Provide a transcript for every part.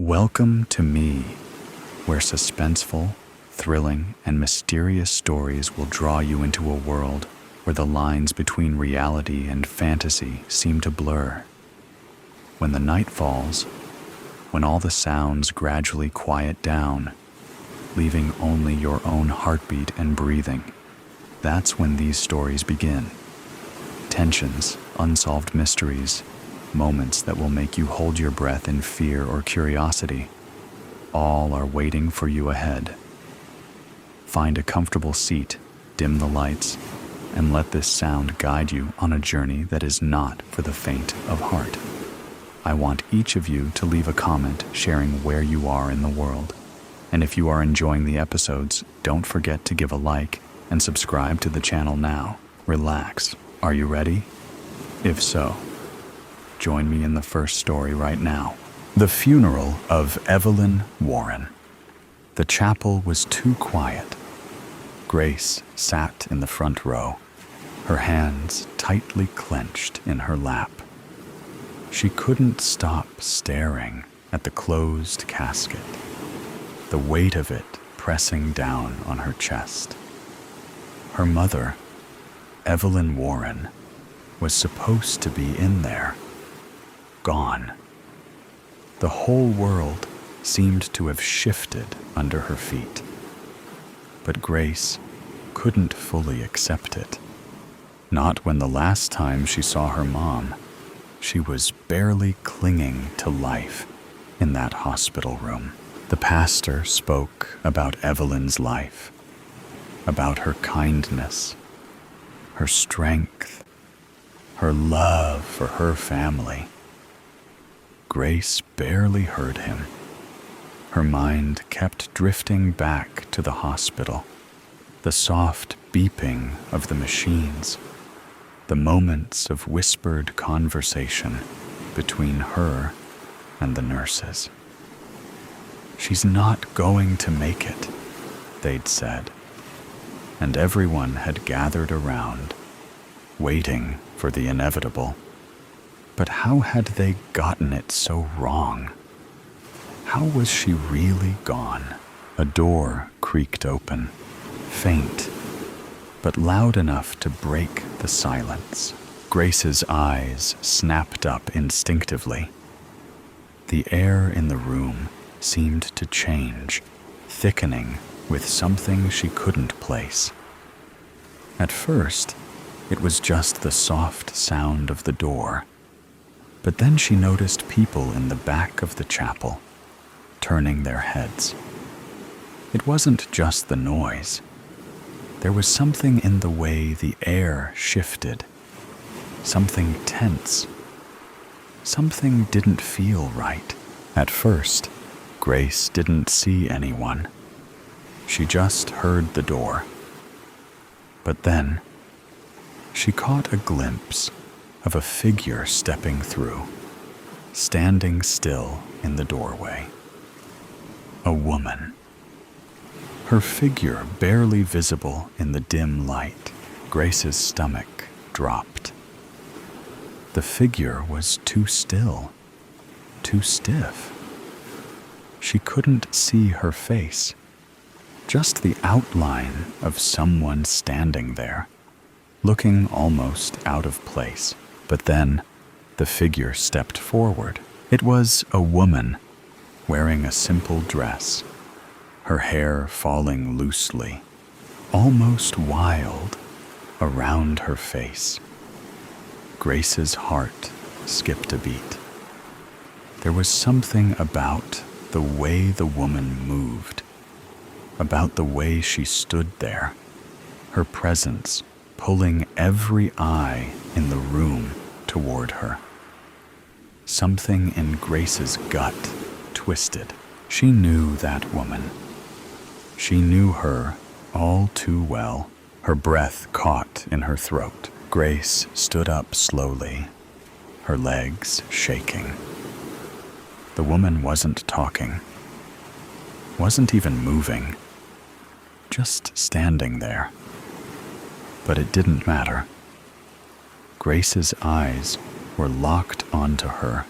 Welcome to me, where suspenseful, thrilling, and mysterious stories will draw you into a world where the lines between reality and fantasy seem to blur. When the night falls, when all the sounds gradually quiet down, leaving only your own heartbeat and breathing, that's when these stories begin. Tensions, unsolved mysteries, moments that will make you hold your breath in fear or curiosity, all are waiting for you ahead. Find a comfortable seat, dim the lights, and let this sound guide you on a journey that is not for the faint of heart. I want each of you to leave a comment sharing where you are in the world. And if you are enjoying the episodes, don't forget to give a like and subscribe to the channel now. Relax. Are you ready? If so, join me in the first story right now. The funeral of Evelyn Warren. The chapel was too quiet. Grace sat in the front row, her hands tightly clenched in her lap. She couldn't stop staring at the closed casket, the weight of it pressing down on her chest. Her mother, Evelyn Warren, was supposed to be in there. Gone. The whole world seemed to have shifted under her feet. But Grace couldn't fully accept it. Not when the last time she saw her mom, she was barely clinging to life in that hospital room. The pastor spoke about Evelyn's life, about her kindness, her strength, her love for her family. Grace barely heard him. Her mind kept drifting back to the hospital, the soft beeping of the machines, the moments of whispered conversation between her and the nurses. "She's not going to make it," they'd said, and everyone had gathered around, waiting for the inevitable. But how had they gotten it so wrong? How was she really gone? A door creaked open, faint, but loud enough to break the silence. Grace's eyes snapped up instinctively. The air in the room seemed to change, thickening with something she couldn't place. At first, it was just the soft sound of the door, but then she noticed people in the back of the chapel, turning their heads. It wasn't just the noise. There was something in the way the air shifted, something tense. Something didn't feel right. At first, Grace didn't see anyone. She just heard the door. But then, she caught a glimpse of a figure stepping through, standing still in the doorway. A woman. Her figure barely visible in the dim light. Grace's stomach dropped. The figure was too still, too stiff. She couldn't see her face, just the outline of someone standing there, looking almost out of place. But then, the figure stepped forward. It was a woman, wearing a simple dress, her hair falling loosely, almost wild, around her face. Grace's heart skipped a beat. There was something about the way the woman moved, about the way she stood there, her presence pulling every eye in the room toward her. Something in Grace's gut twisted. She knew that woman. She knew her all too well. Her breath caught in her throat. Grace stood up slowly, her legs shaking. The woman wasn't talking, wasn't even moving, just standing there. But it didn't matter. Grace's eyes were locked onto her.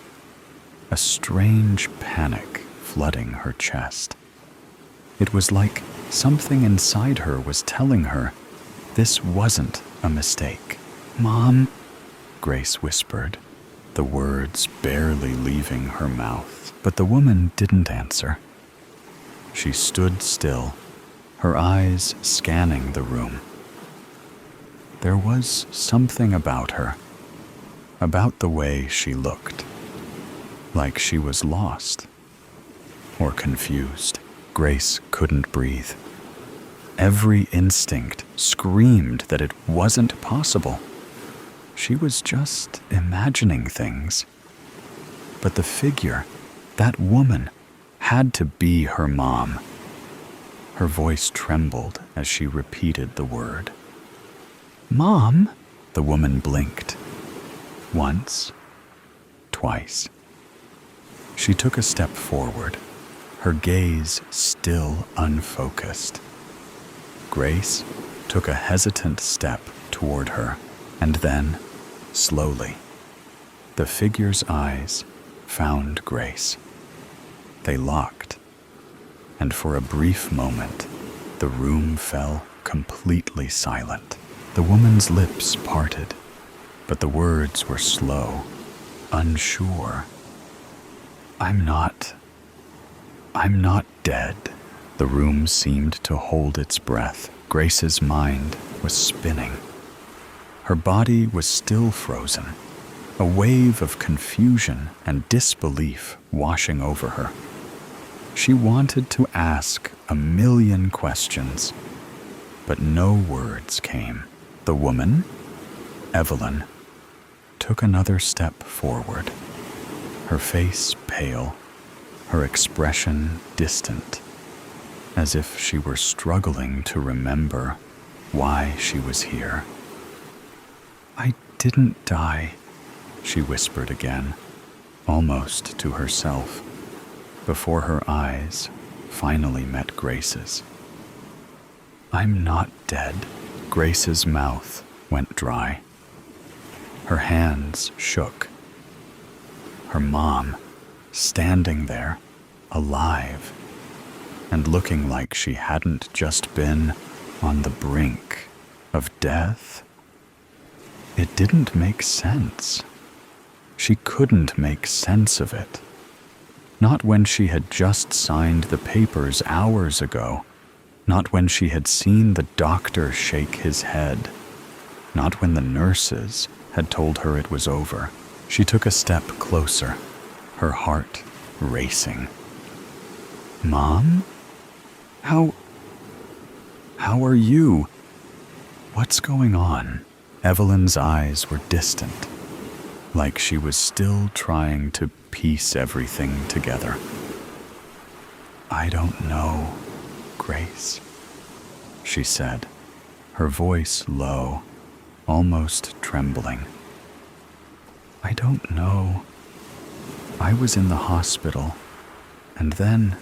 A strange panic flooding her chest. It was like something inside her was telling her this wasn't a mistake. "Mom," Grace whispered, the words barely leaving her mouth. But the woman didn't answer. She stood still, her eyes scanning the room. There was something about her, about the way she looked, like she was lost or confused. Grace couldn't breathe. Every instinct screamed that it wasn't possible. She was just imagining things. But the figure, that woman, had to be her mom. Her voice trembled as she repeated the word. "Mom?" The woman blinked. Once, twice. She took a step forward, her gaze still unfocused. Grace took a hesitant step toward her, and then, slowly, the figure's eyes found Grace. They locked, and for a brief moment, the room fell completely silent. The woman's lips parted, but the words were slow, unsure. I'm not dead." The room seemed to hold its breath. Grace's mind was spinning. Her body was still frozen, a wave of confusion and disbelief washing over her. She wanted to ask a million questions, but no words came. The woman, Evelyn, took another step forward, her face pale, her expression distant, as if she were struggling to remember why she was here. "I didn't die," she whispered again, almost to herself, before her eyes finally met Grace's. "I'm not dead." Grace's mouth went dry. Her hands shook. Her mom, standing there, alive, and looking like she hadn't just been on the brink of death. It didn't make sense. She couldn't make sense of it. Not when she had just signed the papers hours ago. Not when she had seen the doctor shake his head. Not when the nurses had told her it was over. She took a step closer, her heart racing. "Mom? How are you? What's going on?" Evelyn's eyes were distant, like she was still trying to piece everything together. "I don't know, Grace," she said, her voice low, almost trembling. "I don't know. I was in the hospital, and then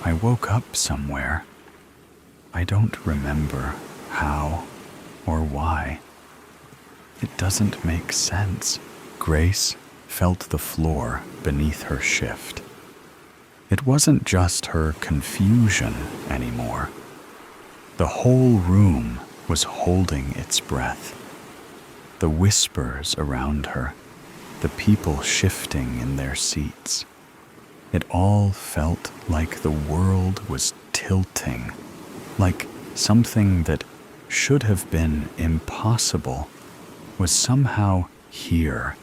I woke up somewhere. I don't remember how or why. It doesn't make sense." Grace felt the floor beneath her shift. It wasn't just her confusion anymore. The whole room was holding its breath. The whispers around her, the people shifting in their seats. It all felt like the world was tilting, like something that should have been impossible was somehow here,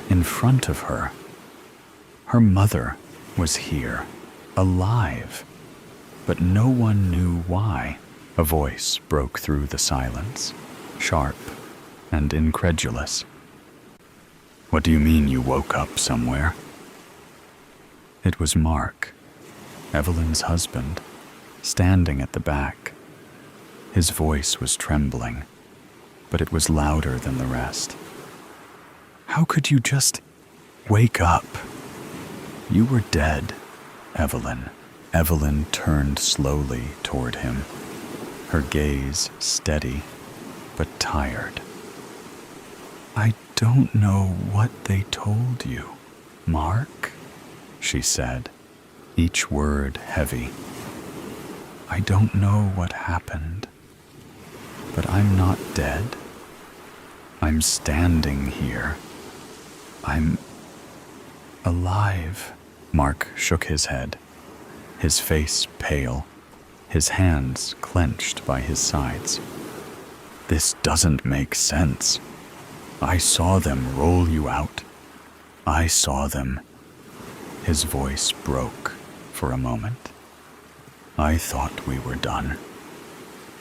in front of her. Her mother was here, alive, but no one knew why. A voice broke through the silence, sharp and incredulous. "What do you mean you woke up somewhere?" It was Mark, Evelyn's husband, standing at the back. His voice was trembling, but it was louder than the rest. "How could you just wake up? You were dead, Evelyn." Evelyn turned slowly toward him, her gaze steady but tired. "I don't know what they told you, Mark." she said, each word heavy. I don't know what happened, but I'm not dead. I'm standing here. I'm alive. Mark shook his head, his face pale, his hands clenched by his sides. This doesn't make sense. I saw them roll you out. I saw them. His voice broke for a moment. I thought we were done.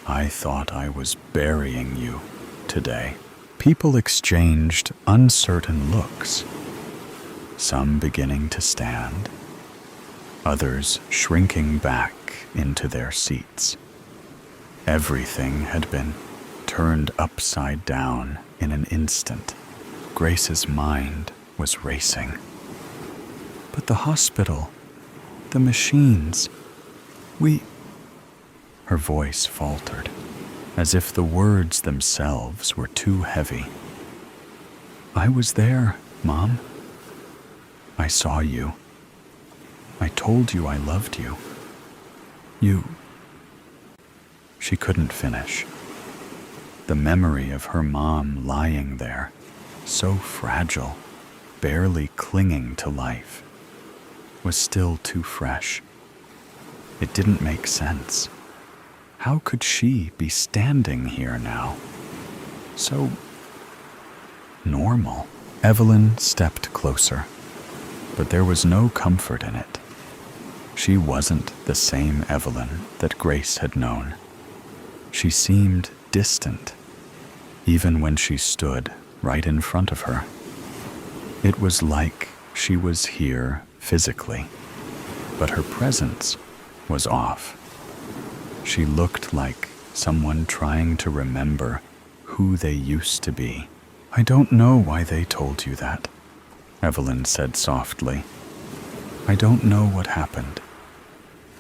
I thought I was burying you today. People exchanged uncertain looks, some beginning to stand, others shrinking back into their seats. Everything had been turned upside down in an instant. Grace's mind was racing. But the hospital, the machines, Her voice faltered, as if the words themselves were too heavy. I was there, Mom. I saw you. I told you I loved you. She couldn't finish. The memory of her mom lying there, so fragile, barely clinging to life, was still too fresh. It didn't make sense. How could she be standing here now? So normal. Evelyn stepped closer, but there was no comfort in it. She wasn't the same Evelyn that Grace had known. She seemed distant, even when she stood right in front of her. It was like she was here physically, but her presence was off. She looked like someone trying to remember who they used to be. I don't know why they told you that, Evelyn said softly. I don't know what happened,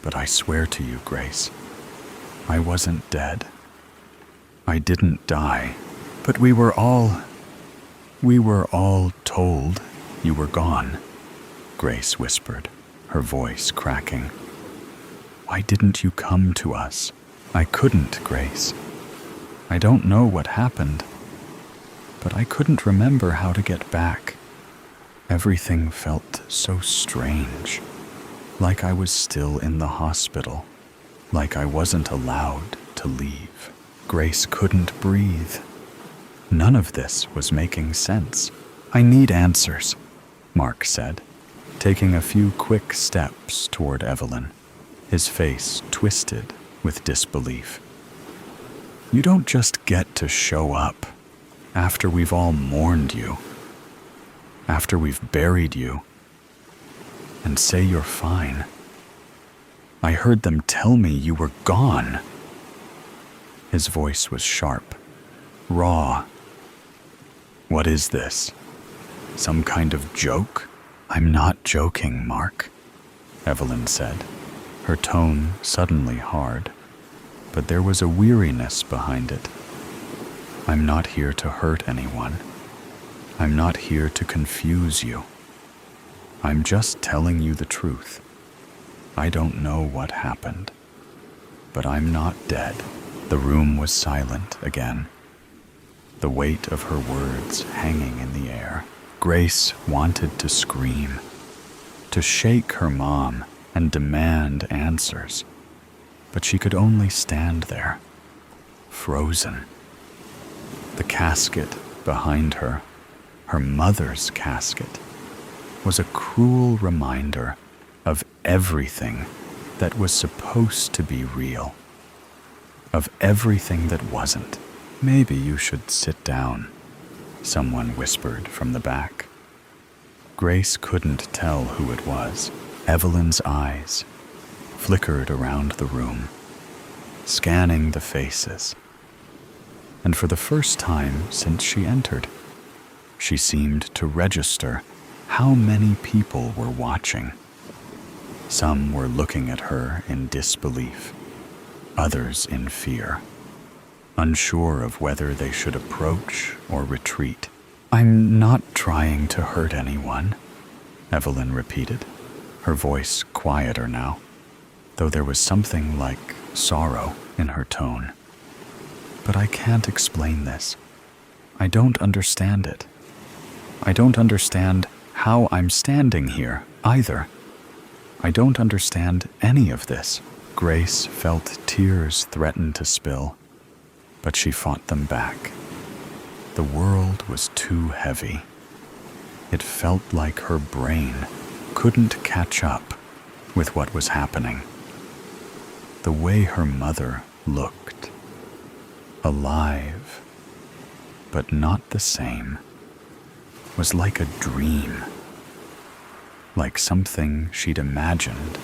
but I swear to you, Grace, I wasn't dead. I didn't die, but we were all told you were gone, Grace whispered, her voice cracking. Why didn't you come to us? I couldn't, Grace. I don't know what happened, but I couldn't remember how to get back. Everything felt so strange, like I was still in the hospital, like I wasn't allowed to leave. Grace couldn't breathe. None of this was making sense. I need answers, Mark said, taking a few quick steps toward Evelyn, his face twisted with disbelief. You don't just get to show up after we've all mourned you, after we've buried you, and say you're fine. I heard them tell me you were gone. His voice was sharp, raw. What is this? Some kind of joke? I'm not joking, Mark, Evelyn said, her tone suddenly hard, but there was a weariness behind it. I'm not here to hurt anyone. I'm not here to confuse you. I'm just telling you the truth. I don't know what happened, but I'm not dead. The room was silent again, the weight of her words hanging in the air. Grace wanted to scream, to shake her mom and demand answers, but she could only stand there, frozen. The casket behind her, her mother's casket, was a cruel reminder of everything that was supposed to be real, of everything that wasn't. Maybe you should sit down, someone whispered from the back. Grace couldn't tell who it was. Evelyn's eyes flickered around the room, scanning the faces. And for the first time since she entered, she seemed to register how many people were watching. Some were looking at her in disbelief, others in fear, unsure of whether they should approach or retreat. I'm not trying to hurt anyone, Evelyn repeated. her voice quieter now, though there was something like sorrow in her tone. But I can't explain this. I don't understand it. I don't understand how I'm standing here, either. I don't understand any of this. Grace felt tears threaten to spill, but she fought them back. The world was too heavy. It felt like her brain couldn't catch up with what was happening. The way her mother looked, alive, but not the same, was like a dream, like something she'd imagined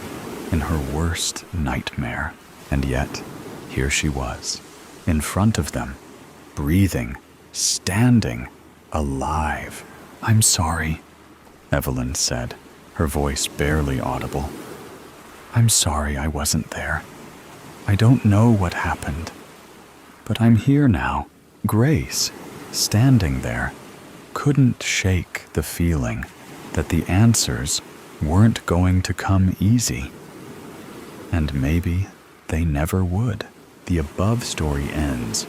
in her worst nightmare. And yet, here she was, in front of them, breathing, standing, alive. "I'm sorry," Evelyn said, her voice barely audible. "I'm sorry I wasn't there. I don't know what happened. But I'm here now." Grace, standing there, couldn't shake the feeling that the answers weren't going to come easy. And maybe they never would. The above story ends,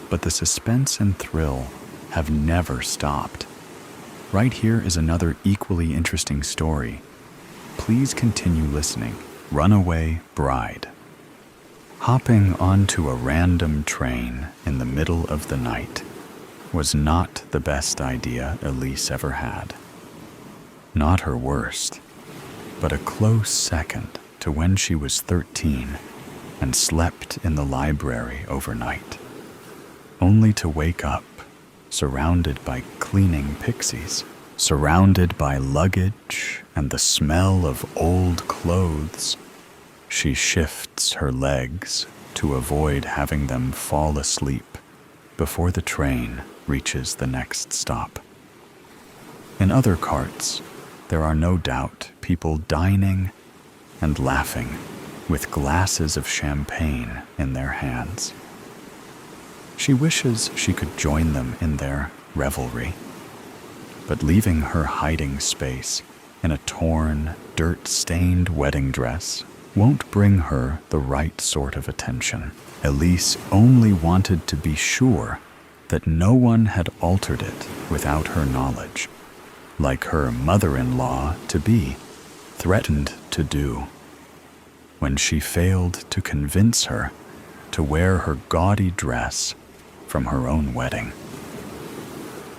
but the suspense and thrill have never stopped. Right here is another equally interesting story. Please continue listening. Runaway Bride. Hopping onto a random train in the middle of the night was not the best idea Elise ever had. Not her worst, but a close second to when she was 13 and slept in the library overnight, only to wake up surrounded by cleaning pixies, surrounded by luggage and the smell of old clothes. She shifts her legs to avoid having them fall asleep before the train reaches the next stop. In other carts, there are no doubt people dining and laughing with glasses of champagne in their hands. She wishes she could join them in their revelry, but leaving her hiding space in a torn, dirt-stained wedding dress won't bring her the right sort of attention. Elise only wanted to be sure that no one had altered it without her knowledge, like her mother-in-law-to-be threatened to do when she failed to convince her to wear her gaudy dress from her own wedding.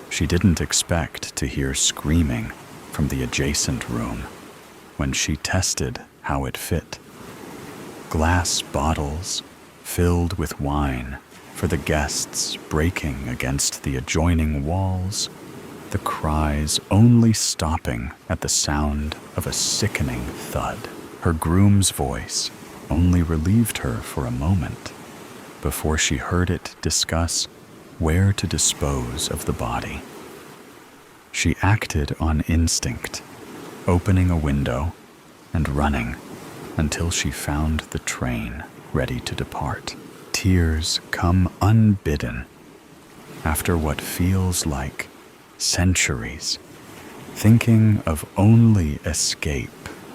She didn't expect to hear screaming from the adjacent room when she tested how it fit. Glass bottles filled with wine for the guests breaking against the adjoining walls, the cries only stopping at the sound of a sickening thud. Her groom's voice only relieved her for a moment before she heard it discuss where to dispose of the body. She acted on instinct, opening a window and running until she found the train ready to depart. Tears come unbidden after what feels like centuries, thinking of only escape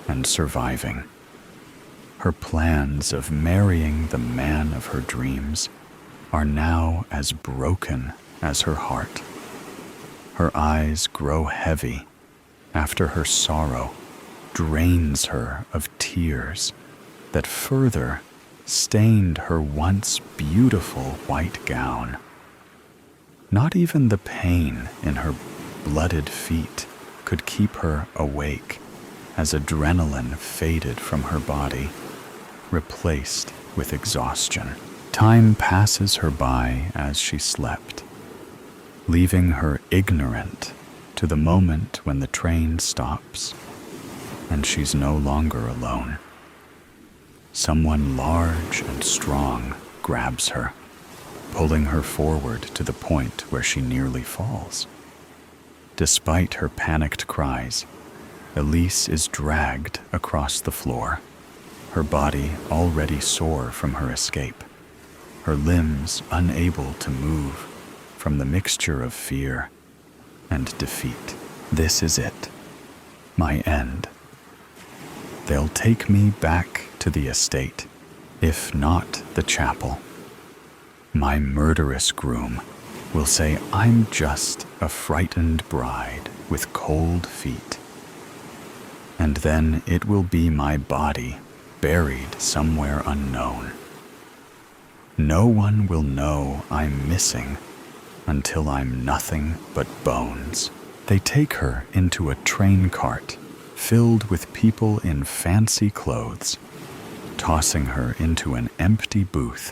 and surviving. Her plans of marrying the man of her dreams are now as broken as her heart. Her eyes grow heavy after her sorrow drains her of tears that further stained her once beautiful white gown. Not even the pain in her blooded feet could keep her awake as adrenaline faded from her body, replaced with exhaustion. Time passes her by as she slept, leaving her ignorant to the moment when the train stops and she's no longer alone. Someone large and strong grabs her, pulling her forward to the point where she nearly falls. Despite her panicked cries, Elise is dragged across the floor, her body already sore from her escape, her limbs unable to move from the mixture of fear and defeat. This is it, my end. They'll take me back to the estate, if not the chapel. My murderous groom will say I'm just a frightened bride with cold feet. And then it will be my body buried somewhere unknown. No one will know I'm missing until I'm nothing but bones. They take her into a train cart filled with people in fancy clothes, tossing her into an empty booth,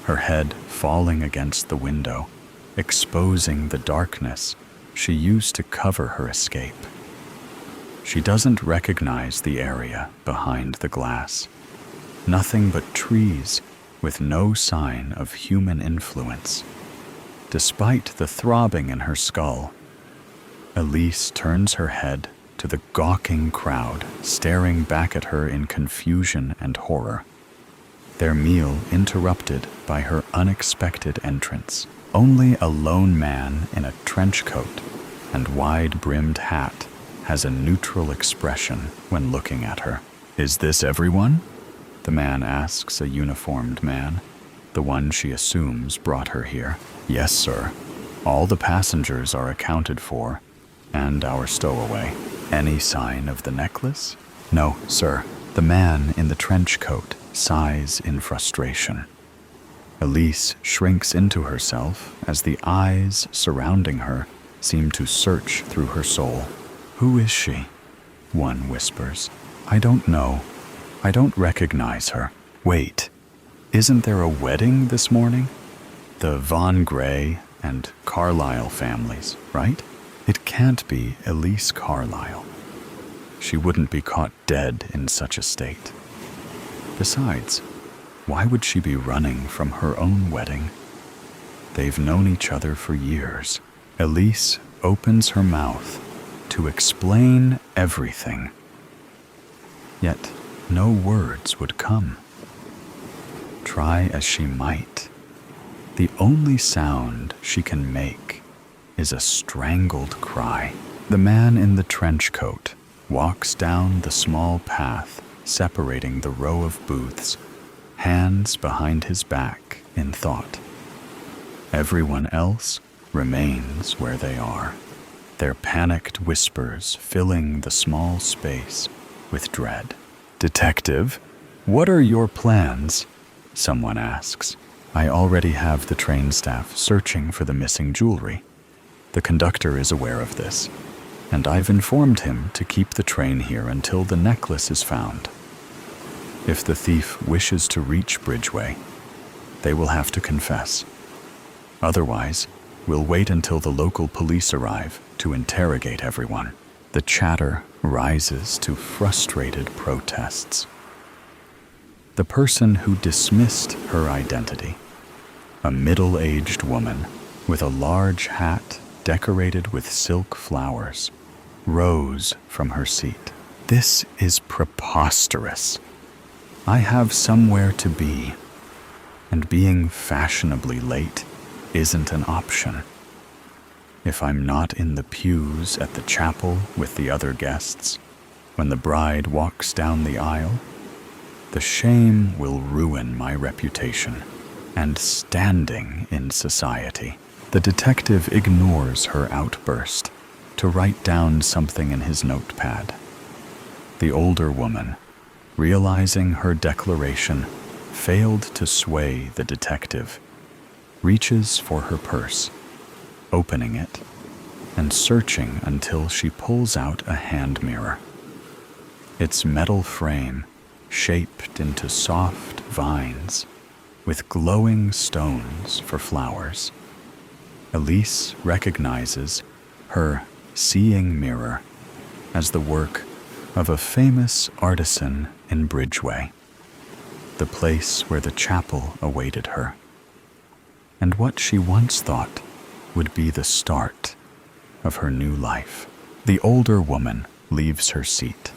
her head falling against the window, exposing the darkness she used to cover her escape. She doesn't recognize the area behind the glass. Nothing but trees with no sign of human influence. Despite the throbbing in her skull, Elise turns her head to the gawking crowd staring back at her in confusion and horror. Their meal interrupted by her unexpected entrance. Only a lone man in a trench coat and wide-brimmed hat has a neutral expression when looking at her. "Is this everyone?" the man asks a uniformed man, the one she assumes brought her here. "Yes, sir. All the passengers are accounted for, and our stowaway." "Any sign of the necklace?" "No, sir." The man in the trench coat sighs in frustration. Elise shrinks into herself as the eyes surrounding her seem to search through her soul. "Who is she?" one whispers. "I don't know. I don't recognize her." "Wait, isn't there a wedding this morning? The Von Gray and Carlyle families, right? It can't be Elise Carlyle. She wouldn't be caught dead in such a state. Besides, why would she be running from her own wedding? They've known each other for years." Elise opens her mouth to explain everything. Yet no words would come. Try as she might, the only sound she can make is a strangled cry. The man in the trench coat walks down the small path separating the row of booths, hands behind his back in thought. Everyone else remains where they are, their panicked whispers filling the small space with dread. "Detective, what are your plans?" someone asks. "I already have the train staff searching for the missing jewelry. The conductor is aware of this, and I've informed him to keep the train here until the necklace is found. If the thief wishes to reach Bridgeway, they will have to confess. Otherwise, we'll wait until the local police arrive to interrogate everyone." The chatter rises to frustrated protests. The person who dismissed her identity, a middle-aged woman with a large hat decorated with silk flowers, rose from her seat. "This is preposterous. I have somewhere to be, and being fashionably late isn't an option. If I'm not in the pews at the chapel with the other guests, when the bride walks down the aisle, the shame will ruin my reputation and standing in society." The detective ignores her outburst to write down something in his notepad. The older woman, realizing her declaration failed to sway the detective, reaches for her purse, opening it and searching until she pulls out a hand mirror. Its metal frame shaped into soft vines with glowing stones for flowers. Elise recognizes her seeing mirror as the work of a famous artisan in Bridgeway, the place where the chapel awaited her, and what she once thought would be the start of her new life. The older woman leaves her seat,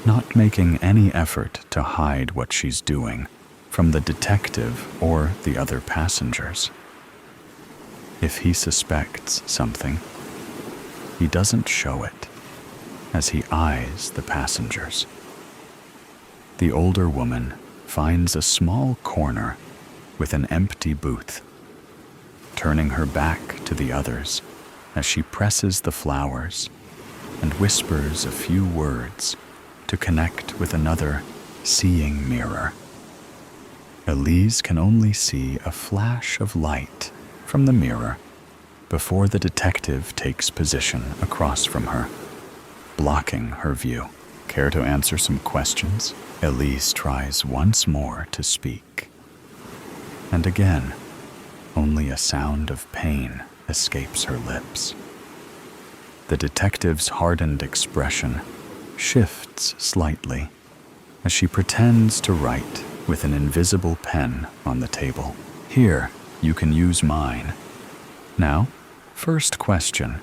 not making any effort to hide what she's doing from the detective or the other passengers. If he suspects something, he doesn't show it as he eyes the passengers. The older woman finds a small corner with an empty booth, turning her back to the others as she presses the flowers and whispers a few words to connect with another seeing mirror. Elise can only see a flash of light from the mirror before the detective takes position across from her, blocking her view. Care to answer some questions? Elise tries once more to speak. And again, only a sound of pain escapes her lips. The detective's hardened expression shifts slightly as she pretends to write with an invisible pen on the table. Here, you can use mine. Now, first question.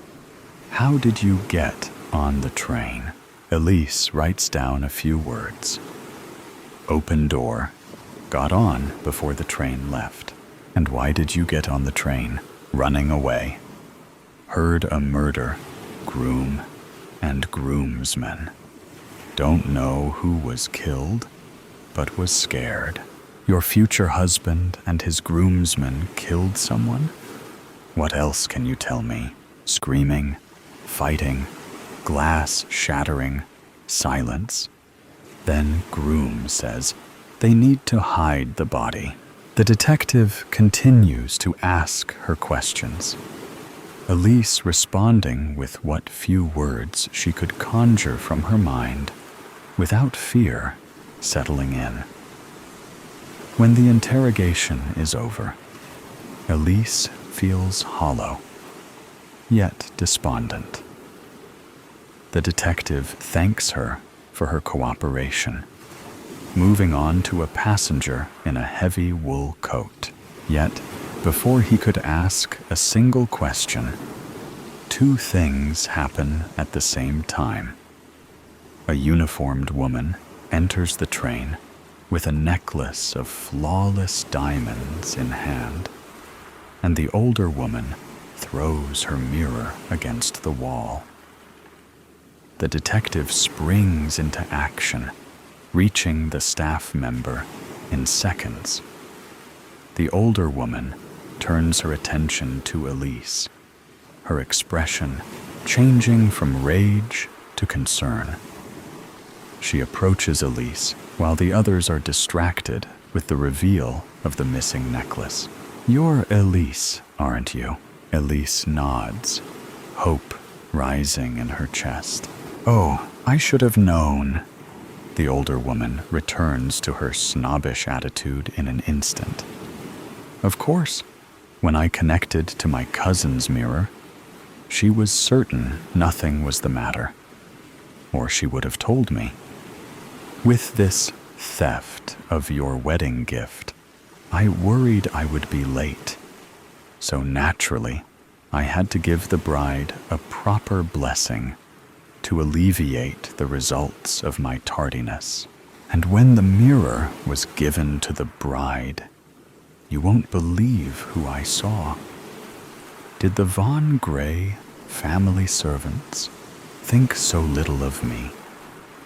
How did you get on the train? Elise writes down a few words. Open door. Got on before the train left. And why did you get on the train? Running away. Heard a murder. Groom and groomsmen. Don't know who was killed, but was scared. Your future husband and his groomsmen killed someone? What else can you tell me? Screaming, fighting, glass shattering, silence. Then groom says they need to hide the body. The detective continues to ask her questions, Elise responding with what few words she could conjure from her mind, without fear settling in. When the interrogation is over, Elise feels hollow, yet despondent. The detective thanks her for her cooperation, moving on to a passenger in a heavy wool coat. Yet, before he could ask a single question, two things happen at the same time. A uniformed woman enters the train with a necklace of flawless diamonds in hand, and the older woman throws her mirror against the wall. The detective springs into action, reaching the staff member in seconds. The older woman turns her attention to Elise, her expression changing from rage to concern. She approaches Elise while the others are distracted with the reveal of the missing necklace. You're Elise, aren't you? Elise nods, hope rising in her chest. Oh, I should have known. The older woman returns to her snobbish attitude in an instant. Of course, when I connected to my cousin's mirror, she was certain nothing was the matter, or she would have told me. With this theft of your wedding gift, I worried I would be late, so naturally, I had to give the bride a proper blessing to alleviate the results of my tardiness. And when the mirror was given to the bride, you won't believe who I saw. Did the Von Gray family servants think so little of me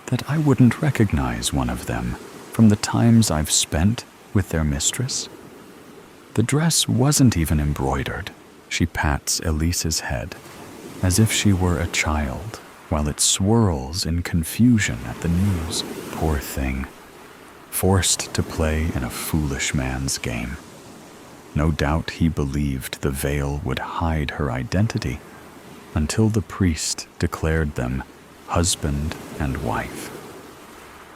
that I wouldn't recognize one of them from the times I've spent with their mistress? The dress wasn't even embroidered. She pats Elise's head as if she were a child, while it swirls in confusion at the news. Poor thing, forced to play in a foolish man's game. No doubt he believed the veil would hide her identity until the priest declared them husband and wife.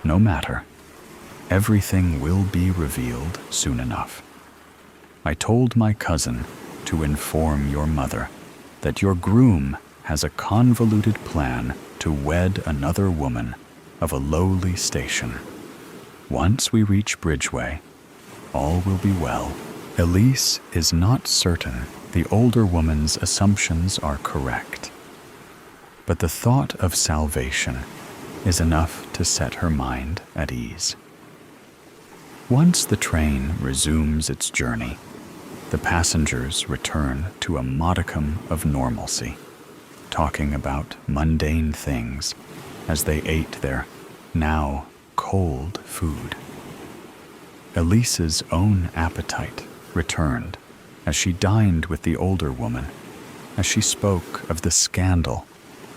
No matter, everything will be revealed soon enough. I told my cousin to inform your mother that your groom has a convoluted plan to wed another woman of a lowly station. Once we reach Bridgeway, all will be well. Elise is not certain the older woman's assumptions are correct, but the thought of salvation is enough to set her mind at ease. Once the train resumes its journey, the passengers return to a modicum of normalcy, talking about mundane things as they ate their now cold cold food. Elise's own appetite returned as she dined with the older woman, as she spoke of the scandal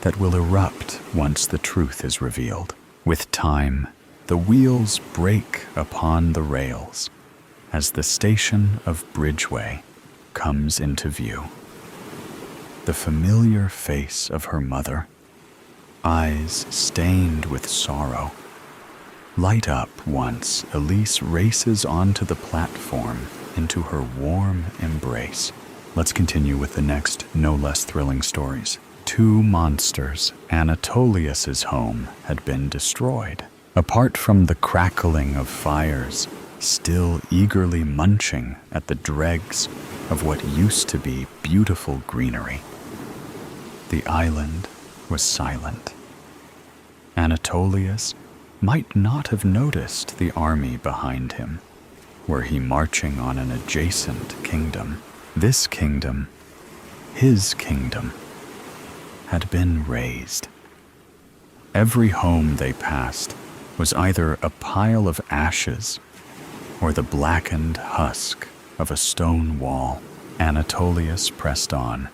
that will erupt once the truth is revealed. With time, the wheels break upon the rails as the station of Bridgeway comes into view. The familiar face of her mother, eyes stained with sorrow, light up once Elise races onto the platform into her warm embrace. Let's continue with the next no less thrilling stories. Two monsters. Anatolius's home had been destroyed. Apart from the crackling of fires, still eagerly munching at the dregs of what used to be beautiful greenery, the island was silent. Anatolius might not have noticed the army behind him, were he marching on an adjacent kingdom. This kingdom, his kingdom, had been razed. Every home they passed was either a pile of ashes or the blackened husk of a stone wall. Anatolius pressed on.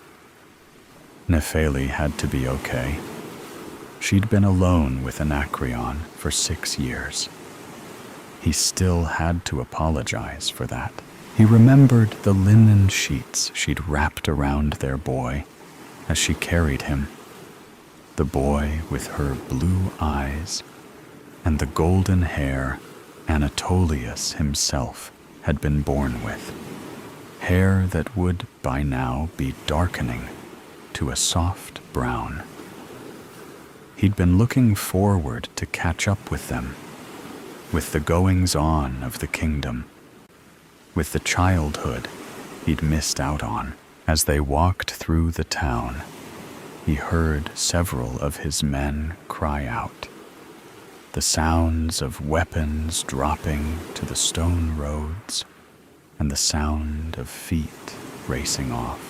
Nephele had to be okay. She'd been alone with Anacreon for 6 years. He still had to apologize for that. He remembered the linen sheets she'd wrapped around their boy as she carried him. The boy with her blue eyes and the golden hair Anatolius himself had been born with. Hair that would by now be darkening to a soft brown. He'd been looking forward to catch up with them, with the goings-on of the kingdom, with the childhood he'd missed out on. As they walked through the town, he heard several of his men cry out. The sounds of weapons dropping to the stone roads and the sound of feet racing off.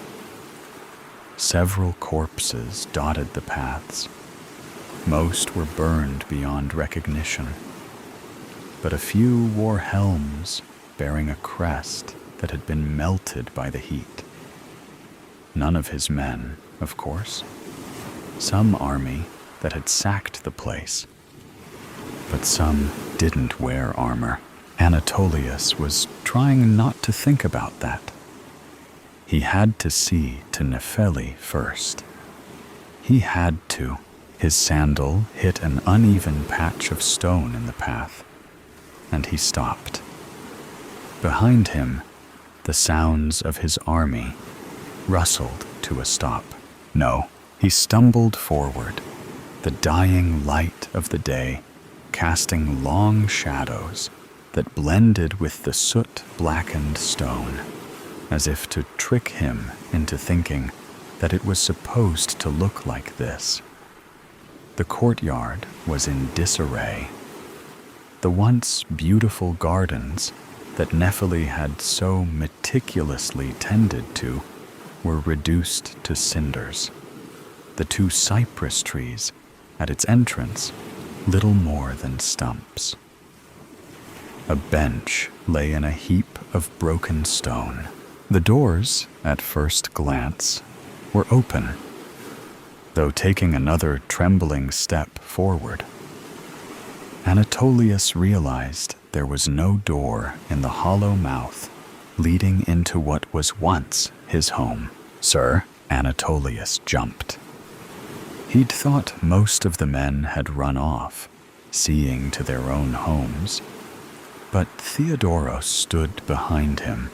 Several corpses dotted the paths. Most were burned beyond recognition, but a few wore helms bearing a crest that had been melted by the heat. None of his men, of course. Some army that had sacked the place. But some didn't wear armor. Anatolius was trying not to think about that. He had to see to Nephele first. He had to. His sandal hit an uneven patch of stone in the path, and he stopped. Behind him, the sounds of his army rustled to a stop. No, he stumbled forward, the dying light of the day casting long shadows that blended with the soot-blackened stone, as if to trick him into thinking that it was supposed to look like this. The courtyard was in disarray. The once beautiful gardens that Nephele had so meticulously tended to were reduced to cinders. The 2 cypress trees at its entrance, little more than stumps. A bench lay in a heap of broken stone. The doors, at first glance, were open, though taking another trembling step forward, Anatolius realized there was no door in the hollow mouth leading into what was once his home. "Sir," Anatolius jumped. He'd thought most of the men had run off, seeing to their own homes, but Theodoros stood behind him,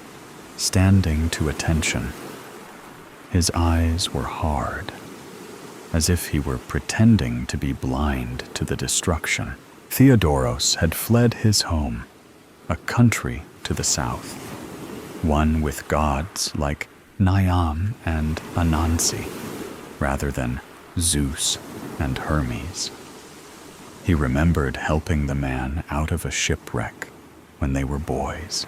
standing to attention. His eyes were hard, as if he were pretending to be blind to the destruction. Theodoros had fled his home, a country to the south, one with gods like Niam and Anansi, rather than Zeus and Hermes. He remembered helping the man out of a shipwreck when they were boys,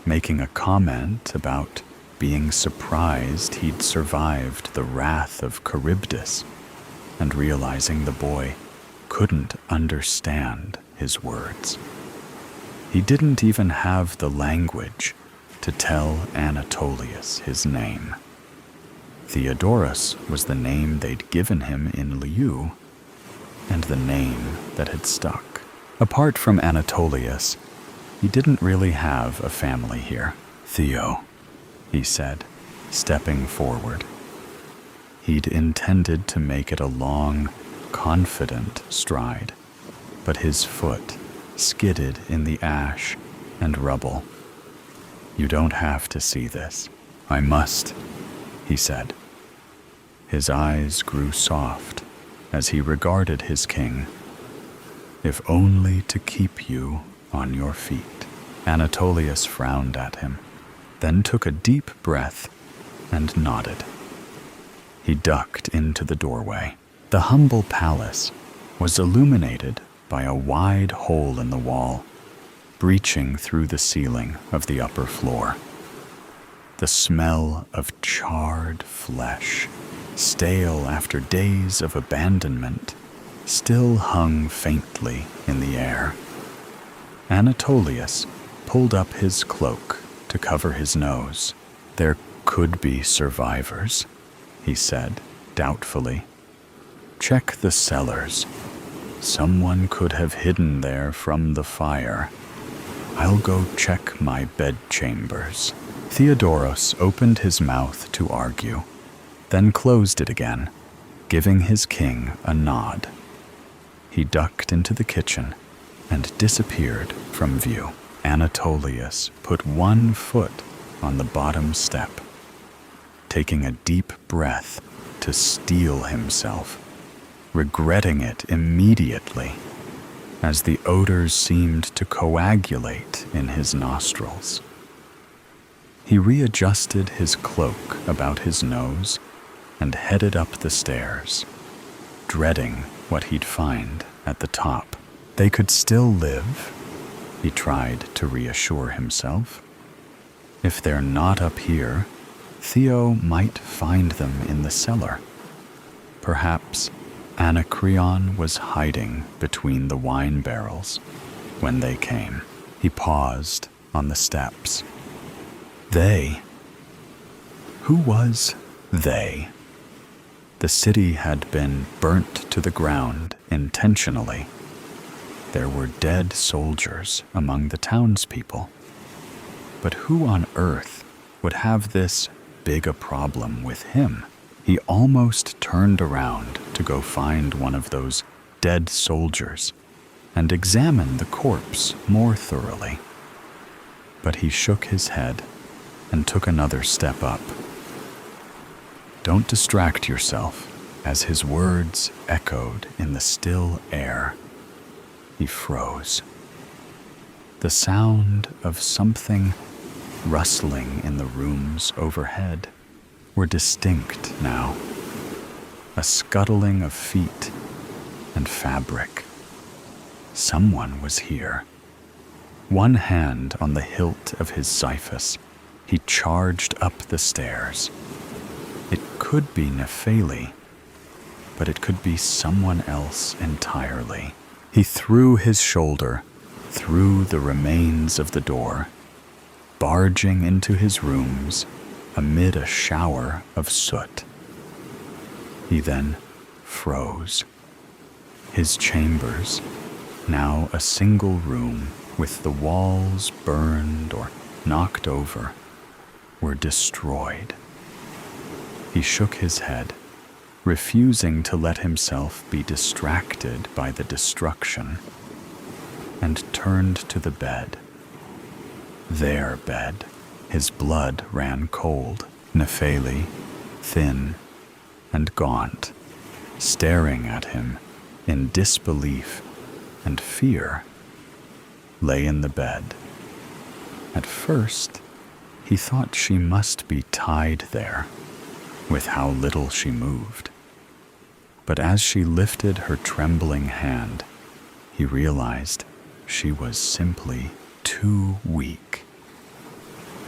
making a comment about being surprised he'd survived the wrath of Charybdis, and realizing the boy couldn't understand his words. He didn't even have the language to tell Anatolius his name. Theodorus was the name they'd given him in Liu, and the name that had stuck. Apart from Anatolius, he didn't really have a family here. Theo, he said, stepping forward. He'd intended to make it a long, confident stride, but his foot skidded in the ash and rubble. You don't have to see this. I must, he said. His eyes grew soft as he regarded his king. If only to keep you on your feet. Anatolius frowned at him, then took a deep breath and nodded. He ducked into the doorway. The humble palace was illuminated by a wide hole in the wall, breaching through the ceiling of the upper floor. The smell of charred flesh, stale after days of abandonment, still hung faintly in the air. Anatolius pulled up his cloak to cover his nose. There could be survivors, he said doubtfully. Check the cellars. Someone could have hidden there from the fire. I'll go check my bedchambers. Theodoros opened his mouth to argue, then closed it again, giving his king a nod. He ducked into the kitchen and disappeared from view. Anatolius put one foot on the bottom step, taking a deep breath to steel himself, regretting it immediately as the odors seemed to coagulate in his nostrils. He readjusted his cloak about his nose and headed up the stairs, dreading what he'd find at the top. They could still live, he tried to reassure himself. If they're not up here, Theo might find them in the cellar. Perhaps Anacreon was hiding between the wine barrels when they came. He paused on the steps. They? Who was they? The city had been burnt to the ground intentionally. There were dead soldiers among the townspeople. But who on earth would have this big a problem with him? He almost turned around to go find one of those dead soldiers and examine the corpse more thoroughly. But he shook his head and took another step up. Don't distract yourself, as his words echoed in the still air. He froze. The sound of something rustling in the rooms overhead were distinct now. A scuttling of feet and fabric. Someone was here. One hand on the hilt of his xiphus, he charged up the stairs. It could be Nepheli, but it could be someone else entirely. He threw his shoulder through the remains of the door, barging into his rooms amid a shower of soot. He then froze. His chambers, now a single room with the walls burned or knocked over, were destroyed. He shook his head, refusing to let himself be distracted by the destruction, and turned to the bed. Their bed. His blood ran cold. Nepheli, thin and gaunt, staring at him in disbelief and fear, lay in the bed. At first, he thought she must be tied there, with how little she moved. But as she lifted her trembling hand, he realized she was simply too weak.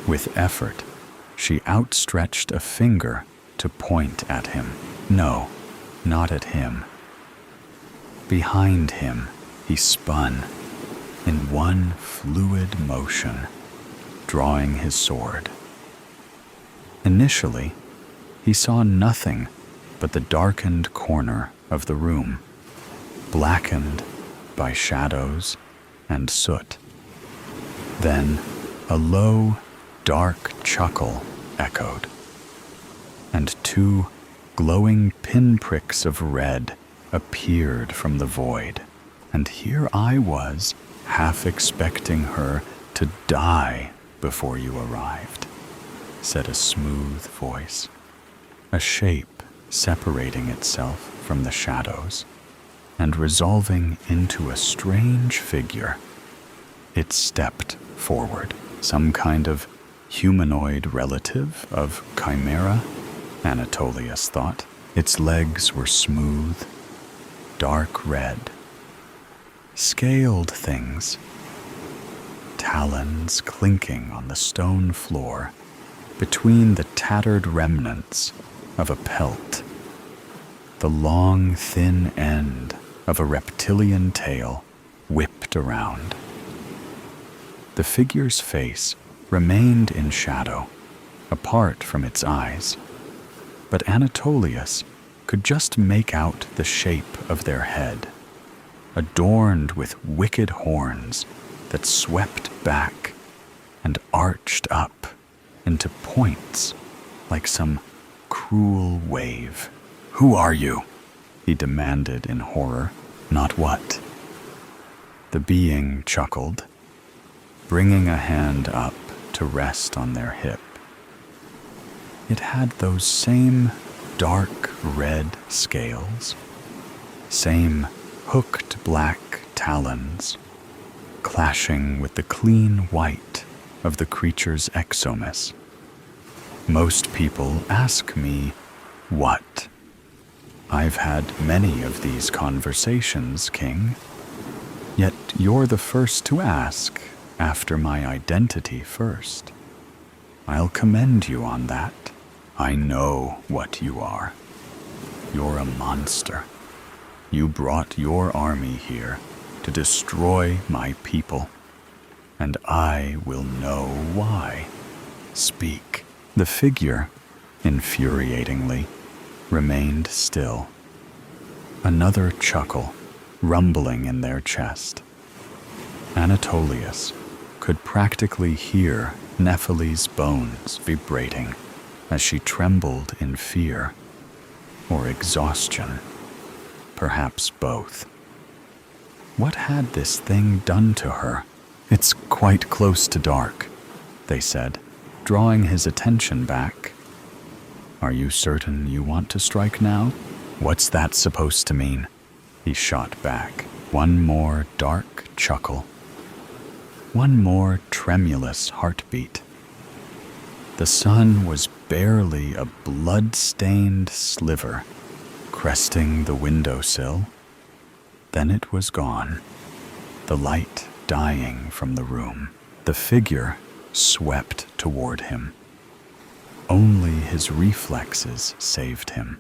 With effort, she outstretched a finger to point at him. No, not at him. Behind him, he spun, in one fluid motion, drawing his sword. Initially, he saw nothing but the darkened corner of the room, blackened by shadows and soot. Then a low, dark chuckle echoed, and two glowing pinpricks of red appeared from the void. And here I was, half expecting her to die before you arrived, said a smooth voice, a shape separating itself from the shadows and resolving into a strange figure. It stepped forward, some kind of humanoid relative of Chimera, Anatolius thought. Its legs were smooth, dark red, scaled things, talons clinking on the stone floor between the tattered remnants of a pelt, the long, thin end of a reptilian tail whipped around. The figure's face remained in shadow, apart from its eyes, but Anatolius could just make out the shape of their head, adorned with wicked horns that swept back and arched up into points like some cruel wave. "Who are you?" he demanded in horror. "Not what?" The being chuckled, bringing a hand up to rest on their hip. It had those same dark red scales, same hooked black talons, clashing with the clean white of the creature's exomus. Most people ask me, what? I've had many of these conversations, King. Yet you're the first to ask after my identity first. I'll commend you on that. I know what you are. You're a monster. You brought your army here to destroy my people, and I will know why. Speak. The figure, infuriatingly, remained still. Another chuckle rumbling in their chest. Anatolius could practically hear Nephili's bones vibrating as she trembled in fear or exhaustion, perhaps both. What had this thing done to her? It's quite close to dark, they said, drawing his attention back. Are you certain you want to strike now? What's that supposed to mean? He shot back. One more dark chuckle. One more tremulous heartbeat. The sun was barely a blood-stained sliver cresting the windowsill. Then it was gone, the light dying from the room. The figure swept toward him. Only his reflexes saved him,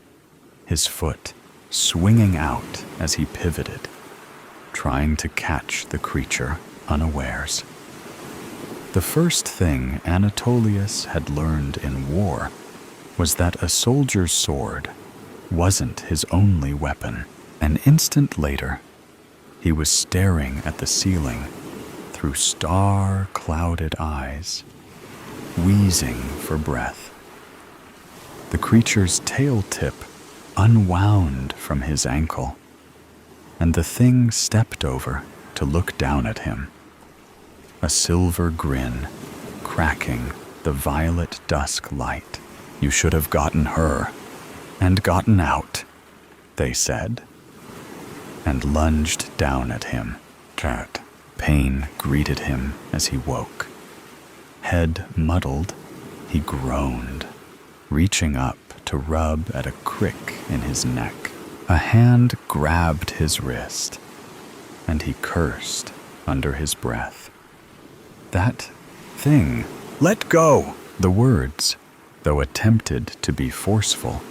his foot swinging out as he pivoted, trying to catch the creature unawares. The first thing Anatolius had learned in war was that a soldier's sword wasn't his only weapon. An instant later, he was staring at the ceiling through star-clouded eyes, wheezing for breath. The creature's tail tip unwound from his ankle, and the thing stepped over to look down at him, a silver grin cracking the violet dusk light. You should have gotten her and gotten out, they said, and lunged down at him. Cat. Pain greeted him as he woke. Head muddled, he groaned, reaching up to rub at a crick in his neck. A hand grabbed his wrist, and he cursed under his breath. That thing, let go! The words, though attempted to be forceful,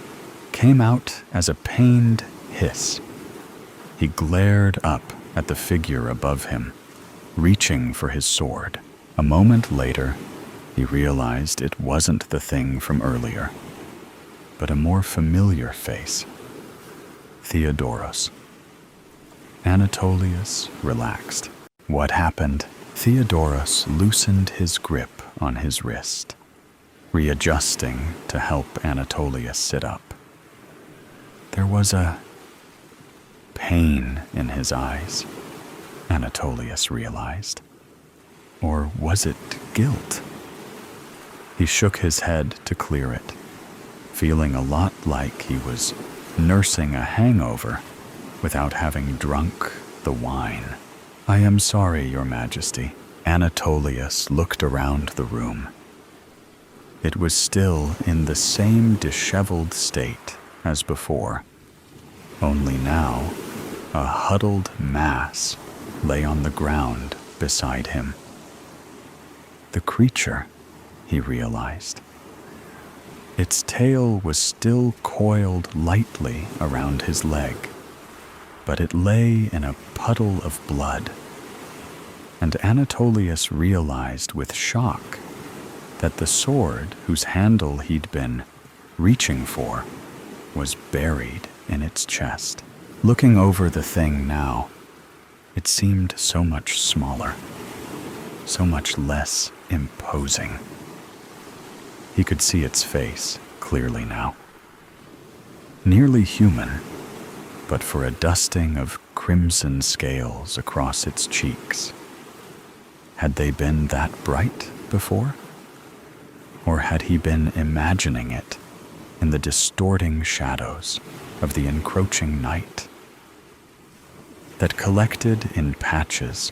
came out as a pained hiss. He glared up at the figure above him, reaching for his sword. A moment later, he realized it wasn't the thing from earlier, but a more familiar face. Theodoros. Anatolius relaxed. What happened? Theodoros loosened his grip on his wrist, readjusting to help Anatolius sit up. There was a pain in his eyes, Anatolius realized. Or was it guilt? He shook his head to clear it, feeling a lot like he was nursing a hangover without having drunk the wine. I am sorry, Your Majesty. Anatolius looked around the room. It was still in the same disheveled state as before, only now a huddled mass lay on the ground beside him. The creature, he realized. Its tail was still coiled lightly around his leg, but it lay in a puddle of blood. And Anatolius realized with shock that the sword whose handle he'd been reaching for was buried in its chest. Looking over the thing now, it seemed so much smaller, so much less imposing. He could see its face clearly now. Nearly human, but for a dusting of crimson scales across its cheeks. Had they been that bright before? Or had he been imagining it in the distorting shadows of the encroaching night that collected in patches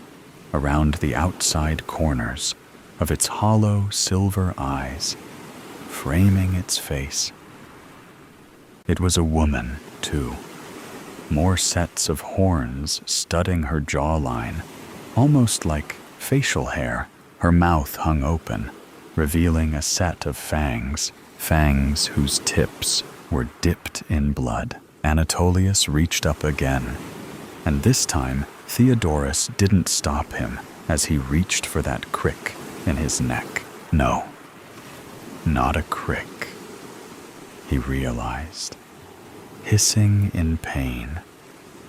around the outside corners of its hollow silver eyes, framing its face? It was a woman, too. More sets of horns studding her jawline, almost like facial hair. Her mouth hung open, revealing a set of fangs whose tips were dipped in blood. Anatolius reached up again, and this time Theodoros didn't stop him as he reached for that crick in his neck. No, not a crick, he realized, hissing in pain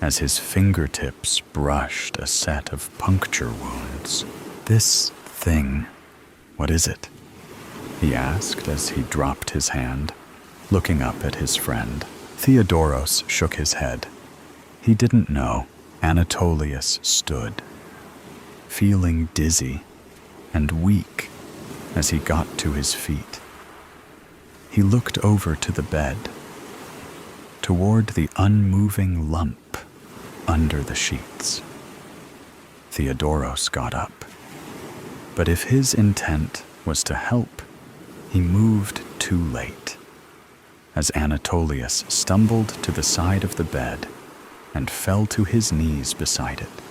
as his fingertips brushed a set of puncture wounds. This thing, what is it? He asked as he dropped his hand, looking up at his friend. Theodoros shook his head. He didn't know. Anatolius stood, feeling dizzy and weak as he got to his feet. He looked over to the bed, toward the unmoving lump under the sheets. Theodoros got up, but if his intent was to help, he moved too late, as Anatolius stumbled to the side of the bed and fell to his knees beside it.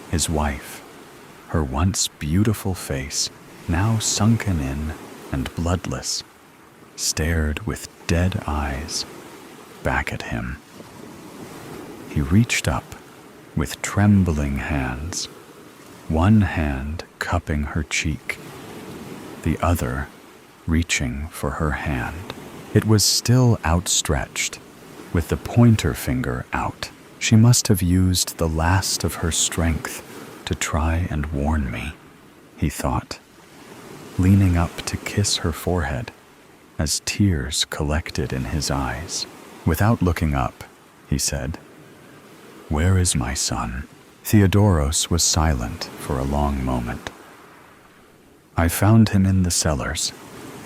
His wife, her once beautiful face now sunken in and bloodless, stared with dead eyes back at him. He reached up with trembling hands, one hand cupping her cheek, the other reaching for her hand. It was still outstretched, with the pointer finger out. She must have used the last of her strength to try and warn me, he thought, leaning up to kiss her forehead as tears collected in his eyes. Without looking up, he said, "Where is my son?" Theodoros was silent for a long moment. "I found him in the cellars,"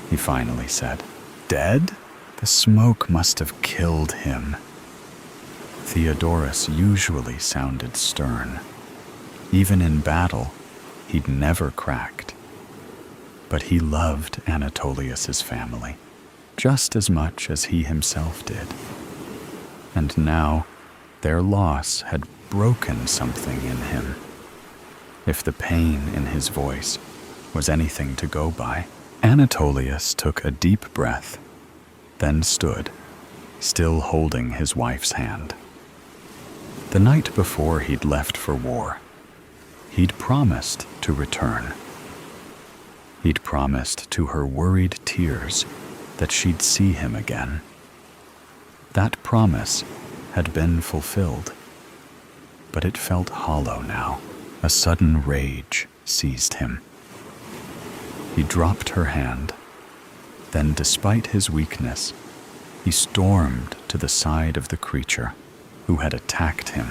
he finally said. "Dead? The smoke must have killed him." Theodoros usually sounded stern. Even in battle, he'd never cracked. But he loved Anatolius's family, just as much as he himself did. And now, their loss had broken something in him. If the pain in his voice was anything to go by, Anatolius took a deep breath, then stood, still holding his wife's hand. The night before he'd left for war, He'd promised to return. He'd promised to her worried tears that she'd see him again. That promise had been fulfilled, but it felt hollow now. A sudden rage seized him. He dropped her hand. Then, despite his weakness, he stormed to the side of the creature who had attacked him.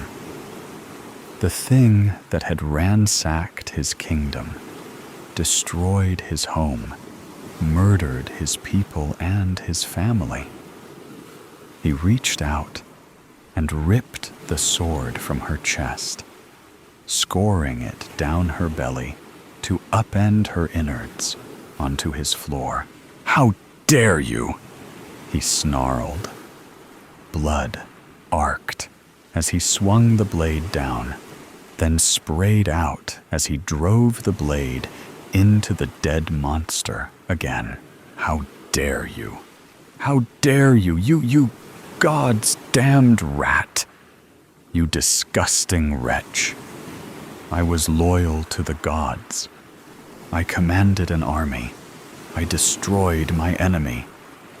The thing that had ransacked his kingdom, destroyed his home, murdered his people and his family. He reached out and ripped the sword from her chest, scoring it down her belly to upend her innards onto his floor. "How dare you!" he snarled. Blood arced as he swung the blade down, then sprayed out as he drove the blade into the dead monster again. "How dare you! How dare you! You God's damned rat! You disgusting wretch! I was loyal to the gods. I commanded an army. I destroyed my enemy.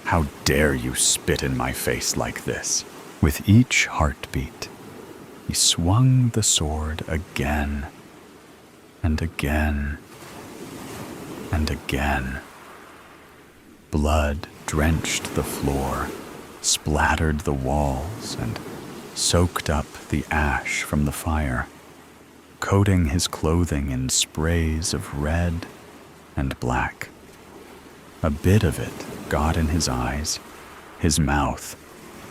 How dare you spit in my face like this?" With each heartbeat, he swung the sword again and again and again. Blood drenched the floor, splattered the walls, and soaked up the ash from the fire, coating his clothing in sprays of red and black. A bit of it got in his eyes, his mouth,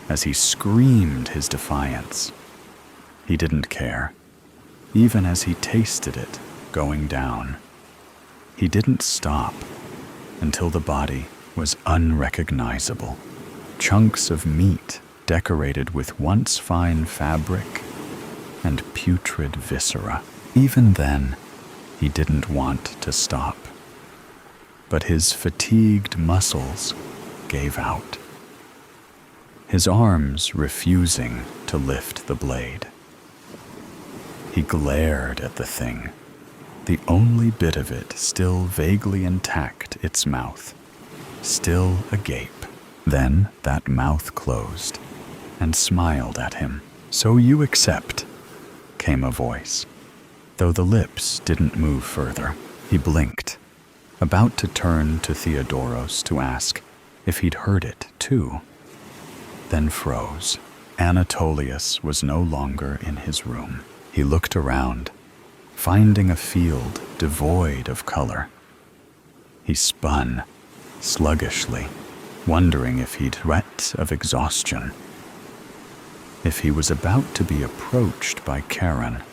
as he screamed his defiance. He didn't care, even as he tasted it going down. He didn't stop until the body was unrecognizable. Chunks of meat decorated with once fine fabric and putrid viscera. Even then, he didn't want to stop. But his fatigued muscles gave out, his arms refusing to lift the blade. He glared at the thing, the only bit of it still vaguely intact, its mouth, still agape. Then that mouth closed and smiled at him. "So you accept," came a voice, though the lips didn't move further. He blinked, about to turn to Theodoros to ask if he'd heard it too, then froze. Anatolius was no longer in his room. He looked around, finding a field devoid of color. He spun sluggishly, wondering if he'd threat of exhaustion, if he was about to be approached by Karen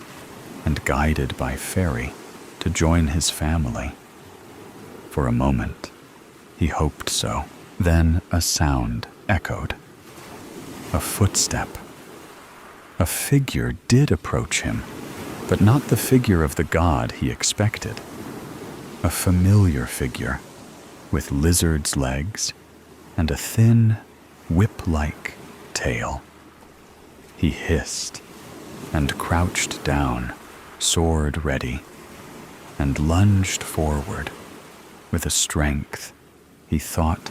and guided by Fairy to join his family. For a moment, he hoped so. Then a sound echoed. A footstep. A figure did approach him, but not the figure of the god he expected. A familiar figure, with lizard's legs and a thin, whip-like tail. He hissed and crouched down, sword ready, and lunged forward with a strength he thought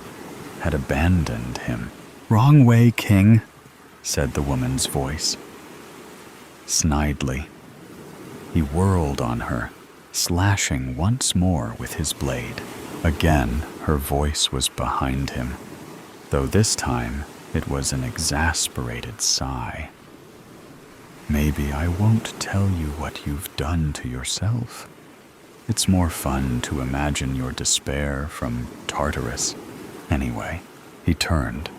had abandoned him. "Wrong way, King," said the woman's voice. Snidely, he whirled on her, slashing once more with his blade. Again, her voice was behind him, though this time it was an exasperated sigh. "Maybe I won't tell you what you've done to yourself. It's more fun to imagine your despair from Tartarus. Anyway," he turned,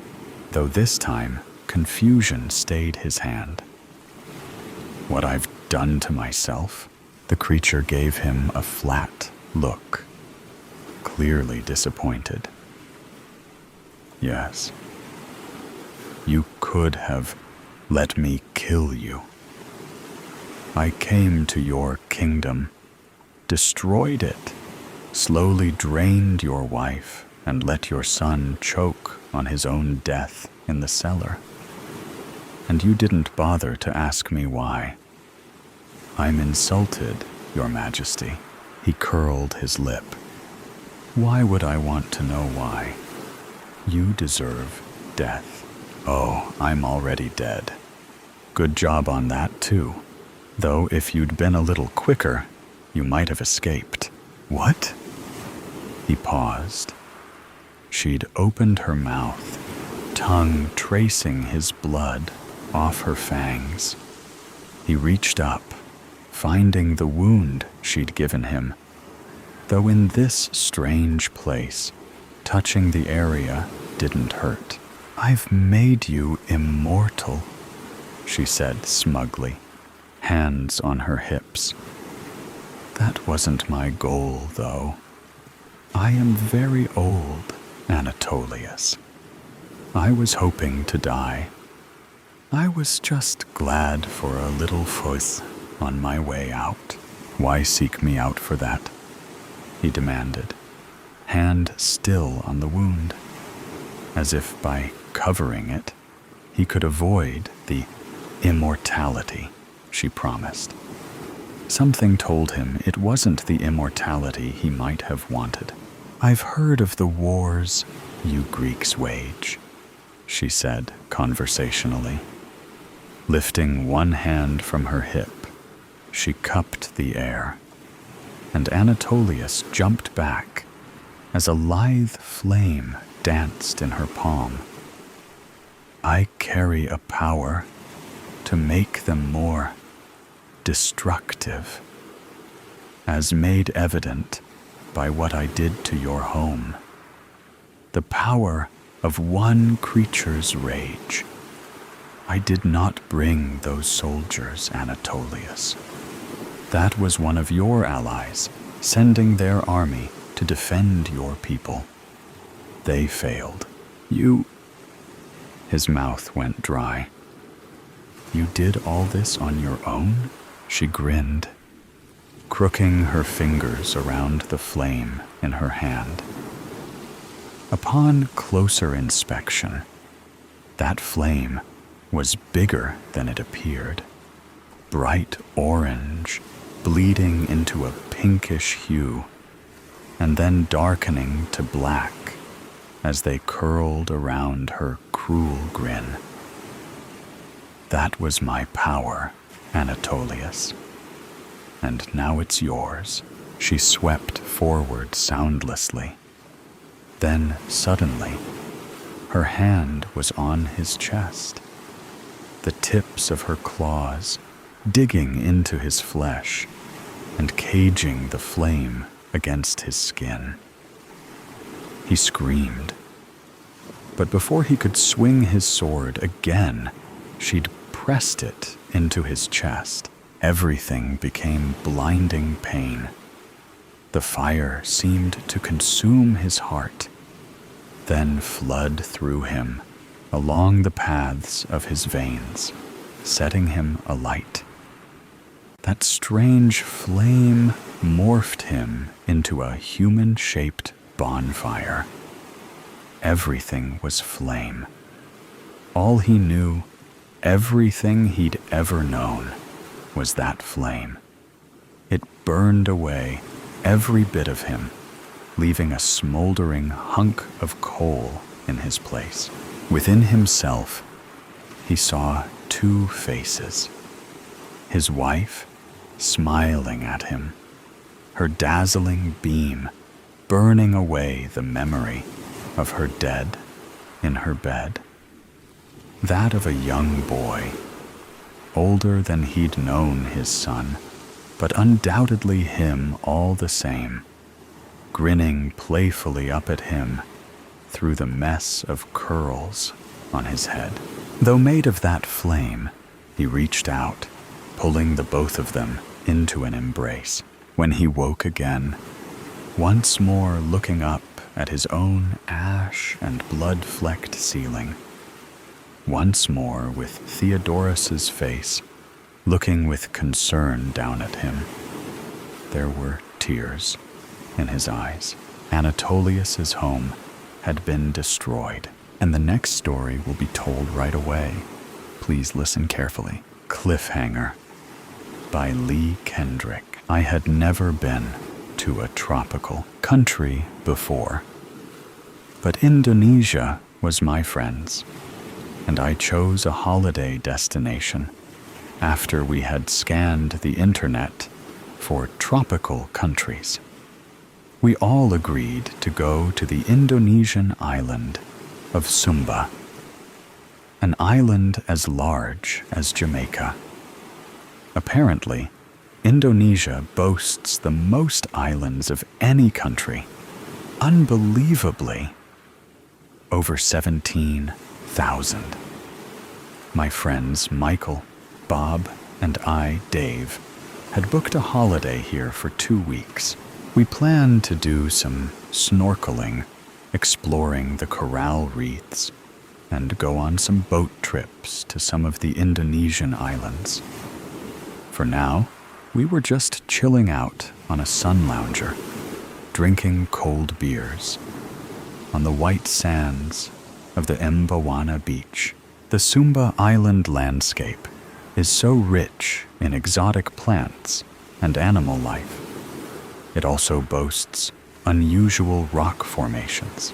though this time confusion stayed his hand. "What I've done to myself?" The creature gave him a flat look, clearly disappointed. "Yes. You could have let me kill you. I came to your kingdom, destroyed it, slowly drained your wife, and let your son choke on his own death in the cellar. And you didn't bother to ask me why. I'm insulted Your Majesty." He curled his lip. "Why would I want to know why? You deserve death." "Oh, I'm already dead." "Good job on that, too. Though if you'd been a little quicker, you might have escaped." "What?" He paused. She'd opened her mouth, tongue tracing his blood off her fangs. He reached up, finding the wound she'd given him, though in this strange place, touching the area didn't hurt. "I've made you immortal," she said smugly, hands on her hips. "That wasn't my goal, though. I am very old, Anatolius. I was hoping to die. I was just glad for a little fuss on my way out." "Why seek me out for that?" he demanded, hand still on the wound, as if by covering it, he could avoid the immortality she promised. Something told him it wasn't the immortality he might have wanted. "I've heard of the wars you Greeks wage," she said conversationally. Lifting one hand from her hip, she cupped the air, and Anatolius jumped back as a lithe flame danced in her palm. "I carry a power to make them more destructive, as made evident by what I did to your home. The power of one creature's rage. I did not bring those soldiers, Anatolius. That was one of your allies, sending their army to defend your people. They failed. You..." His mouth went dry. "You did all this on your own?" She grinned, crooking her fingers around the flame in her hand. Upon closer inspection, that flame was bigger than it appeared. Bright orange, bleeding into a pinkish hue, and then darkening to black as they curled around her cruel grin. "That was my power, Anatolius. And now it's yours." She swept forward soundlessly. Then, suddenly, her hand was on his chest, the tips of her claws digging into his flesh and caging the flame against his skin. He screamed, but before he could swing his sword again, she'd pressed it into his chest. Everything became blinding pain. The fire seemed to consume his heart, then flood through him along the paths of his veins, setting him alight. That strange flame morphed him into a human-shaped bonfire. Everything was flame. All he knew, everything he'd ever known, was that flame. It burned away every bit of him, leaving a smoldering hunk of coal in his place. Within himself, he saw two faces. His wife, smiling at him, her dazzling beam burning away the memory of her dead in her bed. That of a young boy, older than he'd known his son, but undoubtedly him all the same, grinning playfully up at him through the mess of curls on his head. Though made of that flame, he reached out, pulling the both of them into an embrace. When he woke again, once more looking up at his own ash and blood-flecked ceiling, once more with Theodorus's face looking with concern down at him, there were tears in his eyes. Anatolius's home had been destroyed, and the next story will be told right away. Please listen carefully. Cliffhanger by Lee Kendrick. I had never been to a tropical country before. But Indonesia was my friends, and I chose a holiday destination after we had scanned the internet for tropical countries. We all agreed to go to the Indonesian island of Sumba, an island as large as Jamaica. Apparently, Indonesia boasts the most islands of any country. Unbelievably, over 17,000. My friends Michael, Bob, and I, Dave, had booked a holiday here for 2 weeks. We planned to do some snorkeling, exploring the coral reefs, and go on some boat trips to some of the Indonesian islands. For now, we were just chilling out on a sun lounger, drinking cold beers on the white sands of the Mbawana beach. The Sumba Island landscape is so rich in exotic plants and animal life. It also boasts unusual rock formations,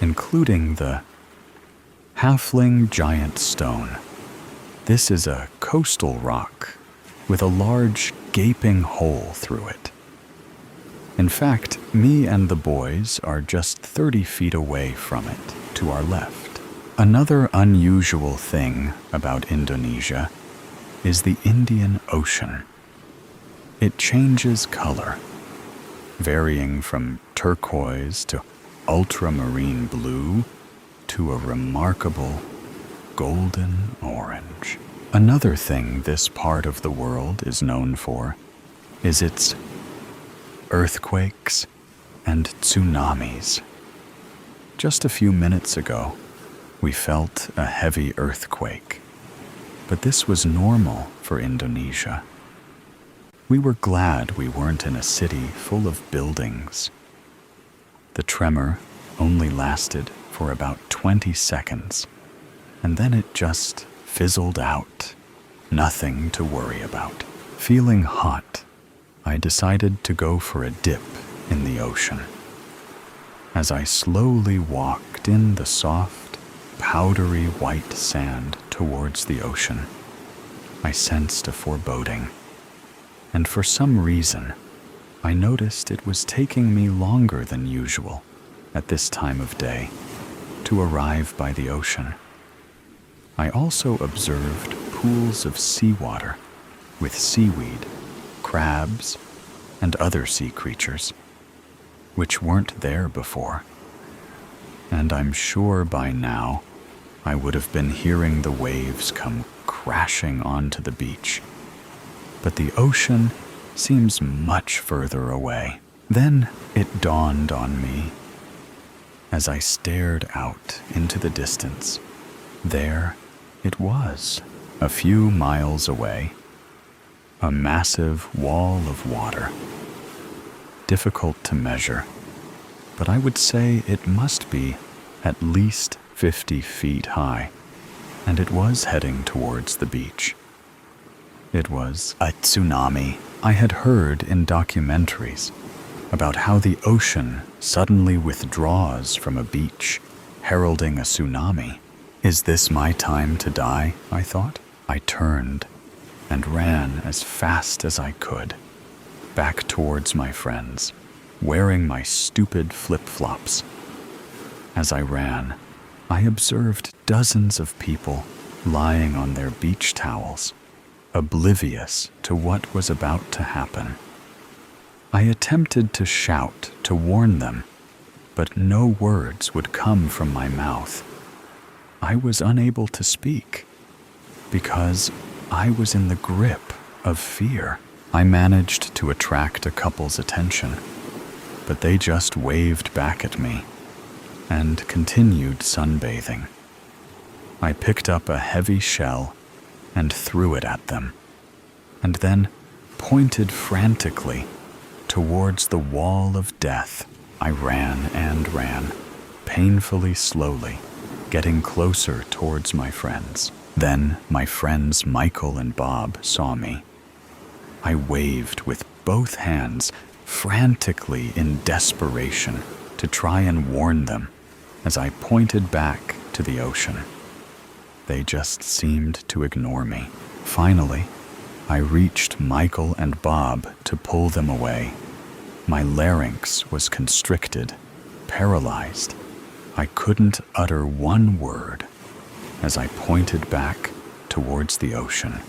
including the Halfling Giant Stone. This is a coastal rock with a large gaping hole through it. In fact, me and the boys are just 30 feet away from it, to our left. Another unusual thing about Indonesia is the Indian Ocean. It changes color, varying from turquoise to ultramarine blue to a remarkable golden orange. Another thing this part of the world is known for is its earthquakes and tsunamis. Just a few minutes ago, we felt a heavy earthquake, but this was normal for Indonesia. We were glad we weren't in a city full of buildings. The tremor only lasted for about 20 seconds, and then it just fizzled out. Nothing to worry about. Feeling hot, I decided to go for a dip in the ocean. As I slowly walked in the soft, powdery white sand towards the ocean, I sensed a foreboding. And for some reason, I noticed it was taking me longer than usual at this time of day to arrive by the ocean. I also observed pools of seawater with seaweed, crabs, and other sea creatures, which weren't there before. And I'm sure by now I would have been hearing the waves come crashing onto the beach. But the ocean seems much further away. Then it dawned on me as I stared out into the distance. There it was, a few miles away, a massive wall of water. Difficult to measure, but I would say it must be at least 50 feet high, and it was heading towards the beach. It was a tsunami. I had heard in documentaries about how the ocean suddenly withdraws from a beach, heralding a tsunami. Is this my time to die? I thought. I turned and ran as fast as I could, back towards my friends, wearing my stupid flip-flops. As I ran, I observed dozens of people lying on their beach towels, oblivious to what was about to happen. I attempted to shout to warn them, but no words would come from my mouth. I was unable to speak because I was in the grip of fear. I managed to attract a couple's attention, but they just waved back at me and continued sunbathing. I picked up a heavy shell and threw it at them, and then pointed frantically towards the wall of death. I ran and ran, painfully slowly, getting closer towards my friends. Then my friends Michael and Bob saw me. I waved with both hands frantically in desperation to try and warn them as I pointed back to the ocean. They just seemed to ignore me. Finally, I reached Michael and Bob to pull them away. My larynx was constricted, paralyzed. I couldn't utter one word as I pointed back towards the ocean.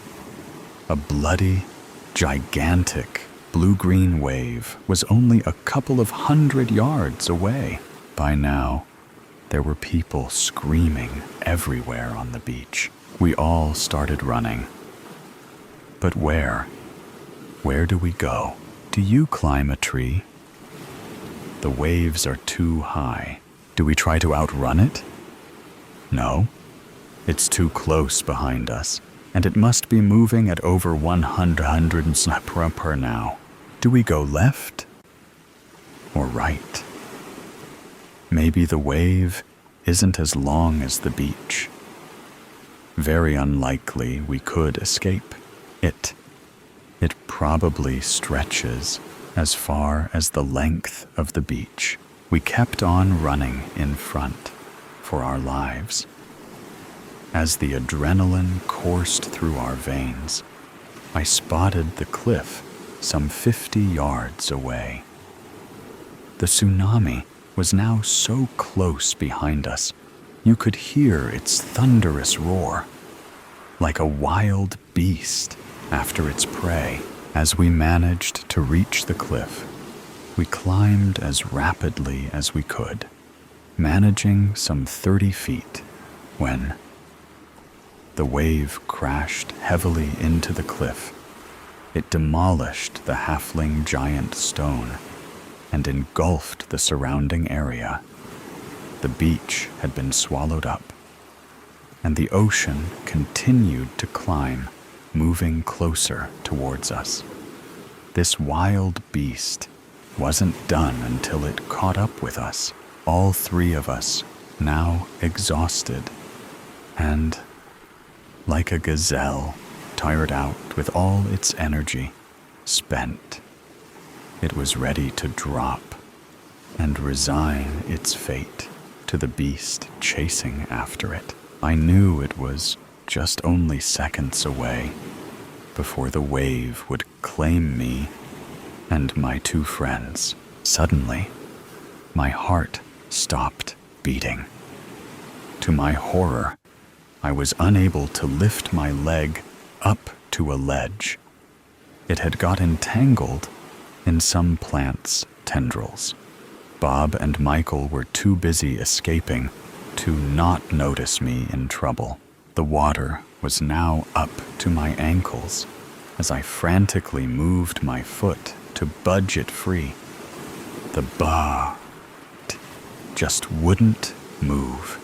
A bloody, gigantic blue-green wave was only a couple of 100 yards away. By now, there were people screaming everywhere on the beach. We all started running. But where? Where do we go? Do you climb a tree? The waves are too high. Do we try to outrun it? No. It's too close behind us, and it must be moving at over 100 per now. Do we go left or right? Maybe the wave isn't as long as the beach. Very unlikely we could escape it. It probably stretches as far as the length of the beach. We kept on running in front for our lives. As the adrenaline coursed through our veins, I spotted the cliff some 50 yards away. The tsunami was now so close behind us, you could hear its thunderous roar, like a wild beast after its prey. As we managed to reach the cliff, we climbed as rapidly as we could, managing some 30 feet when the wave crashed heavily into the cliff. It demolished the halfling giant stone and engulfed the surrounding area. The beach had been swallowed up, and the ocean continued to climb, moving closer towards us. This wild beast wasn't done until it caught up with us, all three of us now exhausted and, like a gazelle, tired out with all its energy, spent. It was ready to drop and resign its fate to the beast chasing after it. I knew it was just only seconds away before the wave would claim me and my two friends. Suddenly, my heart stopped beating. To my horror, I was unable to lift my leg up to a ledge. It had got entangled in some plant's tendrils. Bob and Michael were too busy escaping to not notice me in trouble. The water was now up to my ankles as I frantically moved my foot to budge it free. The boat just wouldn't move.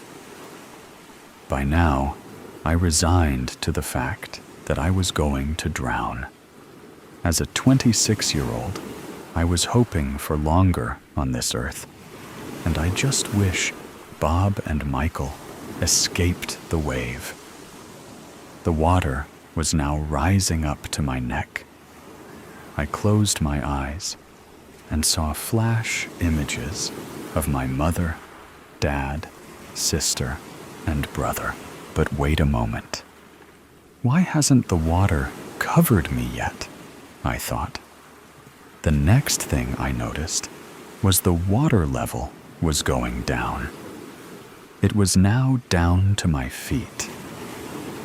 By now, I resigned to the fact that I was going to drown. As a 26-year-old, I was hoping for longer on this earth, and I just wish Bob and Michael escaped the wave. The water was now rising up to my neck. I closed my eyes and saw flash images of my mother, dad, sister, and brother. But wait a moment. Why hasn't the water covered me yet? I thought. The next thing I noticed was the water level was going down. It was now down to my feet,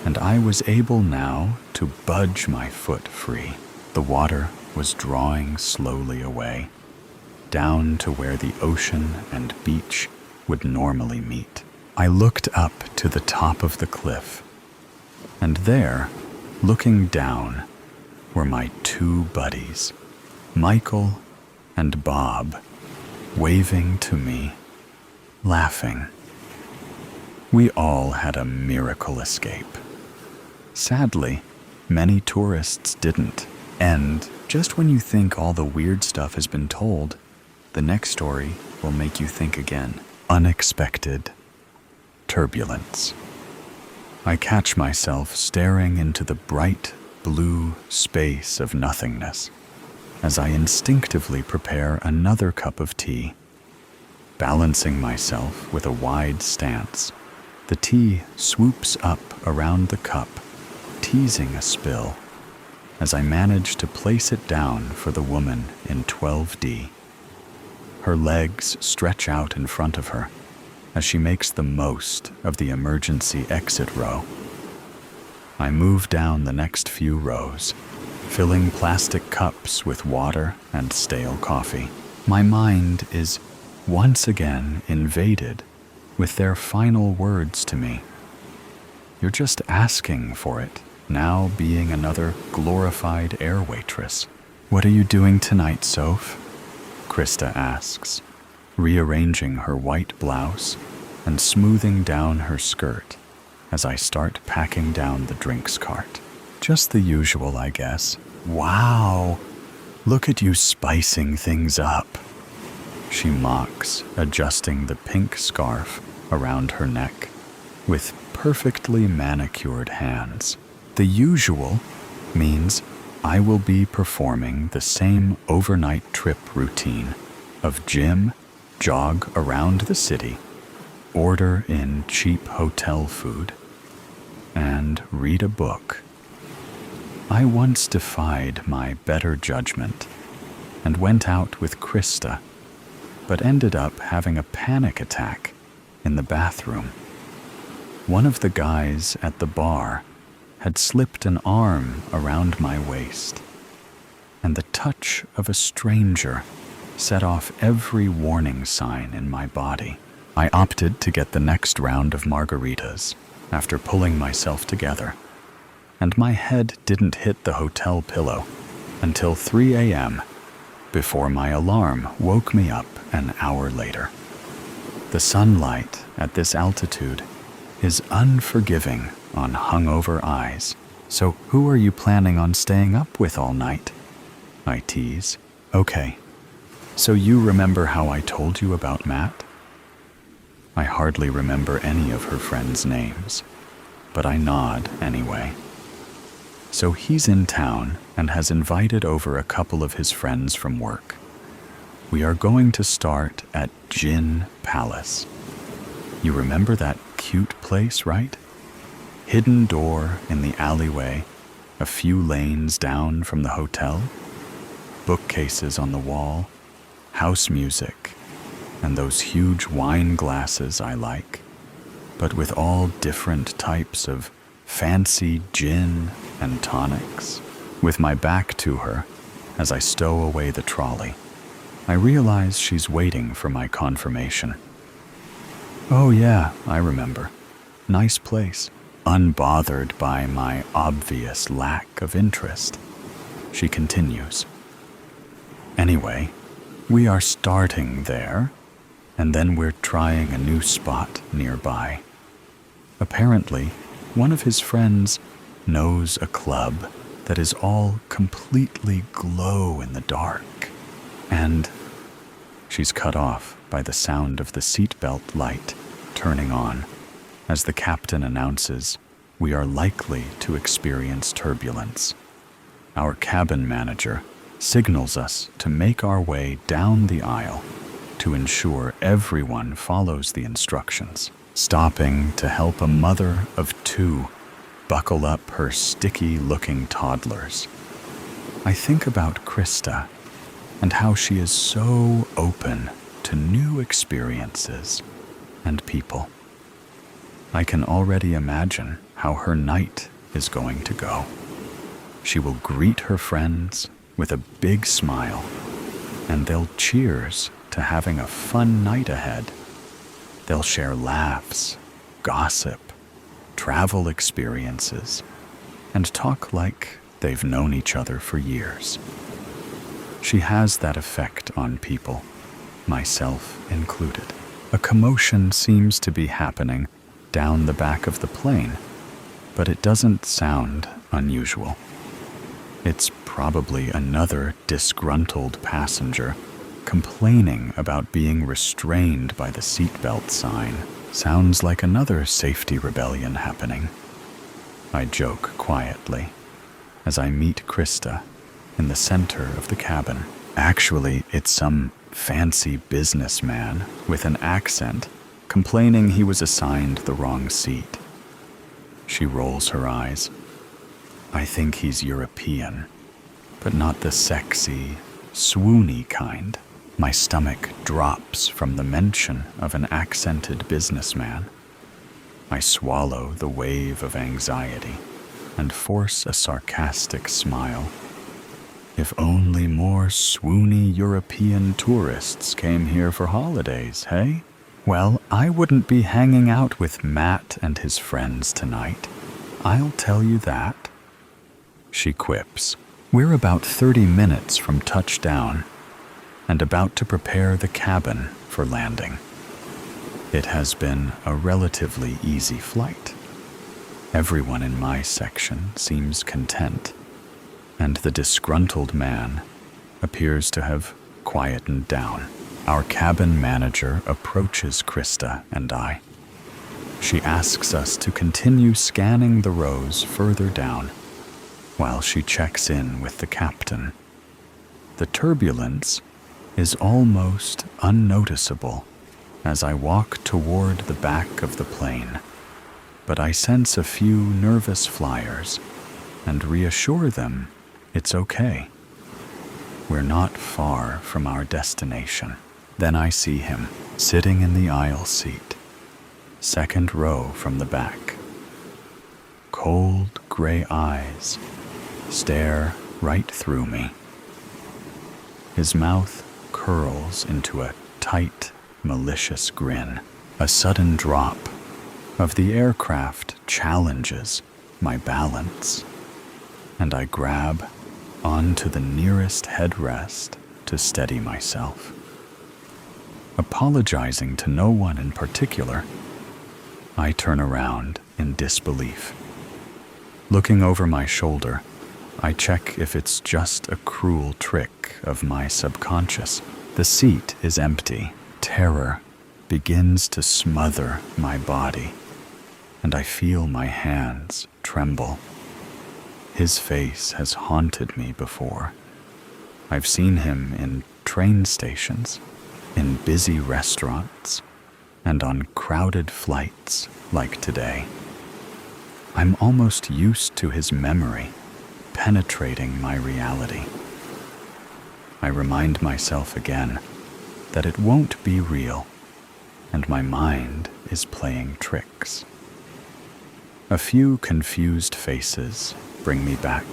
and I was able now to budge my foot free. The water was drawing slowly away, down to where the ocean and beach would normally meet. I looked up to the top of the cliff, and there, looking down, were my two buddies, Michael and Bob, waving to me, laughing. We all had a miracle escape. Sadly, many tourists didn't. And just when you think all the weird stuff has been told, the next story will make you think again. Unexpected turbulence. I catch myself staring into the bright blue space of nothingness. as I instinctively prepare another cup of tea. Balancing myself with a wide stance, the tea swoops up around the cup, teasing a spill, as I manage to place it down for the woman in 12D. Her legs stretch out in front of her as she makes the most of the emergency exit row. I move down the next few rows, filling plastic cups with water and stale coffee. My mind is once again invaded with their final words to me. You're just asking for it, now being another glorified air waitress. What are you doing tonight, Soph? Krista asks, rearranging her white blouse and smoothing down her skirt as I start packing down the drinks cart. Just the usual, I guess. Wow, look at you spicing things up. She mocks, adjusting the pink scarf around her neck with perfectly manicured hands. The usual means I will be performing the same overnight trip routine of gym, jog around the city, order in cheap hotel food, and read a book. I once defied my better judgment and went out with Krista, but ended up having a panic attack in the bathroom. One of the guys at the bar had slipped an arm around my waist, and the touch of a stranger set off every warning sign in my body. I opted to get the next round of margaritas after pulling myself together, and my head didn't hit the hotel pillow until 3 a.m., before my alarm woke me up an hour later. The sunlight at this altitude is unforgiving on hungover eyes. So who are you planning on staying up with all night? I tease. Okay, so you remember how I told you about Matt? I hardly remember any of her friends' names, but I nod anyway. So he's in town and has invited over a couple of his friends from work. We are going to start at Gin Palace. You remember that cute place, right? Hidden door in the alleyway, a few lanes down from the hotel, bookcases on the wall, house music, and those huge wine glasses I like, but with all different types of fancy gin and tonics. With my back to her, as I stow away the trolley, I realize she's waiting for my confirmation. Oh yeah, I remember. Nice place. Unbothered by my obvious lack of interest, she continues. Anyway, we are starting there, and then we're trying a new spot nearby. Apparently, one of his friends knows a club that is all completely glow in the dark, and she's cut off by the sound of the seatbelt light turning on as the captain announces we are likely to experience turbulence. Our cabin manager signals us to make our way down the aisle to ensure everyone follows the instructions, stopping to help a mother of 2 buckle up her sticky-looking toddlers. I think about Krista and how she is so open to new experiences and people. I can already imagine how her night is going to go. She will greet her friends with a big smile, and they'll cheers to having a fun night ahead. They'll share laughs, gossip, travel experiences, and talk like they've known each other for years. She has that effect on people, myself included. A commotion seems to be happening down the back of the plane, but it doesn't sound unusual. It's probably another disgruntled passenger complaining about being restrained by the seatbelt sign. Sounds like another safety rebellion happening. I joke quietly as I meet Krista in the center of the cabin. Actually, it's some fancy businessman with an accent complaining he was assigned the wrong seat. She rolls her eyes. I think he's European, but not the sexy, swoony kind. My stomach drops from the mention of an accented businessman. I swallow the wave of anxiety and force a sarcastic smile. If only more swoony European tourists came here for holidays, hey? Well, I wouldn't be hanging out with Matt and his friends tonight. I'll tell you that. She quips. We're about 30 minutes from touchdown and about to prepare the cabin for landing. It has been a relatively easy flight. Everyone in my section seems content, and the disgruntled man appears to have quietened down. Our cabin manager approaches Krista and I. She asks us to continue scanning the rows further down while she checks in with the captain. The turbulence is almost unnoticeable as I walk toward the back of the plane, but I sense a few nervous flyers and reassure them it's okay. We're not far from our destination. Then I see him sitting in the aisle seat, second row from the back. Cold gray eyes stare right through me. His mouth curls into a tight, malicious grin. A sudden drop of the aircraft challenges my balance, and I grab onto the nearest headrest to steady myself. Apologizing to no one in particular, I turn around in disbelief. Looking over my shoulder, I check if it's just a cruel trick of my subconscious. The seat is empty. Terror begins to smother my body, and I feel my hands tremble. His face has haunted me before. I've seen him in train stations, in busy restaurants, and on crowded flights like today. I'm almost used to his memory penetrating my reality. I remind myself again that it won't be real, and my mind is playing tricks. A few confused faces bring me back,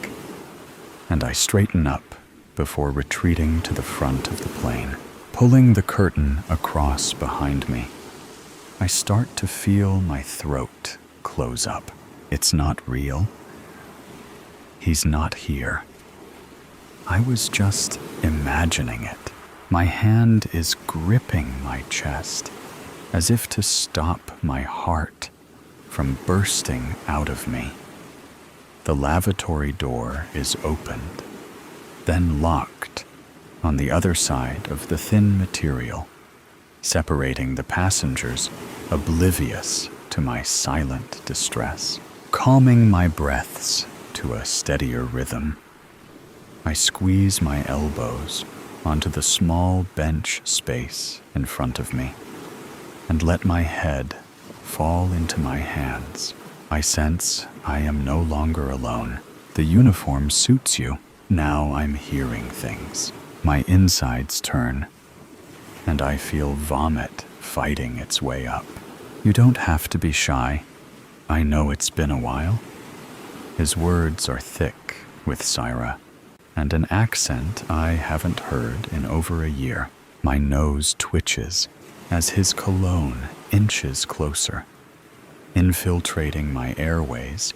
and I straighten up before retreating to the front of the plane. Pulling the curtain across behind me, I start to feel my throat close up. It's not real. He's not here. I was just imagining it. My hand is gripping my chest, as if to stop my heart from bursting out of me. The lavatory door is opened, then locked on the other side of the thin material, separating the passengers, oblivious to my silent distress. Calming my breaths to a steadier rhythm, I squeeze my elbows onto the small bench space in front of me and let my head fall into my hands. I sense I am no longer alone. The uniform suits you. Now I'm hearing things. My insides turn, and I feel vomit fighting its way up. You don't have to be shy. I know it's been a while. His words are thick with Syra, and an accent I haven't heard in over a year. My nose twitches as his cologne inches closer, infiltrating my airways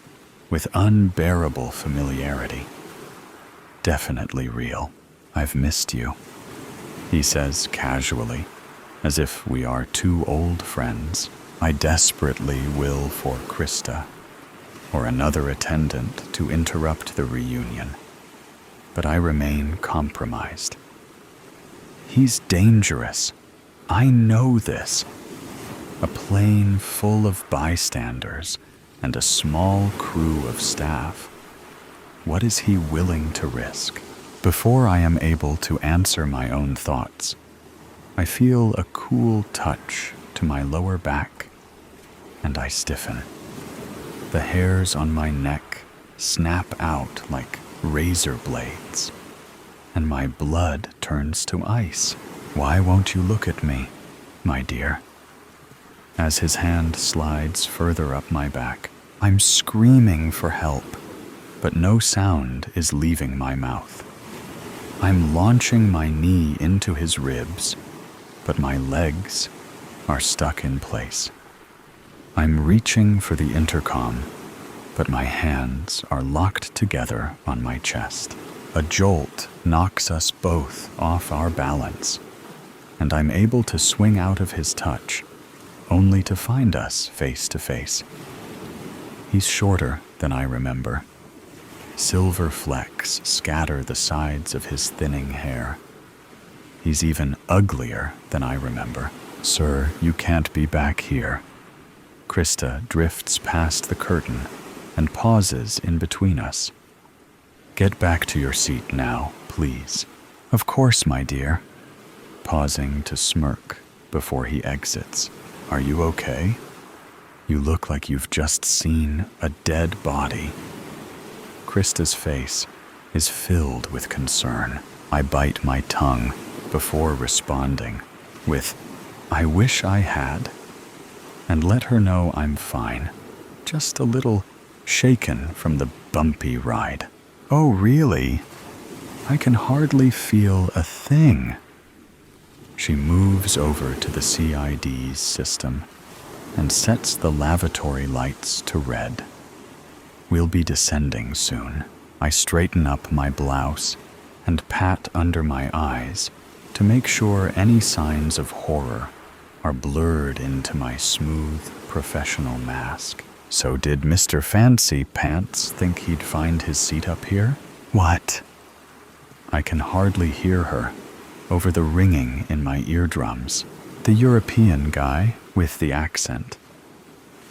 with unbearable familiarity. Definitely real. I've missed you, he says casually, as if we are two old friends. I desperately will for Krista or another attendant to interrupt the reunion, but I remain compromised. He's dangerous. I know this. A plane full of bystanders and a small crew of staff. What is he willing to risk? Before I am able to answer my own thoughts, I feel a cool touch to my lower back, and I stiffen. The hairs on my neck snap out like razor blades, and my blood turns to ice. Why won't you look at me, my dear? As his hand slides further up my back, I'm screaming for help, but no sound is leaving my mouth. I'm launching my knee into his ribs, but my legs are stuck in place. I'm reaching for the intercom, but my hands are locked together on my chest. A jolt knocks us both off our balance, and I'm able to swing out of his touch, only to find us face to face. He's shorter than I remember. Silver flecks scatter the sides of his thinning hair. He's even uglier than I remember. Sir, you can't be back here. Krista drifts past the curtain and pauses in between us. Get back to your seat now, please. Of course, my dear. Pausing to smirk before he exits. Are you okay? You look like you've just seen a dead body. Krista's face is filled with concern. I bite my tongue before responding with, I wish I had, and let her know I'm fine, just a little shaken from the bumpy ride. Oh, really? I can hardly feel a thing. She moves over to the CID's system and sets the lavatory lights to red. We'll be descending soon. I straighten up my blouse and pat under my eyes to make sure any signs of horror are blurred into my smooth, professional mask. So did Mr. Fancy Pants think he'd find his seat up here? What? I can hardly hear her over the ringing in my eardrums. The European guy with the accent.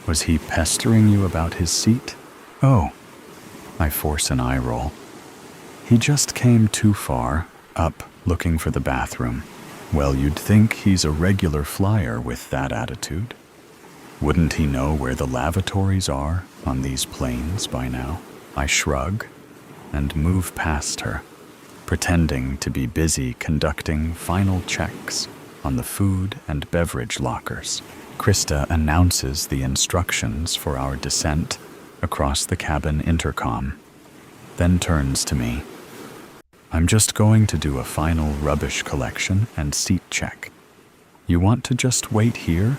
Was he pestering you about his seat? Oh, I force an eye roll. He just came too far up looking for the bathroom. Well, you'd think he's a regular flyer with that attitude. Wouldn't he know where the lavatories are on these planes by now? I shrug and move past her, pretending to be busy conducting final checks on the food and beverage lockers. Krista announces the instructions for our descent across the cabin intercom, then turns to me. I'm just going to do a final rubbish collection and seat check. You want to just wait here?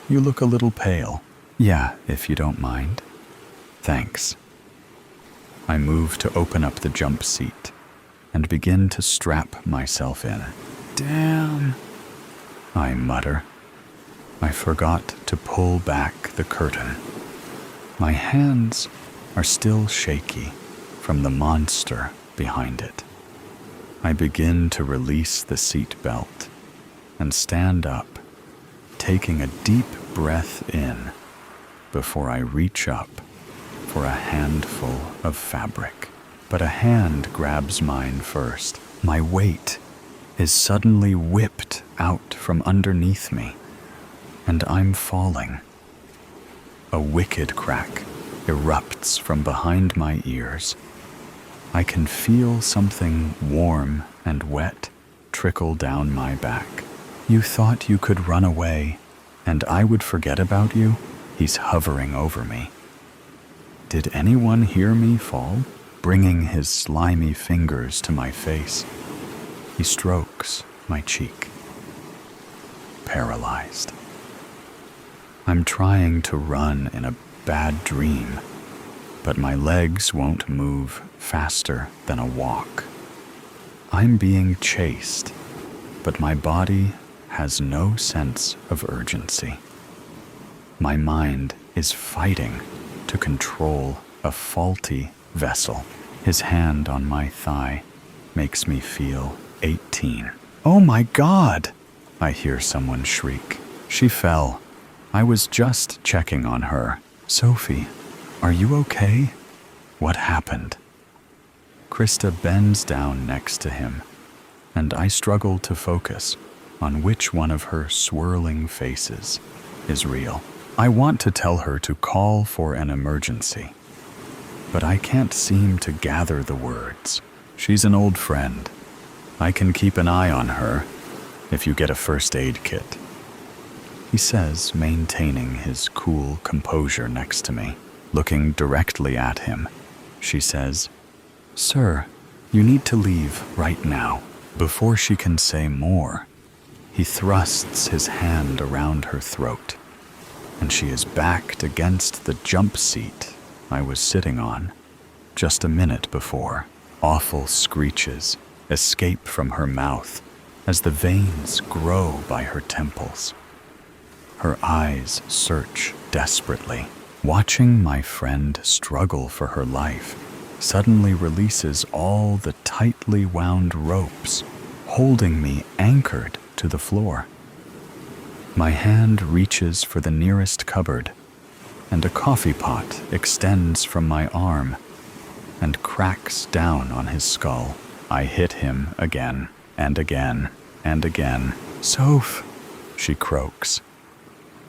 You look a little pale. Yeah, if you don't mind. Thanks. I move to open up the jump seat and begin to strap myself in. Damn, I mutter. I forgot to pull back the curtain. My hands are still shaky from the monster behind it. I begin to release the seat belt and stand up, taking a deep breath in before I reach up for a handful of fabric. But a hand grabs mine first. My weight is suddenly whipped out from underneath me, and I'm falling. A wicked crack erupts from behind my ears. I can feel something warm and wet trickle down my back. You thought you could run away, and I would forget about you? He's hovering over me. Did anyone hear me fall? Bringing his slimy fingers to my face, he strokes my cheek. Paralyzed. I'm trying to run in a bad dream, but my legs won't move faster than a walk. I'm being chased, but my body has no sense of urgency. My mind is fighting to control a faulty vessel. His hand on my thigh makes me feel 18. Oh my God! I hear someone shriek. She fell. I was just checking on her. Sophie, are you okay? What happened? Krista bends down next to him, and I struggle to focus on which one of her swirling faces is real. I want to tell her to call for an emergency, but I can't seem to gather the words. She's an old friend. I can keep an eye on her if you get a first aid kit, he says, maintaining his cool composure next to me. Looking directly at him, she says, "Sir, you need to leave right now." Before she can say more, he thrusts his hand around her throat, and she is backed against the jump seat I was sitting on just a minute before. Awful screeches escape from her mouth as the veins grow by her temples. Her eyes search desperately. Watching my friend struggle for her life suddenly releases all the tightly wound ropes holding me anchored to the floor. My hand reaches for the nearest cupboard, and a coffee pot extends from my arm and cracks down on his skull. I hit him again and again and again. "Soph," she croaks.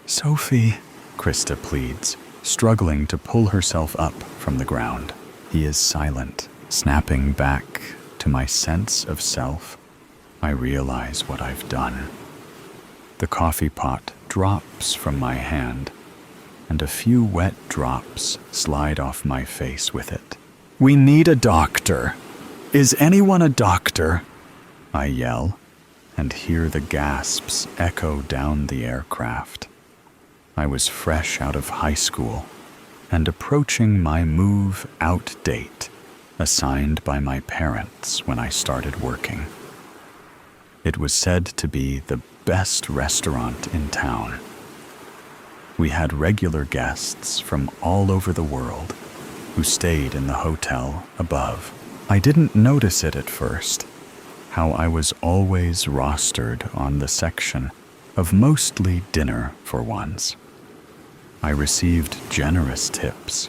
"Sophie," Krista pleads, struggling to pull herself up from the ground. He is silent, snapping back to my sense of self. I realize what I've done. The coffee pot drops from my hand, and a few wet drops slide off my face with it. "We need a doctor. Is anyone a doctor?" I yell, and hear the gasps echo down the aircraft. I was fresh out of high school and approaching my move-out date assigned by my parents when I started working. It was said to be the best restaurant in town. We had regular guests from all over the world who stayed in the hotel above. I didn't notice it at first, how I was always rostered on the section of mostly dinner for ones. I received generous tips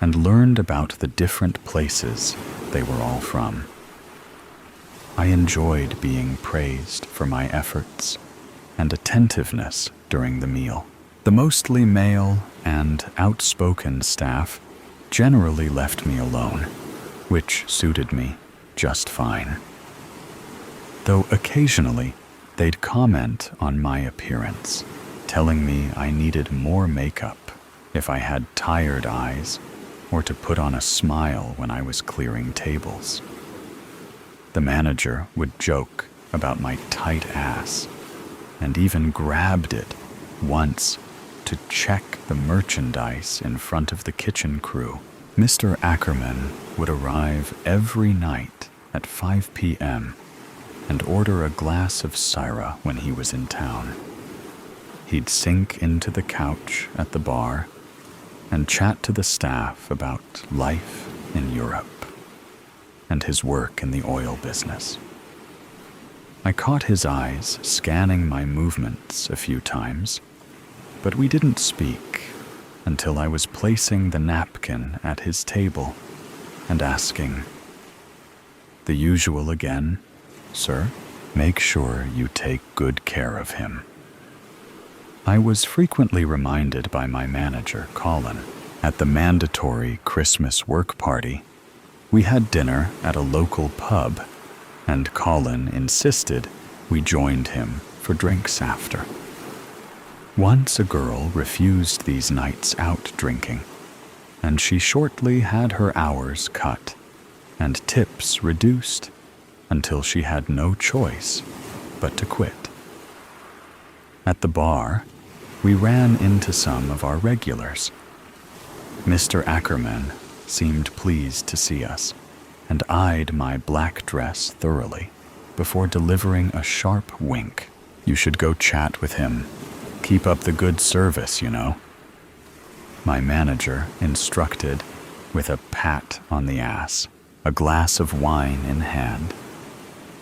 and learned about the different places they were all from. I enjoyed being praised for my efforts and attentiveness during the meal. The mostly male and outspoken staff generally left me alone, which suited me just fine. Though occasionally they'd comment on my appearance, telling me I needed more makeup if I had tired eyes or to put on a smile when I was clearing tables. The manager would joke about my tight ass and even grabbed it once to check the merchandise in front of the kitchen crew. Mr. Ackerman would arrive every night at 5 p.m. and order a glass of Syrah when he was in town. He'd sink into the couch at the bar and chat to the staff about life in Europe and his work in the oil business. I caught his eyes scanning my movements a few times, but we didn't speak until I was placing the napkin at his table and asking, "The usual again, sir? Make sure you take good care of him." I was frequently reminded by my manager, Colin, at the mandatory Christmas work party. We had dinner at a local pub, and Colin insisted we joined him for drinks after. Once a girl refused these nights out drinking, and she shortly had her hours cut and tips reduced until she had no choice but to quit. At the bar, we ran into some of our regulars. Mr. Ackerman seemed pleased to see us and eyed my black dress thoroughly before delivering a sharp wink. "You should go chat with him. Keep up the good service, you know," my manager instructed with a pat on the ass, a glass of wine in hand.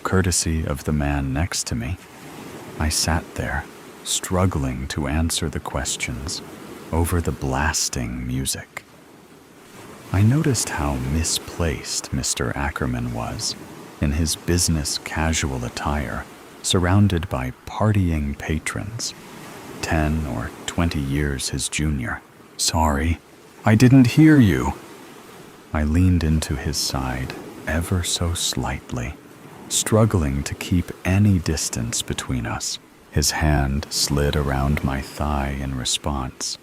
Courtesy of the man next to me, I sat there, struggling to answer the questions over the blasting music. I noticed how misplaced Mr. Ackerman was in his business casual attire, surrounded by partying patrons, 10 or 20 years his junior. "Sorry, I didn't hear you." I leaned into his side ever so slightly, struggling to keep any distance between us. His hand slid around my thigh in response.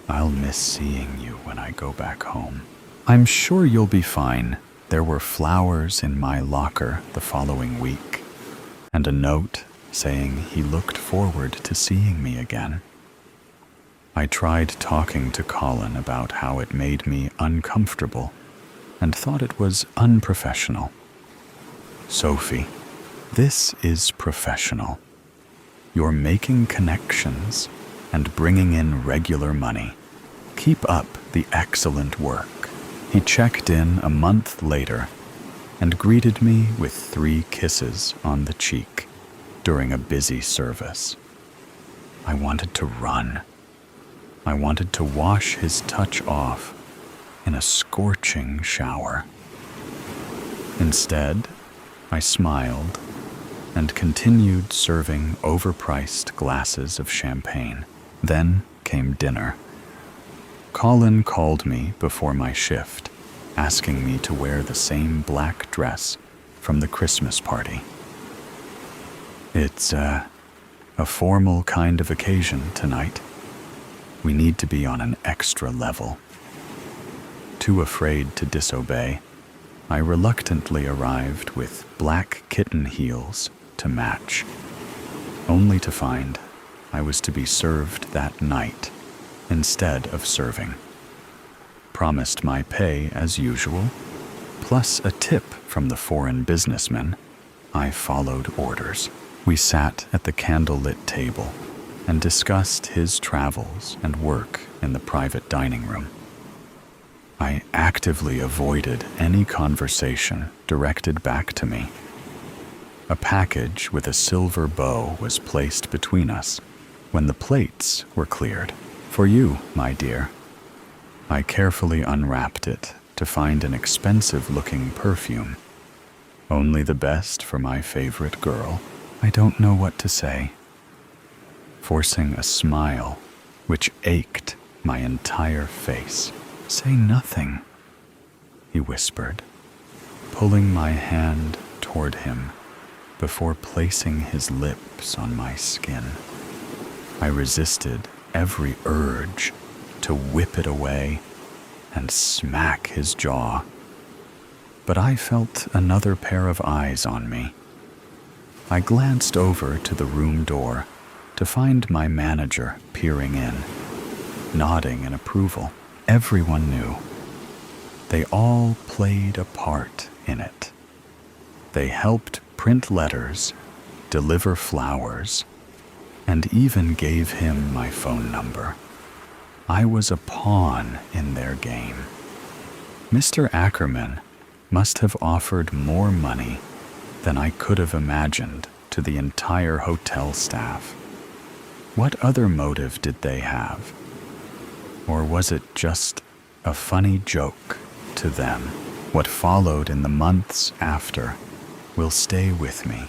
"I'll miss seeing you when I go back home." "I'm sure you'll be fine." There were flowers in my locker the following week, and a note saying he looked forward to seeing me again. I tried talking to Colin about how it made me uncomfortable and thought it was unprofessional. "Sophie, this is professional. You're making connections and bringing in regular money. Keep up the excellent work." He checked in a month later and greeted me with 3 kisses on the cheek during a busy service. I wanted to run. I wanted to wash his touch off in a scorching shower. Instead, I smiled and continued serving overpriced glasses of champagne. Then came dinner. Colin called me before my shift, asking me to wear the same black dress from the Christmas party. "It's a formal kind of occasion tonight. We need to be on an extra level." Too afraid to disobey, I reluctantly arrived with black kitten heels to match, only to find I was to be served that night instead of serving. Promised my pay as usual, plus a tip from the foreign businessman, I followed orders. We sat at the candlelit table and discussed his travels and work in the private dining room. I actively avoided any conversation directed back to me. A package with a silver bow was placed between us when the plates were cleared. "For you, my dear." I carefully unwrapped it to find an expensive-looking perfume. "Only the best for my favorite girl." I don't know what to say. Forcing a smile, which ached my entire face. "Say nothing," he whispered, pulling my hand toward him before placing his lips on my skin. I resisted every urge to whip it away and smack his jaw, but I felt another pair of eyes on me. I glanced over to the room door to find my manager peering in, nodding in approval. Everyone knew. They all played a part in it. They helped print letters, deliver flowers, and even gave him my phone number. I was a pawn in their game. Mr. Ackerman must have offered more money than I could have imagined to the entire hotel staff. What other motive did they have? Or was it just a funny joke to them? What followed in the months after will stay with me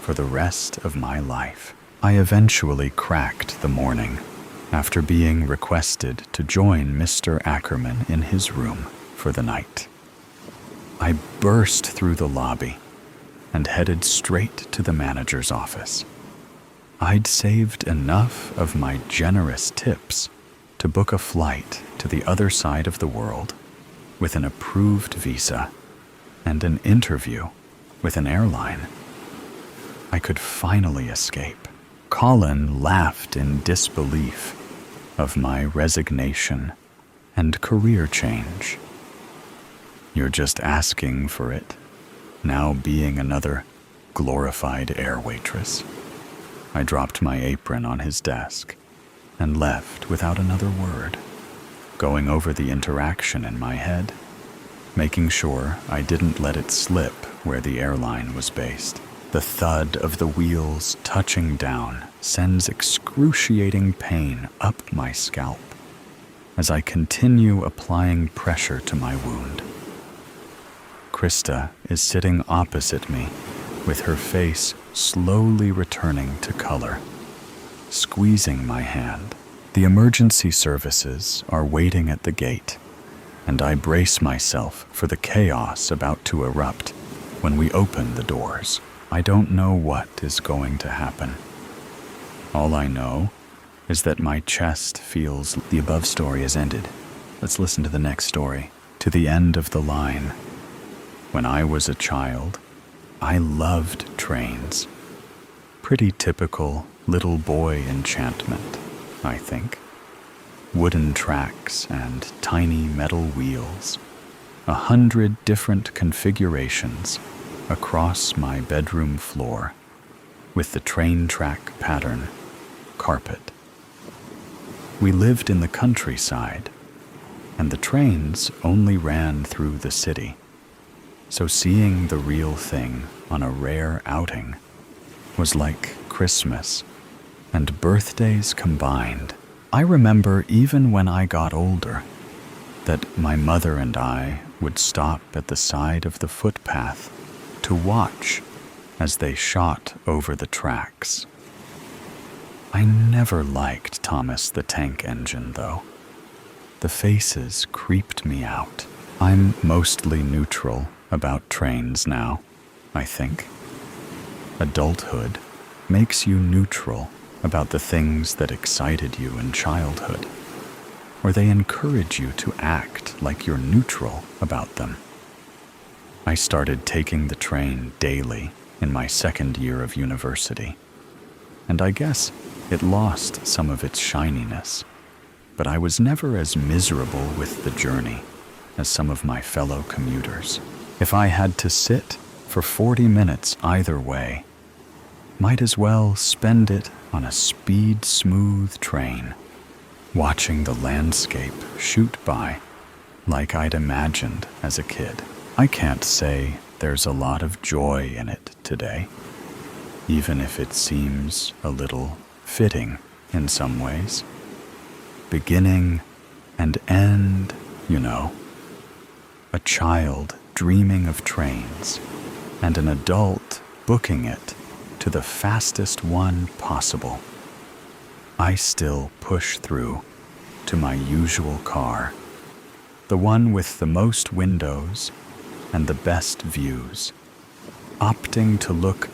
for the rest of my life. I eventually cracked the morning after being requested to join Mr. Ackerman in his room for the night. I burst through the lobby and headed straight to the manager's office. I'd saved enough of my generous tips to book a flight to the other side of the world with an approved visa and an interview with an airline. I could finally escape. Colin laughed in disbelief of my resignation and career change. "You're just asking for it, now being another glorified air waitress." I dropped my apron on his desk and left without another word, going over the interaction in my head, making sure I didn't let it slip where the airline was based. The thud of the wheels touching down sends excruciating pain up my scalp. as I continue applying pressure to my wound. Krista is sitting opposite me, with her face slowly returning to color, squeezing my hand. The emergency services are waiting at the gate, and I brace myself for the chaos about to erupt when we open the doors. I don't know what is going to happen. All I know is that my chest feels. The above story has ended. Let's listen to the next story. To the end of the line. When I was a child, I loved trains. Pretty typical little boy enchantment, I think. Wooden tracks and tiny metal wheels. 100 different configurations across my bedroom floor, with the train track pattern carpet. We lived in the countryside, and the trains only ran through the city, so seeing the real thing on a rare outing was like Christmas and birthdays combined. I remember even when I got older that my mother and I would stop at the side of the footpath to watch as they shot over the tracks. I never liked Thomas the Tank Engine, though. The faces creeped me out. I'm mostly neutral about trains now, I think. Adulthood makes you neutral about the things that excited you in childhood, or they encourage you to act like you're neutral about them. I started taking the train daily in my second year of university, and I guess it lost some of its shininess, but I was never as miserable with the journey as some of my fellow commuters. If I had to sit for 40 minutes either way, might as well spend it on a speed-smooth train, watching the landscape shoot by like I'd imagined as a kid. I can't say there's a lot of joy in it today, even if it seems a little fitting in some ways. Beginning and end, you know. A child dreaming of trains, and an adult booking it to the fastest one possible. I still push through to my usual car, the one with the most windows and the best views, opting to look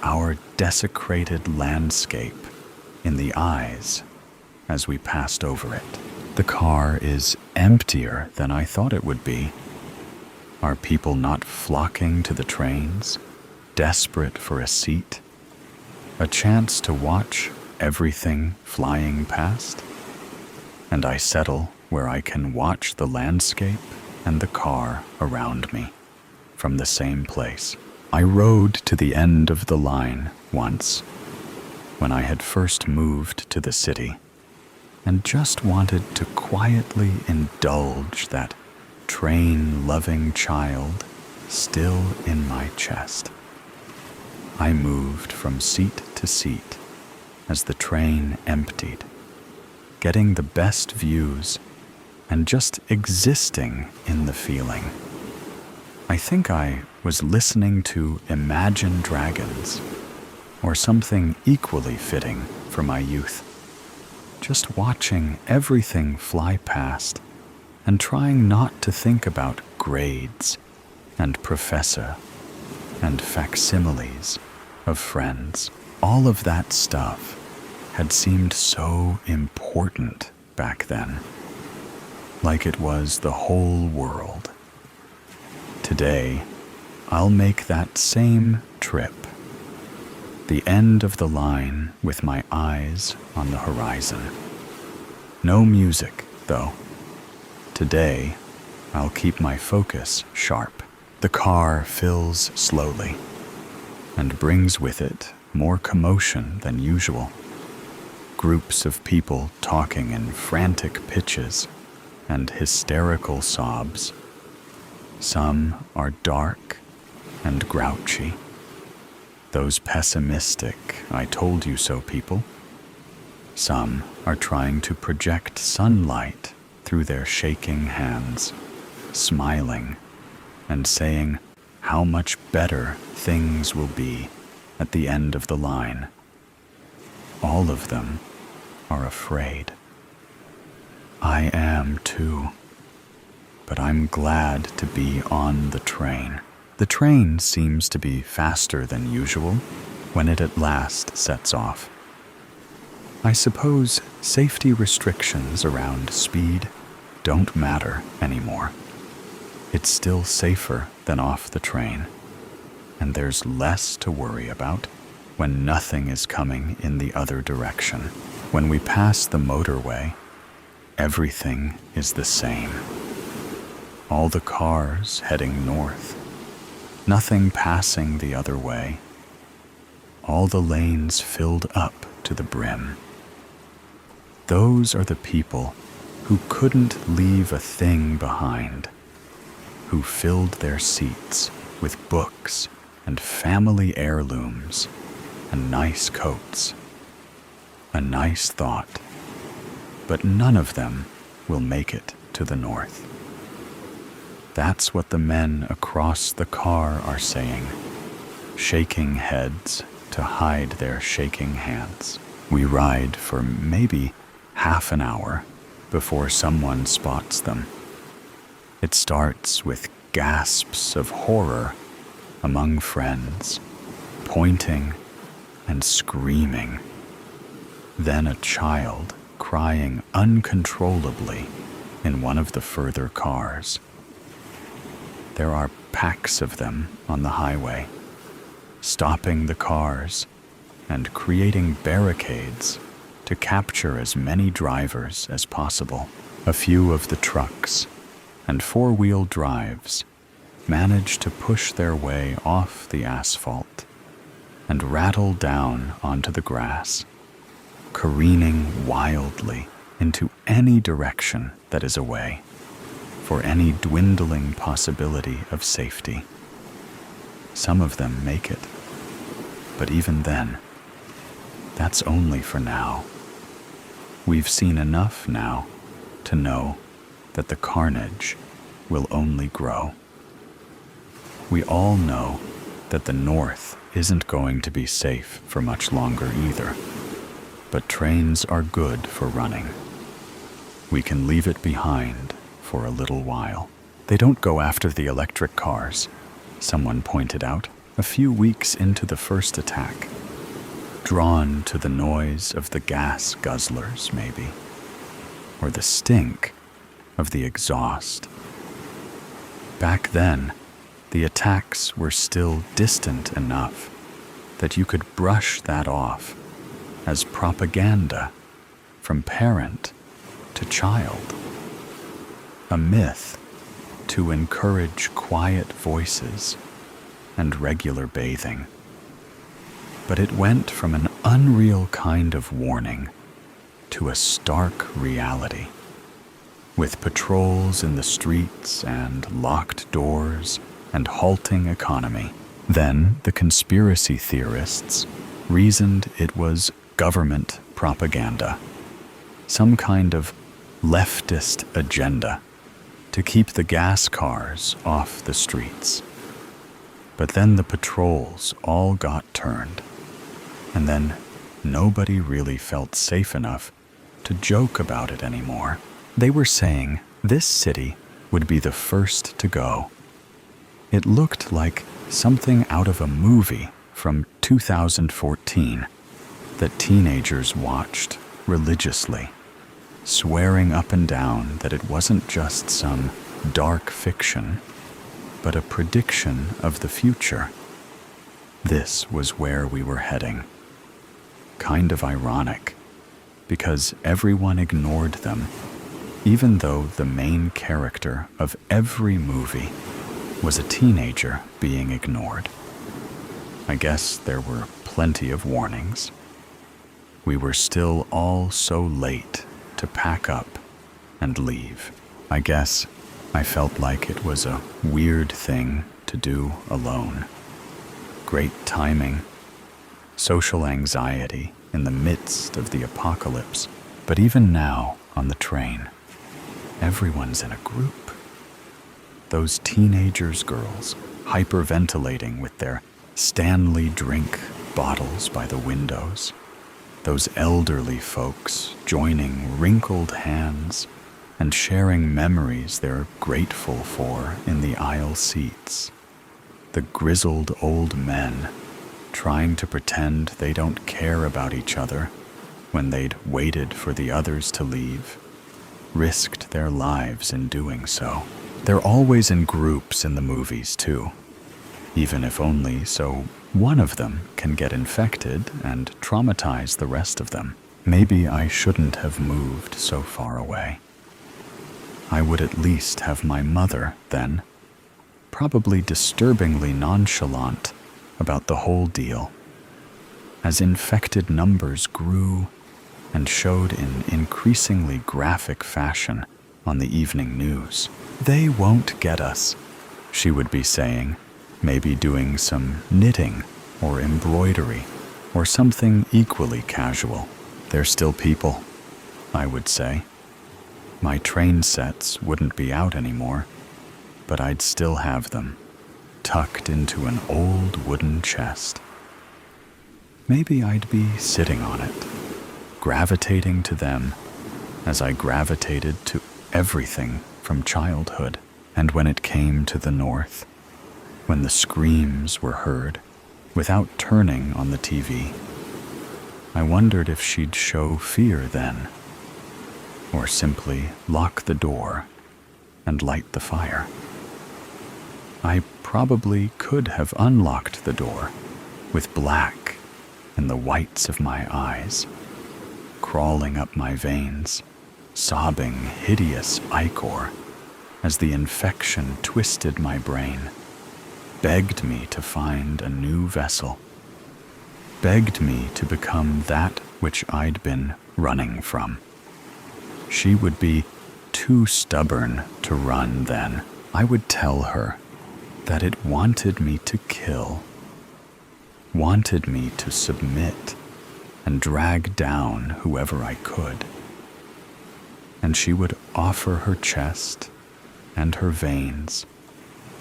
our desecrated landscape in the eyes as we passed over it. The car is emptier than I thought it would be. Are people not flocking to the trains, desperate for a seat, a chance to watch everything flying past? And I settle where I can watch the landscape and the car around me from the same place. I rode to the end of the line once, when I had first moved to the city, and just wanted to quietly indulge that train-loving child still in my chest. I moved from seat to seat as the train emptied, getting the best views and just existing in the feeling. I think I was listening to Imagine Dragons, or something equally fitting for my youth. Just watching everything fly past and trying not to think about grades and professor and facsimiles of friends. All of that stuff had seemed so important back then, like it was the whole world. Today, I'll make that same trip, the end of the line with my eyes on the horizon. No music, though. Today, I'll keep my focus sharp. The car fills slowly and brings with it more commotion than usual. Groups of people talking in frantic pitches and hysterical sobs. Some are dark and grouchy. Those pessimistic, I told you so people. Some are trying to project sunlight through their shaking hands, smiling and saying how much better things will be at the end of the line. All of them are afraid. I am too, but I'm glad to be on the train. The train seems to be faster than usual when it at last sets off. I suppose safety restrictions around speed don't matter anymore. It's still safer than off the train, and there's less to worry about when nothing is coming in the other direction. When we pass the motorway, everything is the same. All the cars heading north, nothing passing the other way, all the lanes filled up to the brim. Those are the people who couldn't leave a thing behind, who filled their seats with books and family heirlooms and nice coats. A nice thought, but none of them will make it to the north. That's what the men across the car are saying, shaking heads to hide their shaking hands. We ride for maybe half an hour before someone spots them. It starts with gasps of horror among friends, pointing and screaming. Then a child crying uncontrollably in one of the further cars. There are packs of them on the highway, stopping the cars and creating barricades to capture as many drivers as possible. A few of the trucks and four-wheel drives manage to push their way off the asphalt and rattle down onto the grass, careening wildly into any direction that is away, for any dwindling possibility of safety. Some of them make it, but even then, that's only for now. We've seen enough now to know that the carnage will only grow. We all know that the North isn't going to be safe for much longer either, but trains are good for running. We can leave it behind for a little while. They don't go after the electric cars, someone pointed out a few weeks into the first attack. Drawn to the noise of the gas guzzlers, maybe, or the stink of the exhaust. Back then, the attacks were still distant enough that you could brush that off as propaganda from parent to child. A myth to encourage quiet voices and regular bathing. But it went from an unreal kind of warning to a stark reality, with patrols in the streets and locked doors and halting economy. Then the conspiracy theorists reasoned it was government propaganda, some kind of leftist agenda to keep the gas cars off the streets. But then the patrols all got turned, and then nobody really felt safe enough to joke about it anymore. They were saying this city would be the first to go. It looked like something out of a movie from 2014 that teenagers watched religiously, swearing up and down that it wasn't just some dark fiction, but a prediction of the future. This was where we were heading. Kind of ironic, because everyone ignored them, even though the main character of every movie was a teenager being ignored. I guess there were plenty of warnings. We were still all so late to pack up and leave. I guess I felt like it was a weird thing to do alone. Great timing. Social anxiety in the midst of the apocalypse. But even now on the train, everyone's in a group. Those teenagers' girls hyperventilating with their Stanley drink bottles by the windows. Those elderly folks joining wrinkled hands and sharing memories they're grateful for in the aisle seats. The grizzled old men trying to pretend they don't care about each other when they'd waited for the others to leave, risked their lives in doing so. They're always in groups in the movies, too, even if only so one of them can get infected and traumatize the rest of them. Maybe I shouldn't have moved so far away. I would at least have my mother then, probably disturbingly nonchalant about the whole deal. As infected numbers grew and showed in increasingly graphic fashion on the evening news. "They won't get us," she would be saying, maybe doing some knitting or embroidery or something equally casual. "They're still people," I would say. My train sets wouldn't be out anymore, but I'd still have them, tucked into an old wooden chest. Maybe I'd be sitting on it, gravitating to them as I gravitated to everything from childhood. And when it came to the north, when the screams were heard without turning on the TV, I wondered if she'd show fear then, or simply lock the door and light the fire. I probably could have unlocked the door with black in the whites of my eyes, crawling up my veins, sobbing hideous ichor as the infection twisted my brain, begged me to find a new vessel, begged me to become that which I'd been running from. She would be too stubborn to run then. I would tell her that it wanted me to kill, wanted me to submit and drag down whoever I could. And she would offer her chest and her veins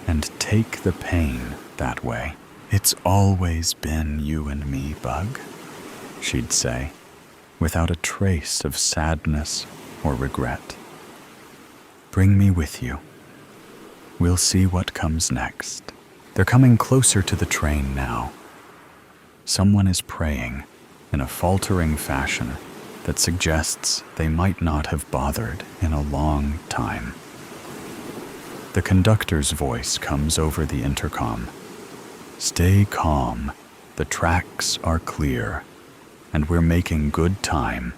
and take the pain that way. "It's always been you and me, Bug," she'd say, without a trace of sadness or regret. "Bring me with you. We'll see what comes next." They're coming closer to the train now. Someone is praying in a faltering fashion that suggests they might not have bothered in a long time. The conductor's voice comes over the intercom. "Stay calm. The tracks are clear, and we're making good time."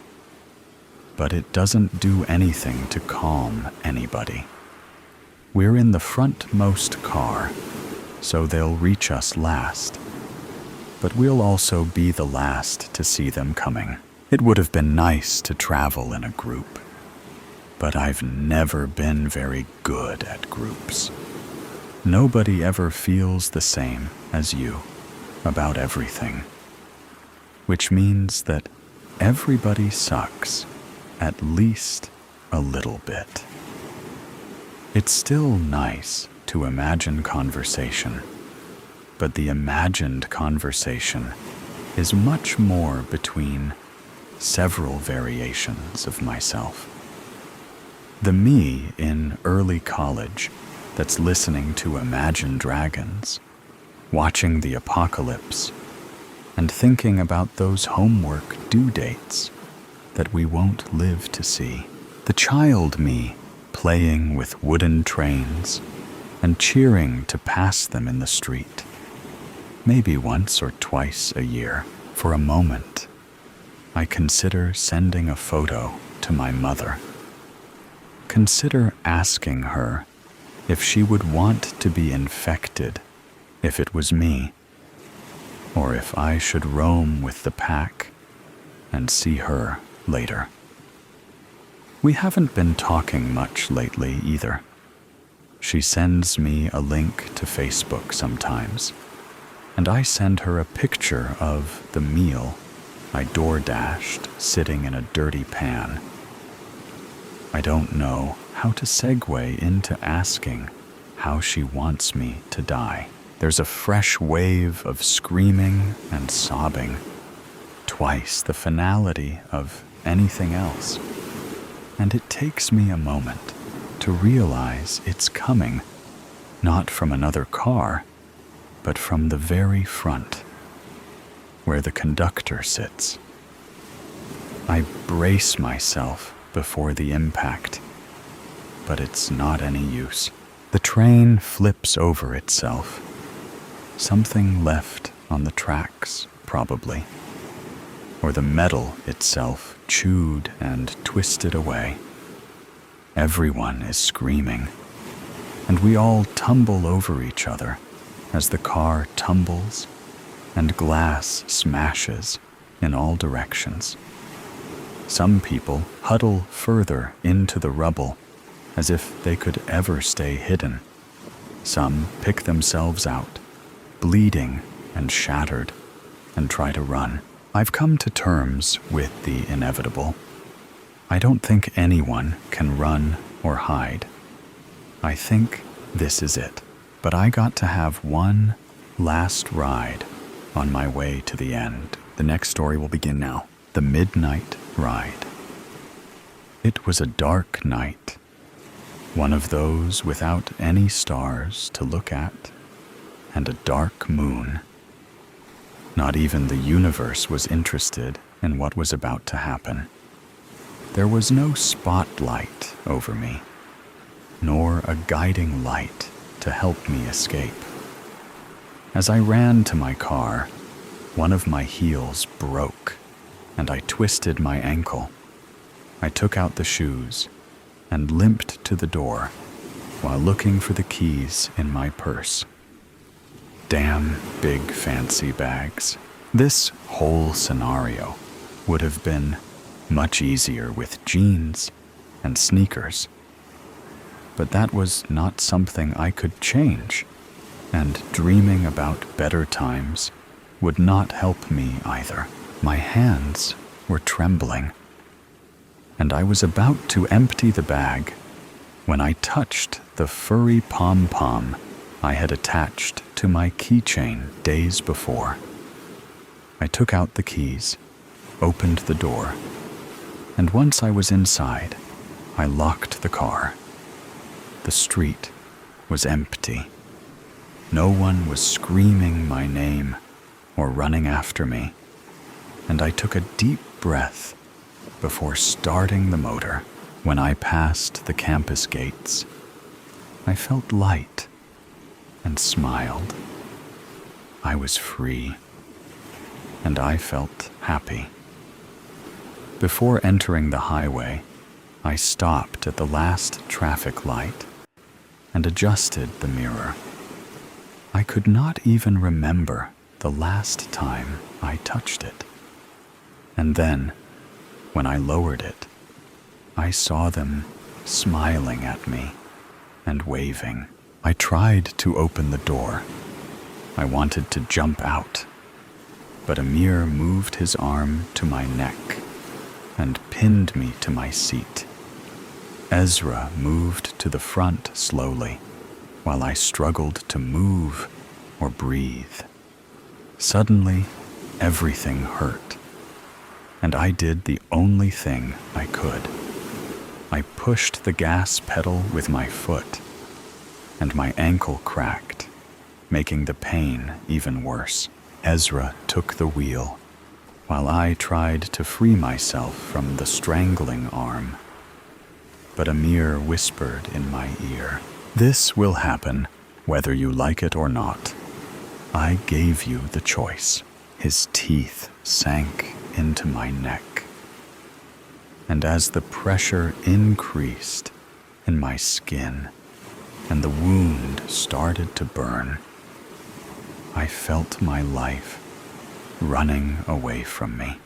But it doesn't do anything to calm anybody. We're in the frontmost car, so they'll reach us last. But we'll also be the last to see them coming. It would have been nice to travel in a group, but I've never been very good at groups. Nobody ever feels the same as you about everything, which means that everybody sucks at least a little bit. It's still nice to imagine conversation, but the imagined conversation is much more between several variations of myself. The me in early college that's listening to Imagine Dragons, watching the apocalypse, and thinking about those homework due dates that we won't live to see. The child me playing with wooden trains and cheering to pass them in the street, maybe once or twice a year. For a moment, I consider sending a photo to my mother. Consider asking her if she would want to be infected if it was me, or if I should roam with the pack and see her later. We haven't been talking much lately either. She sends me a link to Facebook sometimes, and I send her a picture of the meal I door-dashed sitting in a dirty pan. I don't know how to segue into asking how she wants me to die. There's a fresh wave of screaming and sobbing, twice the finality of anything else. And it takes me a moment to realize it's coming, not from another car, but from the very front, where the conductor sits. I brace myself before the impact, but it's not any use. The train flips over itself. Something left on the tracks, probably, or the metal itself chewed and twisted away. Everyone is screaming, and we all tumble over each other as the car tumbles and glass smashes in all directions. Some people huddle further into the rubble as if they could ever stay hidden. Some pick themselves out, bleeding and shattered, and try to run. I've come to terms with the inevitable. I don't think anyone can run or hide. I think this is it. But I got to have one last ride on my way to the end. The next story will begin now. The Midnight Ride. It was a dark night, one of those without any stars to look at, and a dark moon. Not even the universe was interested in what was about to happen. There was no spotlight over me, nor a guiding light to help me escape. As I ran to my car, one of my heels broke, and I twisted my ankle. I took out the shoes and limped to the door while looking for the keys in my purse. Damn big fancy bags. This whole scenario would have been much easier with jeans and sneakers. But that was not something I could change, and dreaming about better times would not help me either. My hands were trembling, and I was about to empty the bag when I touched the furry pom-pom I had attached to my keychain days before. I took out the keys, opened the door, and once I was inside, I locked the car. The street was empty. No one was screaming my name or running after me, and I took a deep breath before starting the motor. When I passed the campus gates, I felt light and smiled. I was free, and I felt happy. Before entering the highway, I stopped at the last traffic light and adjusted the mirror. I could not even remember the last time I touched it. And then, when I lowered it, I saw them smiling at me and waving. I tried to open the door. I wanted to jump out, but Amir moved his arm to my neck and pinned me to my seat. Ezra moved to the front slowly, while I struggled to move or breathe. Suddenly, everything hurt, and I did the only thing I could. I pushed the gas pedal with my foot, and my ankle cracked, making the pain even worse. Ezra took the wheel, while I tried to free myself from the strangling arm. But Amir whispered in my ear, "This will happen, whether you like it or not. I gave you the choice." His teeth sank into my neck, and as the pressure increased in my skin and the wound started to burn, I felt my life running away from me.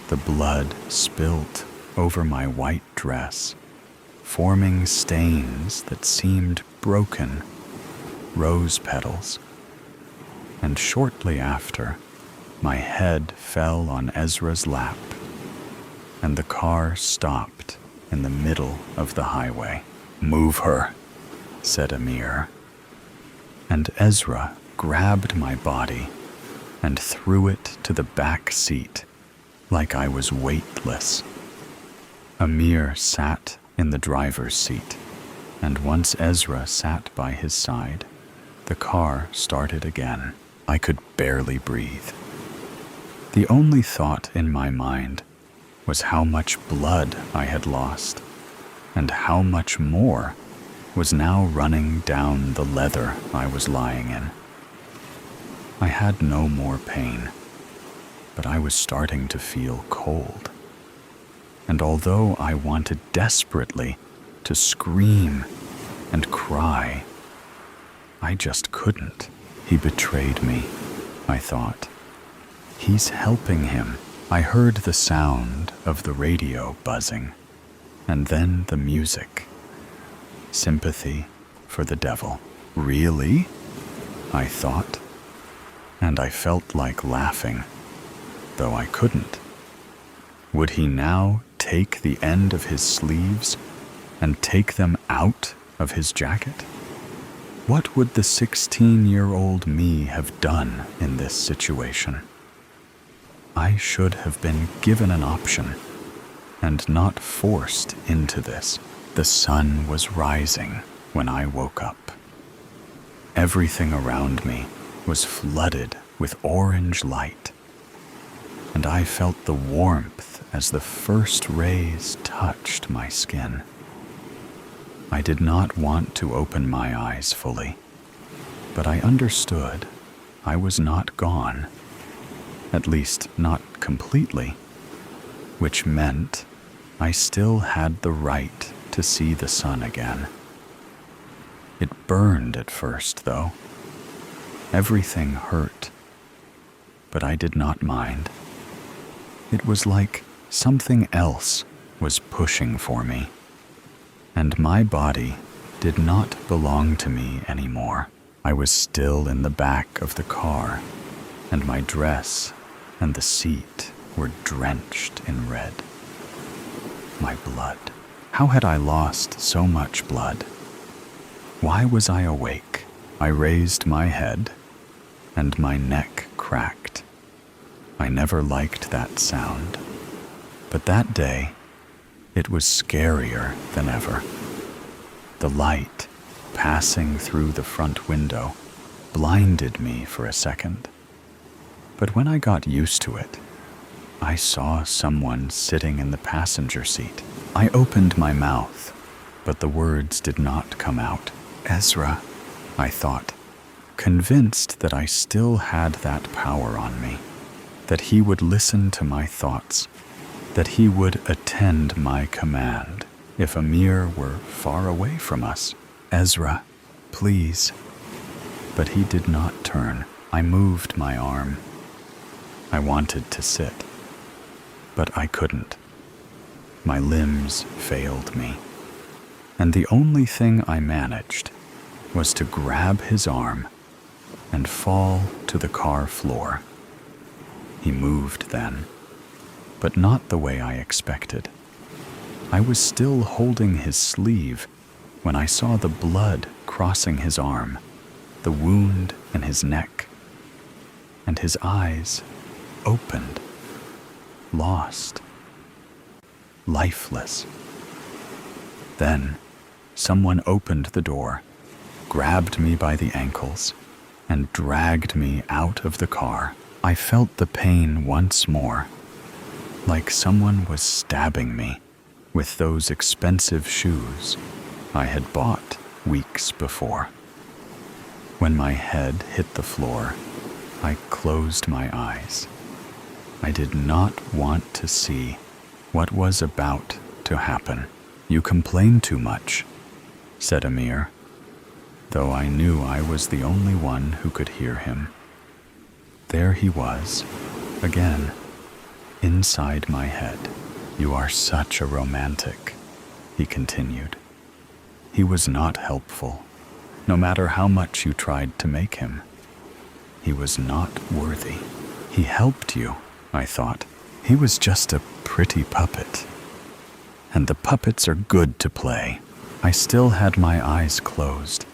The blood spilt over my white dress, forming stains that seemed broken rose petals. And shortly after, my head fell on Ezra's lap, and the car stopped in the middle of the highway. "Move her," said Amir. And Ezra grabbed my body and threw it to the back seat like I was weightless. Amir sat in the driver's seat, and once Ezra sat by his side, the car started again. I could barely breathe. The only thought in my mind was how much blood I had lost, and how much more was now running down the leather I was lying in. I had no more pain, but I was starting to feel cold. And although I wanted desperately to scream and cry, I just couldn't. He betrayed me, I thought. He's helping him. I heard the sound of the radio buzzing, and then the music. Sympathy for the devil. Really? I thought, and I felt like laughing, though I couldn't. Would he now take the end of his sleeves and take them out of his jacket? What would the 16-year-old me have done in this situation? I should have been given an option and not forced into this. The sun was rising when I woke up. Everything around me was flooded with orange light, and I felt the warmth as the first rays touched my skin. I did not want to open my eyes fully, but I understood I was not gone, at least not completely, which meant I still had the right to see the sun again. It burned at first, though. Everything hurt, but I did not mind. It was like something else was pushing for me, and my body did not belong to me anymore. I was still in the back of the car, and my dress and the seat were drenched in red. My blood. How had I lost so much blood? Why was I awake? I raised my head, and my neck cracked. I never liked that sound, but that day, it was scarier than ever. The light passing through the front window blinded me for a second. But when I got used to it, I saw someone sitting in the passenger seat. I opened my mouth, but the words did not come out. Ezra, I thought, convinced that I still had that power on me, that he would listen to my thoughts, that he would attend my command if Amir were far away from us. Ezra, please. But he did not turn. I moved my arm. I wanted to sit, but I couldn't. My limbs failed me, and the only thing I managed was to grab his arm and fall to the car floor. He moved then, but not the way I expected. I was still holding his sleeve when I saw the blood crossing his arm, the wound in his neck, and his eyes opened, lost, lifeless. Then someone opened the door, grabbed me by the ankles, and dragged me out of the car. I felt the pain once more, like someone was stabbing me with those expensive shoes I had bought weeks before. When my head hit the floor, I closed my eyes. I did not want to see what was about to happen. You complain too much, said Amir, though I knew I was the only one who could hear him. There he was, again, inside my head. You are such a romantic, he continued. He was not helpful, no matter how much you tried to make him. He was not worthy. He helped you, I thought. He was just a pretty puppet. and the puppets are good to play. I still had my eyes closed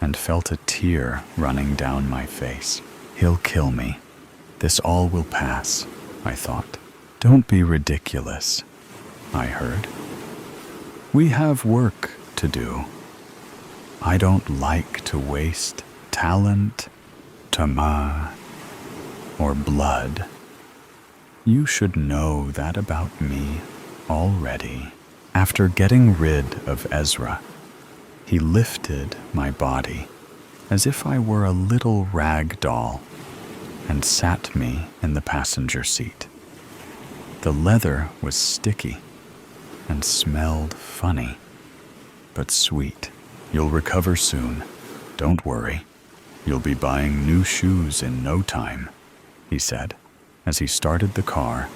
and felt a tear running down my face. He'll kill me. This all will pass, I thought. Don't be ridiculous, I heard. We have work to do. I don't like to waste talent, tama, or blood. You should know that about me already. After getting rid of Ezra, he lifted my body as if I were a little rag doll and sat me in the passenger seat. The leather was sticky and smelled funny, but sweet. You'll recover soon. Don't worry. You'll be buying new shoes in no time, he said, as he started the car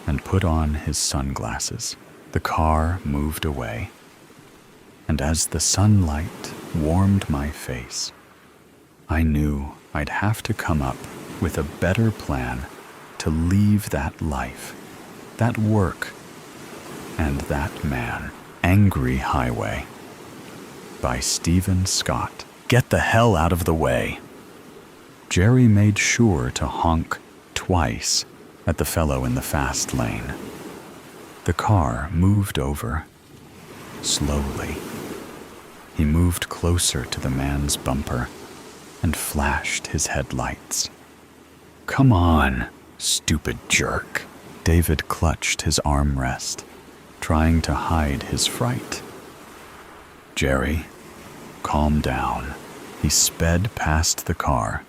and put on his sunglasses. The car moved away, and as the sunlight warmed my face, I knew I'd have to come up with a better plan to leave that life, that work, and that man. Angry Highway by Stephen Scott. Get the hell out of the way. Jerry made sure to honk twice at the fellow in the fast lane. The car moved over, slowly. He moved closer to the man's bumper and flashed his headlights. Come on, stupid jerk. David clutched his armrest, trying to hide his fright. Jerry, calm down. He sped past the car,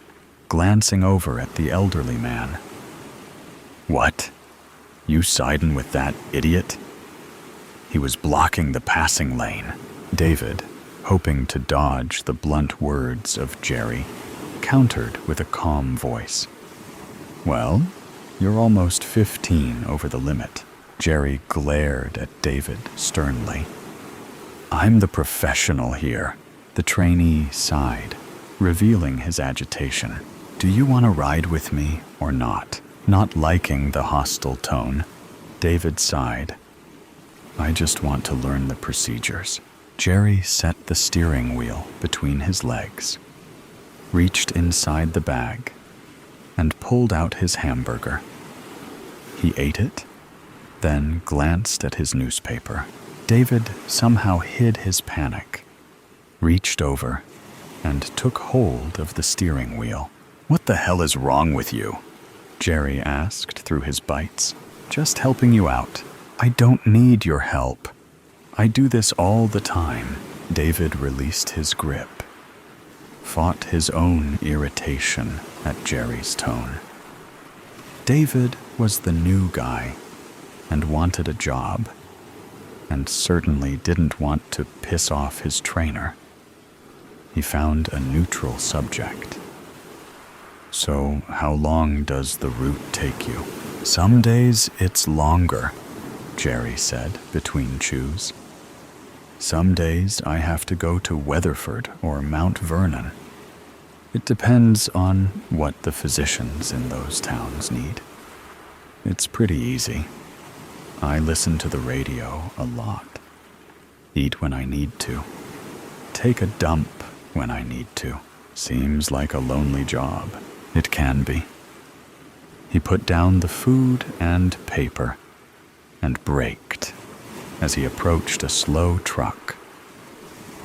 glancing over at the elderly man. What? You siding with that idiot? He was blocking the passing lane. David, hoping to dodge the blunt words of Jerry, countered with a calm voice. Well, you're almost 15 over the limit. Jerry glared at David sternly. I'm the professional here. The trainee sighed, revealing his agitation. Do you want to ride with me or not? Not liking the hostile tone, David sighed. I just want to learn the procedures. Jerry set the steering wheel between his legs, reached inside the bag, and pulled out his hamburger. He ate it, then glanced at his newspaper. David somehow hid his panic, reached over, and took hold of the steering wheel. What the hell is wrong with you? Jerry asked through his bites. Just helping you out. I don't need your help. I do this all the time. David released his grip, fought his own irritation at Jerry's tone. David was the new guy and wanted a job, and certainly didn't want to piss off his trainer. He found a neutral subject. So, how long does the route take you? Some days it's longer, Jerry said between chews. Some days I have to go to Weatherford or Mount Vernon. It depends on what the physicians in those towns need. It's pretty easy. I listen to the radio a lot. Eat when I need to. Take a dump when I need to. Seems like a lonely job. It can be. He put down the food and paper and braked as he approached a slow truck.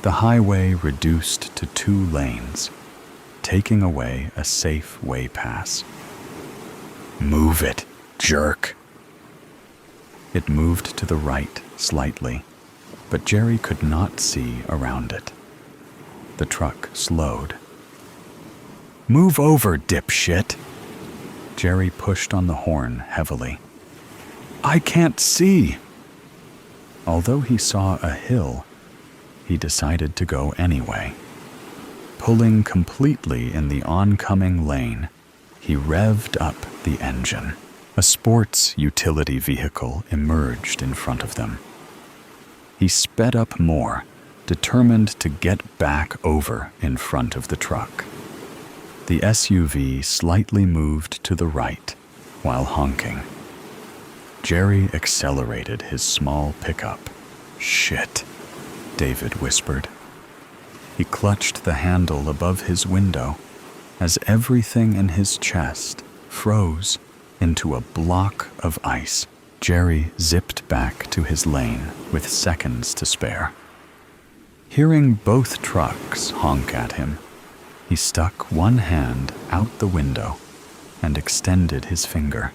The highway reduced to 2 lanes, taking away a safe way pass. Move it, jerk. It moved to the right slightly, but Jerry could not see around it. The truck slowed. Move over, dipshit. Jerry pushed on the horn heavily. I can't see. Although he saw a hill, he decided to go anyway. Pulling completely in the oncoming lane, he revved up the engine. A sports utility vehicle emerged in front of them. He sped up more, determined to get back over in front of the truck. The SUV slightly moved to the right while honking. Jerry accelerated his small pickup. "Shit," David whispered. He clutched the handle above his window as everything in his chest froze into a block of ice. Jerry zipped back to his lane with seconds to spare. Hearing both trucks honk at him, he stuck one hand out the window and extended his finger.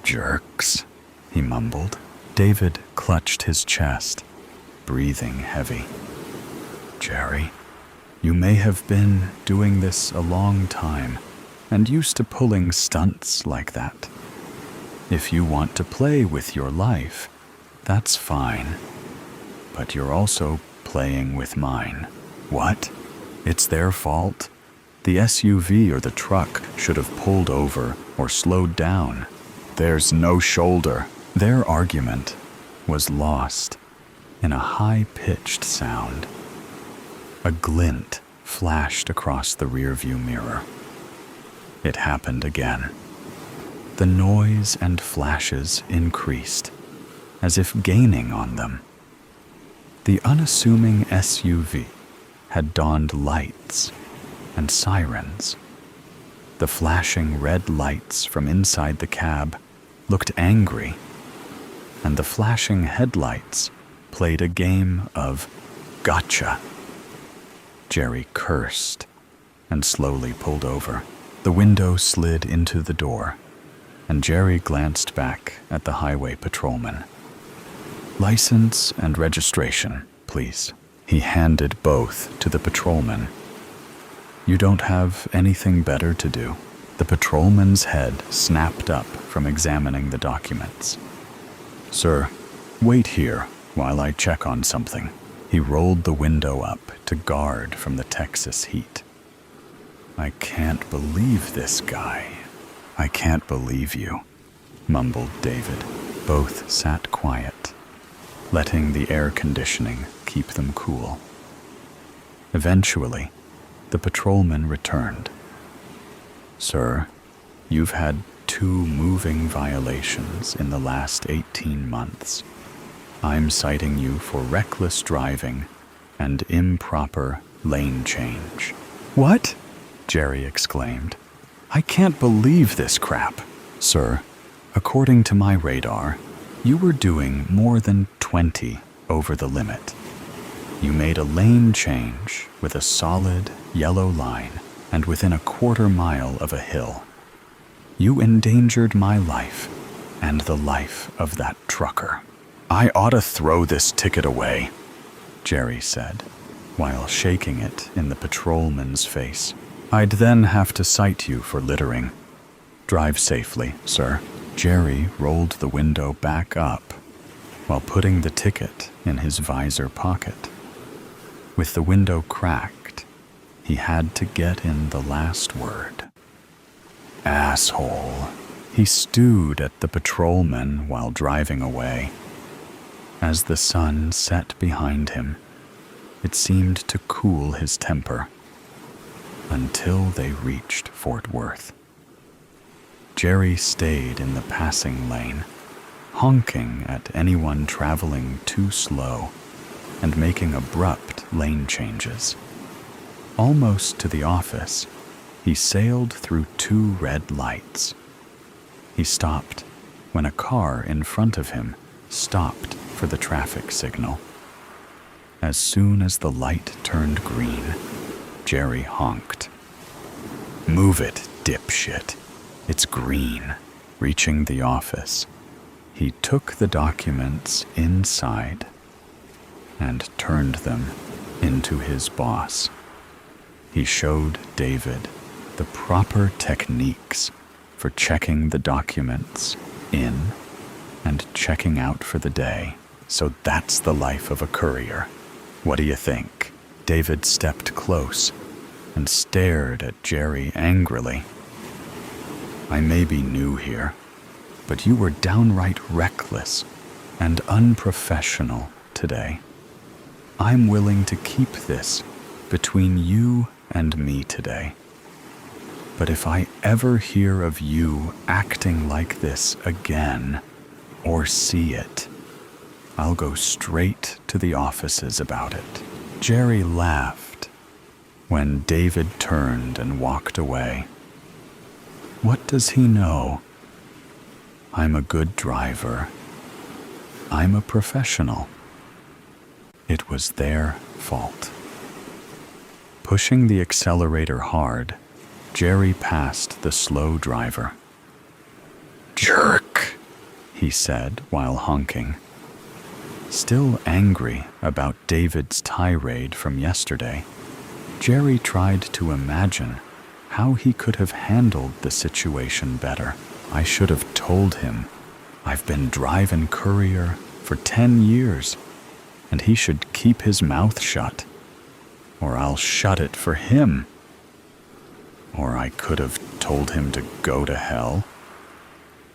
"Jerks," he mumbled. David clutched his chest, breathing heavy. "Jerry, you may have been doing this a long time and used to pulling stunts like that. If you want to play with your life, that's fine. But you're also playing with mine." "What? It's their fault? The SUV or the truck should have pulled over or slowed down. There's no shoulder." Their argument was lost in a high-pitched sound. A glint flashed across the rearview mirror. It happened again. The noise and flashes increased, as if gaining on them. The unassuming SUV had donned lights and sirens. The flashing red lights from inside the cab looked angry, and the flashing headlights played a game of gotcha. Jerry cursed and slowly pulled over. The window slid into the door, and Jerry glanced back at the highway patrolman. "License and registration, please." He handed both to the patrolman. "You don't have anything better to do?" The patrolman's head snapped up from examining the documents. "Sir, wait here while I check on something." He rolled the window up to guard from the Texas heat. "I can't believe this guy." "I can't believe you," mumbled David. Both sat quiet, letting the air conditioning keep them cool. Eventually, the patrolman returned. "Sir, you've had 2 moving violations in the last 18 months. I'm citing you for reckless driving and improper lane change." "What?" Jerry exclaimed. "I can't believe this crap." "Sir, according to my radar, you were doing more than 20 over the limit. You made a lane change with a solid yellow line and within a quarter-mile of a hill. You endangered my life and the life of that trucker." "I ought to throw this ticket away," Jerry said, while shaking it in the patrolman's face. "I'd then have to cite you for littering. Drive safely, sir." Jerry rolled the window back up while putting the ticket in his visor pocket. With the window cracked, he had to get in the last word. "Asshole." He stewed at the patrolman while driving away. As the sun set behind him, it seemed to cool his temper until they reached Fort Worth. Jerry stayed in the passing lane, honking at anyone traveling too slow and making abrupt lane changes. Almost to the office, he sailed through 2 red lights. He stopped when a car in front of him stopped for the traffic signal. As soon as the light turned green, Jerry honked. "Move it, dipshit. It's green." Reaching the office, he took the documents inside and turned them into his boss. He showed David the proper techniques for checking the documents in and checking out for the day. "So that's the life of a courier. What do you think?" David stepped close and stared at Jerry angrily. "I may be new here, but you were downright reckless and unprofessional today. I'm willing to keep this between you and me today." But if I ever hear of you acting like this again, or see it, I'll go straight to the offices about it." Jerry laughed when David turned and walked away. What does he know? I'm a good driver. I'm a professional. It was their fault. Pushing the accelerator hard, Jerry passed the slow driver. "Jerk," he said while honking. Still angry about David's tirade from yesterday, Jerry tried to imagine how he could have handled the situation better. I should have told him I've been driving courier for 10 years, and he should keep his mouth shut, or I'll shut it for him. Or I could have told him to go to hell.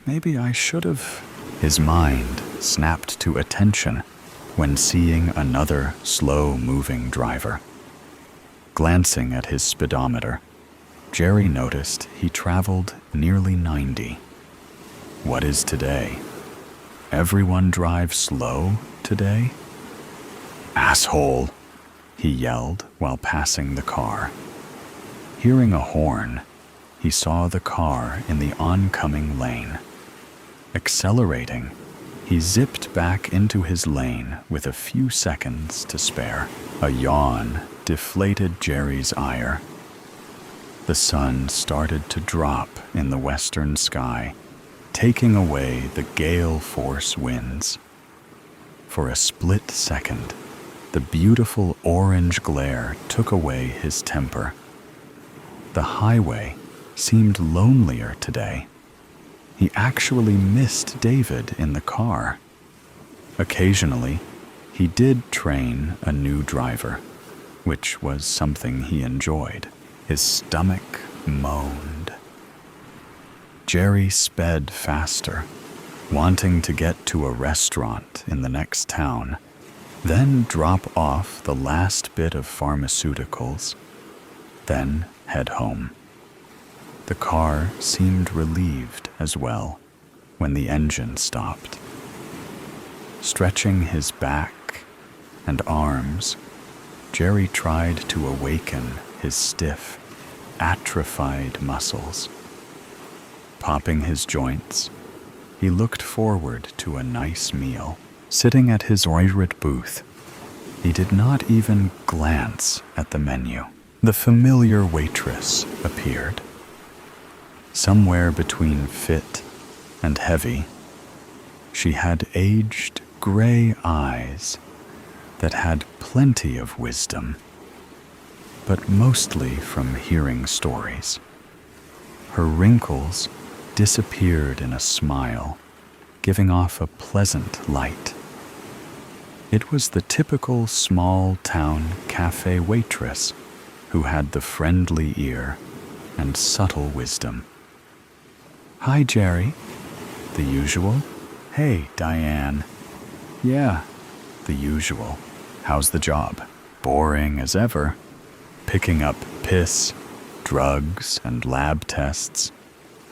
Maybe I should have. His mind snapped to attention when seeing another slow-moving driver. Glancing at his speedometer, Jerry noticed he traveled nearly 90. What is today? Everyone drives slow today? "Asshole!" he yelled while passing the car. Hearing a horn, he saw the car in the oncoming lane. Accelerating, he zipped back into his lane with a few seconds to spare. A yawn deflated Jerry's ire. The sun started to drop in the western sky, taking away the gale force winds. For a split second, the beautiful orange glare took away his temper. The highway seemed lonelier today. He actually missed David in the car. Occasionally, he did train a new driver, which was something he enjoyed. His stomach moaned. Jerry sped faster, wanting to get to a restaurant in the next town, then drop off the last bit of pharmaceuticals, then head home. The car seemed relieved as well when the engine stopped. Stretching his back and arms, Jerry tried to awaken his stiff, atrophied muscles. Popping his joints, he looked forward to a nice meal. Sitting at his favorite booth, he did not even glance at the menu. The familiar waitress appeared. Somewhere between fit and heavy, she had aged gray eyes that had plenty of wisdom, but mostly from hearing stories. Her wrinkles disappeared in a smile, giving off a pleasant light. It was the typical small-town cafe waitress who had the friendly ear and subtle wisdom. "Hi, Jerry." "The usual?" "Hey, Diane." "Yeah, the usual." "How's the job?" "Boring as ever. Picking up piss, drugs, and lab tests.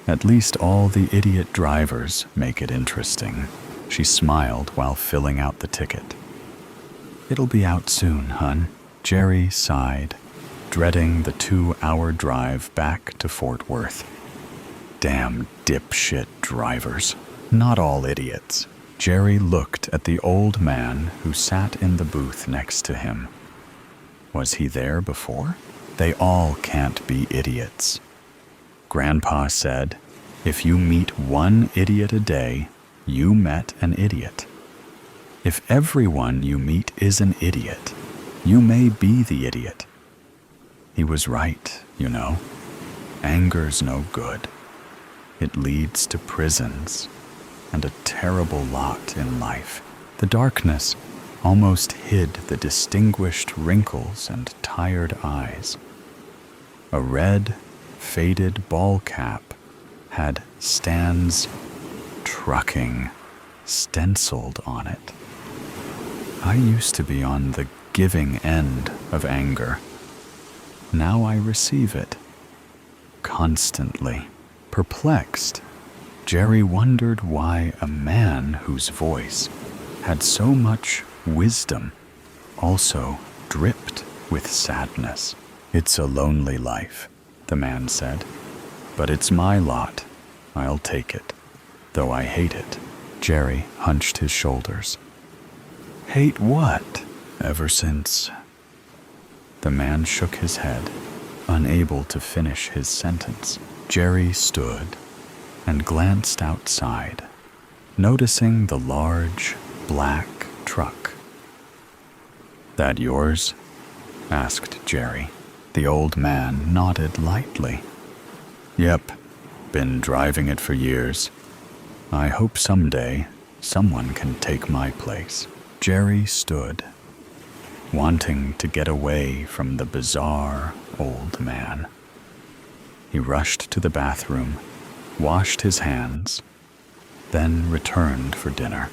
At least all the idiot drivers make it interesting." She smiled while filling out the ticket. "It'll be out soon, hun." Jerry sighed, dreading the 2-hour drive back to Fort Worth. Damn dipshit drivers. Not all idiots. Jerry looked at the old man who sat in the booth next to him. Was he there before? They all can't be idiots. Grandpa said, if you meet one idiot a day, you met an idiot. If everyone you meet is an idiot, you may be the idiot. He was right, you know. Anger's no good. It leads to prisons and a terrible lot in life. The darkness almost hid the distinguished wrinkles and tired eyes. A red, faded ball cap had Stan's Trucking stenciled on it. I used to be on the giving end of anger. Now I receive it. constantly. Perplexed, Jerry wondered why a man whose voice had so much wisdom also dripped with sadness. "It's a lonely life," the man said, "but it's my lot. I'll take it, though I hate it." Jerry hunched his shoulders. "Hate what?" "Ever since..." The man shook his head, unable to finish his sentence. Jerry stood and glanced outside, noticing the large, black truck. "That yours?" asked Jerry. The old man nodded lightly. "Yep, been driving it for years. I hope someday someone can take my place." Jerry stood, wanting to get away from the bizarre old man. He rushed to the bathroom, washed his hands, then returned for dinner.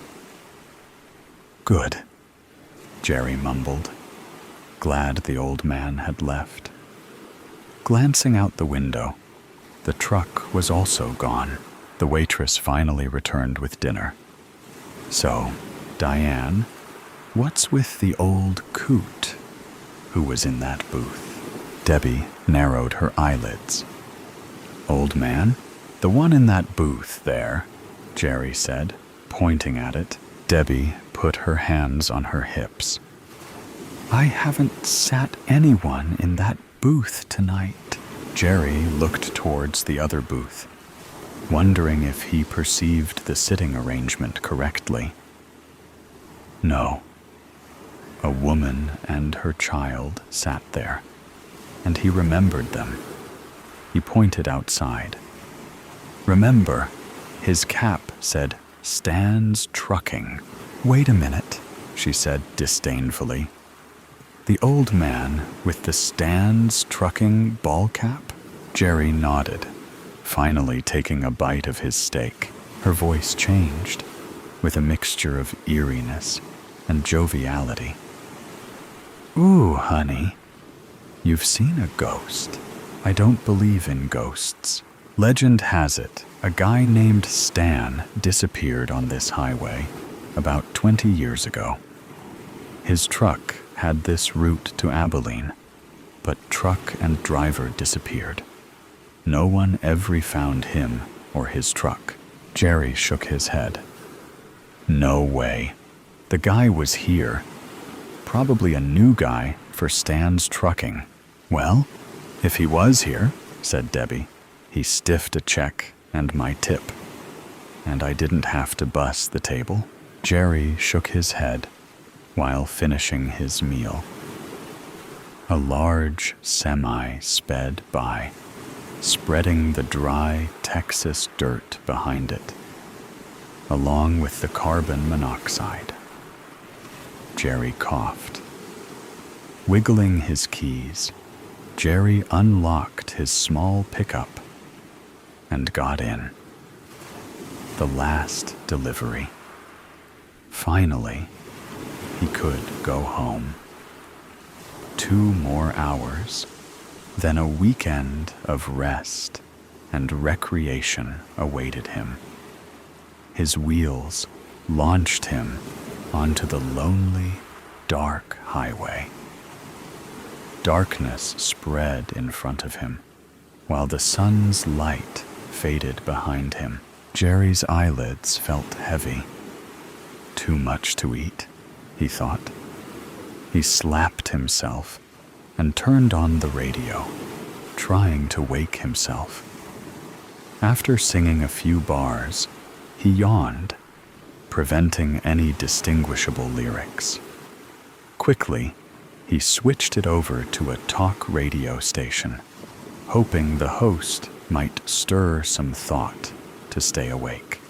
"Good," Jerry mumbled, glad the old man had left. Glancing out the window, the truck was also gone. The waitress finally returned with dinner. "So, Diane, what's with the old coot who was in that booth?" Debbie narrowed her eyelids. "Old man? The one in that booth there," Jerry said, pointing at it. Debbie put her hands on her hips. "I haven't sat anyone in that booth tonight." Jerry looked towards the other booth, wondering if he perceived the sitting arrangement correctly. No. A woman and her child sat there, and he remembered them. He pointed outside. Remember, his cap said, "Stands Trucking." "Wait a minute," she said disdainfully. "The old man with the Stands Trucking ball cap?" Jerry nodded, finally taking a bite of his steak. Her voice changed, with a mixture of eeriness and joviality. "Ooh, honey, you've seen a ghost." "I don't believe in ghosts. Legend has it, a guy named Stan disappeared on this highway about 20 years ago. His truck had this route to Abilene, but truck and driver disappeared. No one ever found him or his truck." Jerry shook his head. "No way. The guy was here. Probably a new guy for Stan's Trucking." "Well, if he was here," said Debbie, "he stiffed a check and my tip. And I didn't have to bus the table." Jerry shook his head while finishing his meal. A large semi sped by, spreading the dry Texas dirt behind it, along with the carbon monoxide. Jerry coughed. Wiggling his keys, Jerry unlocked his small pickup and got in. The last delivery. Finally, he could go home. 2 more hours, then a weekend of rest and recreation awaited him. His wheels launched him onto the lonely, dark highway. Darkness spread in front of him, while the sun's light faded behind him. Jerry's eyelids felt heavy. Too much to eat, he thought. He slapped himself and turned on the radio, trying to wake himself. After singing a few bars, he yawned, preventing any distinguishable lyrics. Quickly, he switched it over to a talk radio station, hoping the host might stir some thought to stay awake.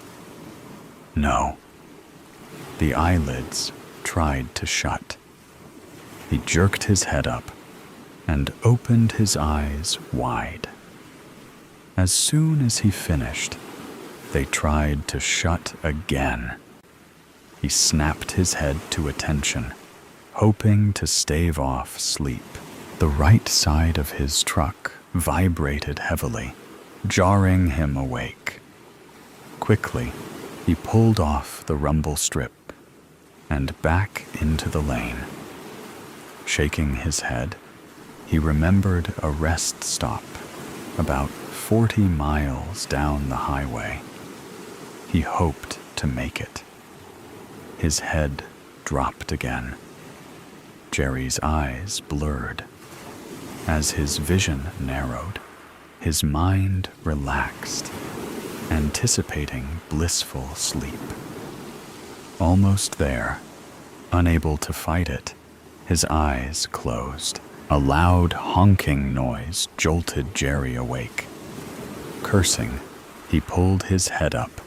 No. The eyelids tried to shut. He jerked his head up and opened his eyes wide. As soon as he finished, they tried to shut again. He snapped his head to attention, hoping to stave off sleep. The right side of his truck vibrated heavily, jarring him awake. Quickly, he pulled off the rumble strip and back into the lane. Shaking his head, he remembered a rest stop about 40 miles down the highway. He hoped to make it. His head dropped again. Jerry's eyes blurred. As his vision narrowed, his mind relaxed, anticipating blissful sleep. Almost there, unable to fight it, his eyes closed. A loud honking noise jolted Jerry awake. Cursing, he pulled his head up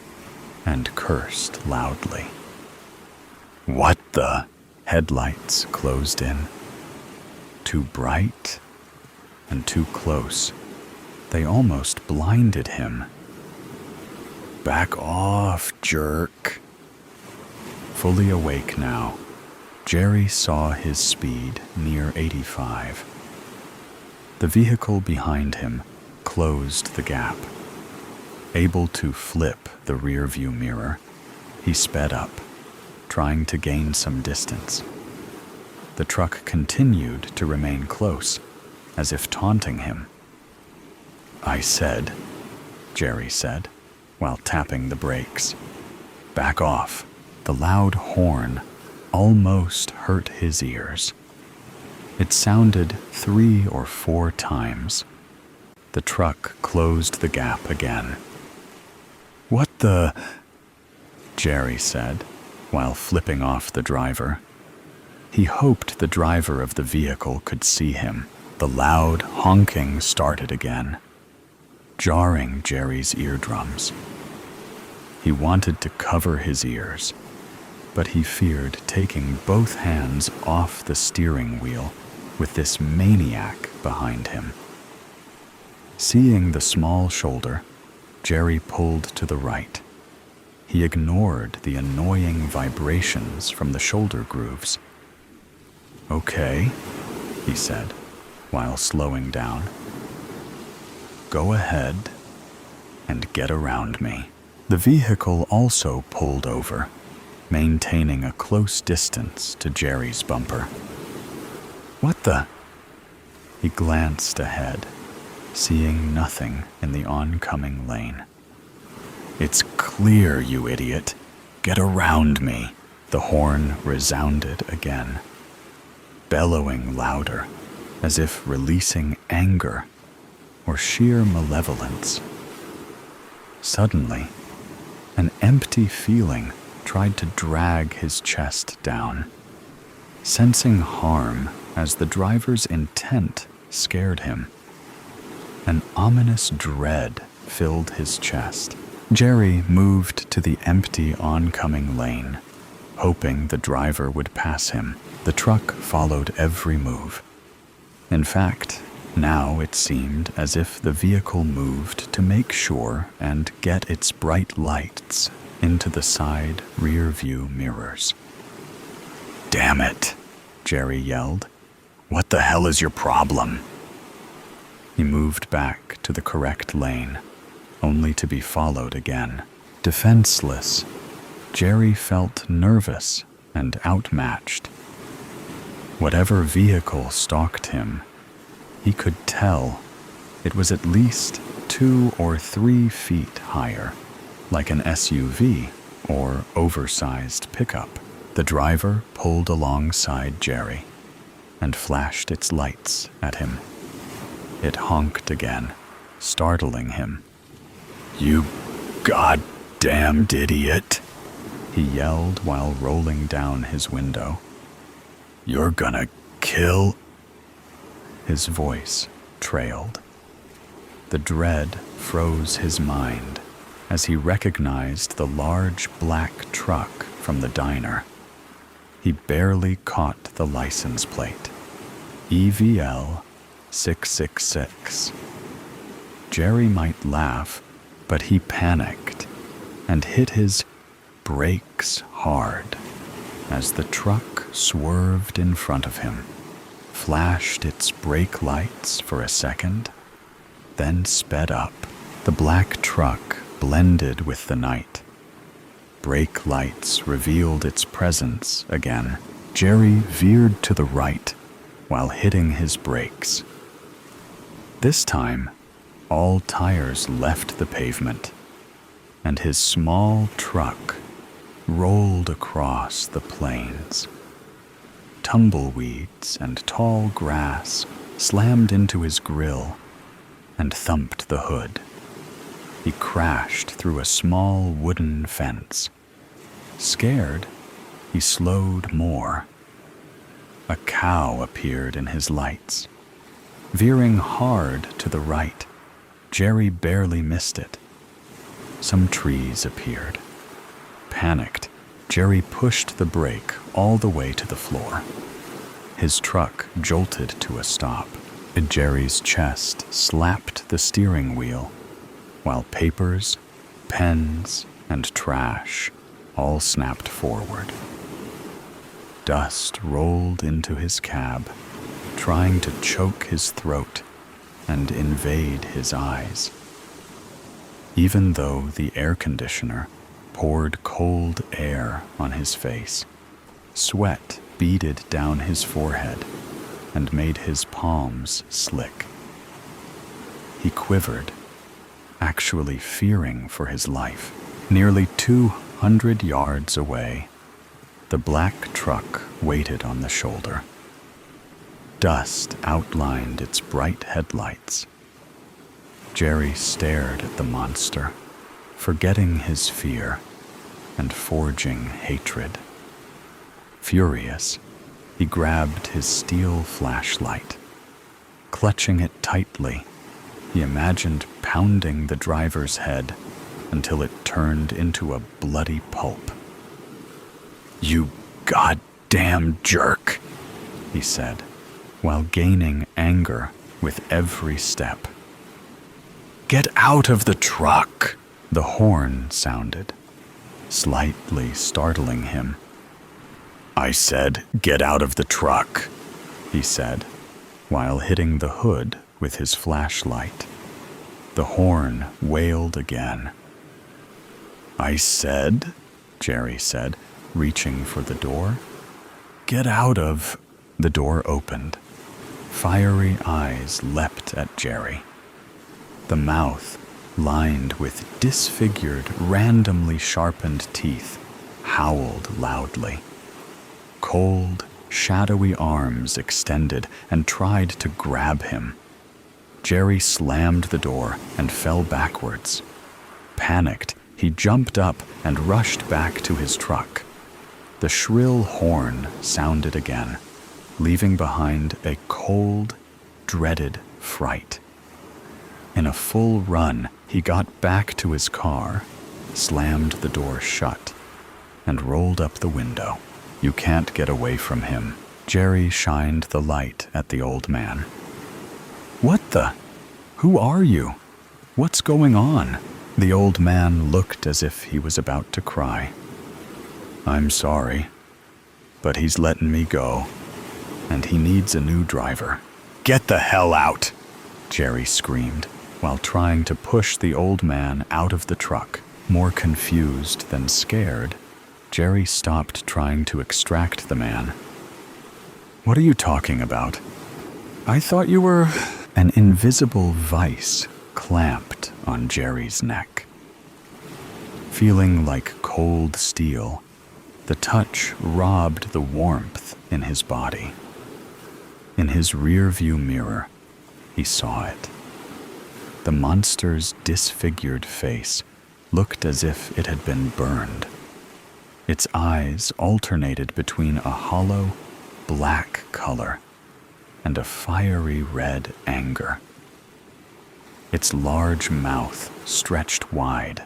and cursed loudly. What the? Headlights closed in. Too bright and too close. They almost blinded him. Back off, jerk. Fully awake now, Jerry saw his speed near 85. The vehicle behind him closed the gap. Able to flip the rearview mirror, he sped up, trying to gain some distance. The truck continued to remain close, as if taunting him. I said, Jerry said, while tapping the brakes. Back off. The loud horn almost hurt his ears. It sounded 3 or 4 times. The truck closed the gap again. What the? Jerry said, while flipping off the driver. He hoped the driver of the vehicle could see him. The loud honking started again, jarring Jerry's eardrums. He wanted to cover his ears, but he feared taking both hands off the steering wheel with this maniac behind him. Seeing the small shoulder, Jerry pulled to the right. He ignored the annoying vibrations from the shoulder grooves. Okay, he said, while slowing down. Go ahead and get around me. The vehicle also pulled over, maintaining a close distance to Jerry's bumper. What the? He glanced ahead, seeing nothing in the oncoming lane. It's clear, you idiot. Get around me. The horn resounded again, bellowing louder, as if releasing anger or sheer malevolence. Suddenly, an empty feeling tried to drag his chest down. Sensing harm as the driver's intent scared him, an ominous dread filled his chest. Jerry moved to the empty oncoming lane, hoping the driver would pass him. The truck followed every move. In fact, now it seemed as if the vehicle moved to make sure and get its bright lights into the side rear view mirrors. Damn it, Jerry yelled. What the hell is your problem? He moved back to the correct lane, only to be followed again. Defenseless, Jerry felt nervous and outmatched. Whatever vehicle stalked him, he could tell it was at least 2 or 3 feet higher, like an SUV or oversized pickup. The driver pulled alongside Jerry and flashed its lights at him. It honked again, startling him. You goddamned idiot, he yelled while rolling down his window. You're gonna kill... His voice trailed. The dread froze his mind as he recognized the large black truck from the diner. He barely caught the license plate. EVL 666. Jerry might laugh, but he panicked and hit his brakes hard as the truck swerved in front of him, flashed its brake lights for a second, then sped up. The black truck blended with the night. Brake lights revealed its presence again. Jerry veered to the right while hitting his brakes. This time, all tires left the pavement, and his small truck rolled across the plains. Tumbleweeds and tall grass slammed into his grill and thumped the hood. He crashed through a small wooden fence. Scared, he slowed more. A cow appeared in his lights. Veering hard to the right, Jerry barely missed it. Some trees appeared. Panicked, Jerry pushed the brake all the way to the floor. His truck jolted to a stop. Jerry's chest slapped the steering wheel, while papers, pens, and trash all snapped forward. Dust rolled into his cab, trying to choke his throat and invade his eyes. Even though the air conditioner poured cold air on his face, sweat beaded down his forehead and made his palms slick. He quivered, actually fearing for his life. Nearly 200 yards away, the black truck waited on the shoulder. Dust outlined its bright headlights. Jerry stared at the monster, forgetting his fear and forging hatred. Furious, he grabbed his steel flashlight. Clutching it tightly, he imagined pounding the driver's head until it turned into a bloody pulp. "You goddamn jerk," he said, while gaining anger with every step. "Get out of the truck!" The horn sounded, slightly startling him. "I said, get out of the truck," he said, while hitting the hood with his flashlight. The horn wailed again. "I said," Jerry said, reaching for the door. "Get out of..." The door opened. Fiery eyes leapt at Jerry. The mouth, lined with disfigured, randomly sharpened teeth, howled loudly. Cold, shadowy arms extended and tried to grab him. Jerry slammed the door and fell backwards. Panicked, he jumped up and rushed back to his truck. The shrill horn sounded again, leaving behind a cold, dreaded fright. In a full run, he got back to his car, slammed the door shut, and rolled up the window. "You can't get away from him." Jerry shined the light at the old man. "What the? Who are you? What's going on?" The old man looked as if he was about to cry. "I'm sorry, but he's letting me go, and he needs a new driver." "Get the hell out!" Jerry screamed, while trying to push the old man out of the truck. More confused than scared, Jerry stopped trying to extract the man. "What are you talking about? I thought you were..." An invisible vice clamped on Jerry's neck. Feeling like cold steel, the touch robbed the warmth in his body. In his rear-view mirror, he saw it. The monster's disfigured face looked as if it had been burned. Its eyes alternated between a hollow, black color and a fiery red anger. Its large mouth stretched wide,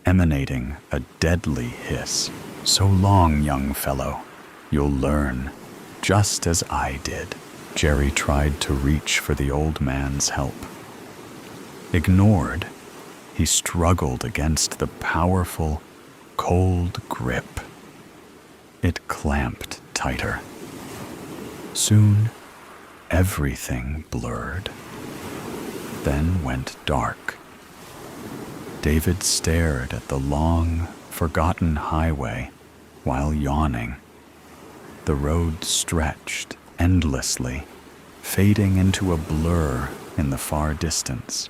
emanating a deadly hiss. "So long, young fellow. You'll learn, just as I did." Jerry tried to reach for the old man's help. Ignored, he struggled against the powerful, cold grip. It clamped tighter. Soon, everything blurred. then went dark. David stared at the long, forgotten highway while yawning. The road stretched endlessly, fading into a blur in the far distance.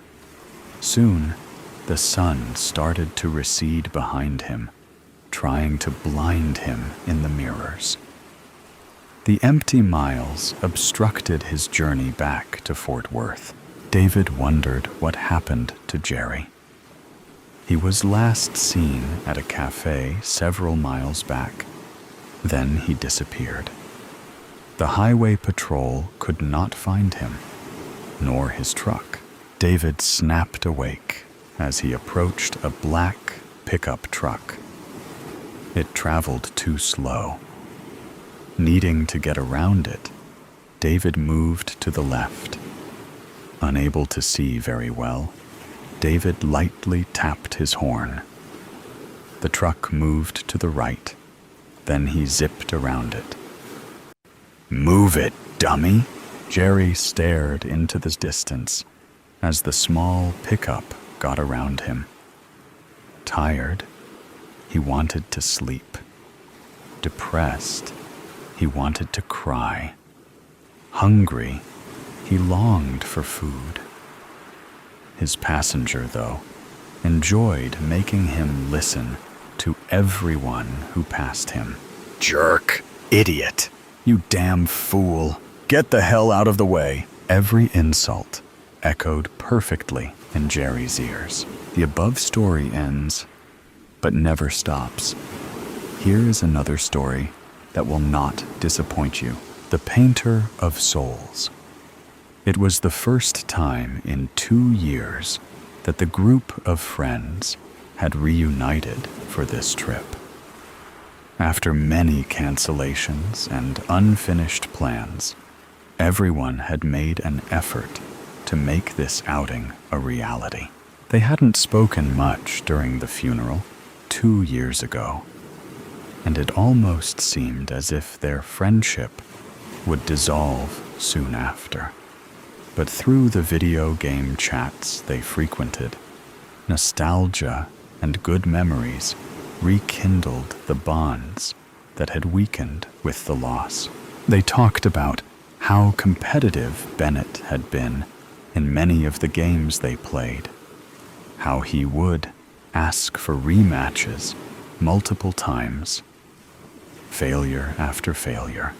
Soon, the sun started to recede behind him, trying to blind him in the mirrors. The empty miles obstructed his journey back to Fort Worth. David wondered what happened to Jerry. He was last seen at a cafe several miles back. Then he disappeared. The highway patrol could not find him, nor his truck. David snapped awake as he approached a black pickup truck. It traveled too slow. Needing to get around it, David moved to the left. Unable to see very well, David lightly tapped his horn. The truck moved to the right. Then he zipped around it. "Move it, dummy!" Jerry stared into the distance as the small pickup got around him. Tired, he wanted to sleep. Depressed, he wanted to cry. Hungry, he longed for food. His passenger, though, enjoyed making him listen to everyone who passed him. "Jerk! Idiot! You damn fool! Get the hell out of the way!" Every insult echoed perfectly in Jerry's ears. The above story ends, but never stops. Here is another story that will not disappoint you. The Painter of Souls. It was the first time in 2 years that the group of friends had reunited for this trip. After many cancellations and unfinished plans, everyone had made an effort to make this outing a reality. They hadn't spoken much during the funeral 2 years ago, and it almost seemed as if their friendship would dissolve soon after. But through the video game chats they frequented, nostalgia and good memories rekindled the bonds that had weakened with the loss. They talked about how competitive Bennett had been in many of the games they played, how he would ask for rematches multiple times, failure after failure.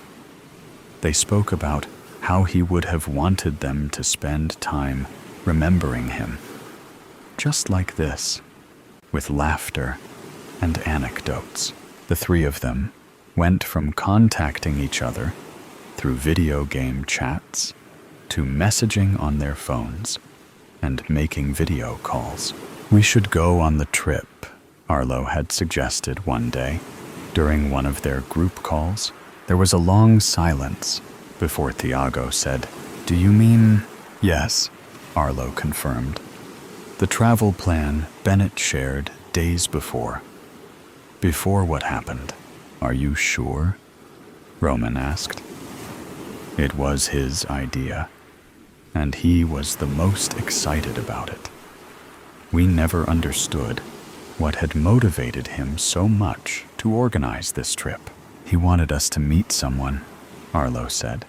They spoke about how he would have wanted them to spend time remembering him, just like this, with laughter and anecdotes. The three of them went from contacting each other through video game chats to messaging on their phones and making video calls. "We should go on the trip," Arlo had suggested one day during one of their group calls. There was a long silence before Thiago said, "Do you mean—" "Yes," Arlo confirmed. The travel plan Bennett shared days before. "Before what happened? Are you sure?" Roman asked. It was his idea, and he was the most excited about it. We never understood what had motivated him so much to organize this trip. "He wanted us to meet someone," Arlo said.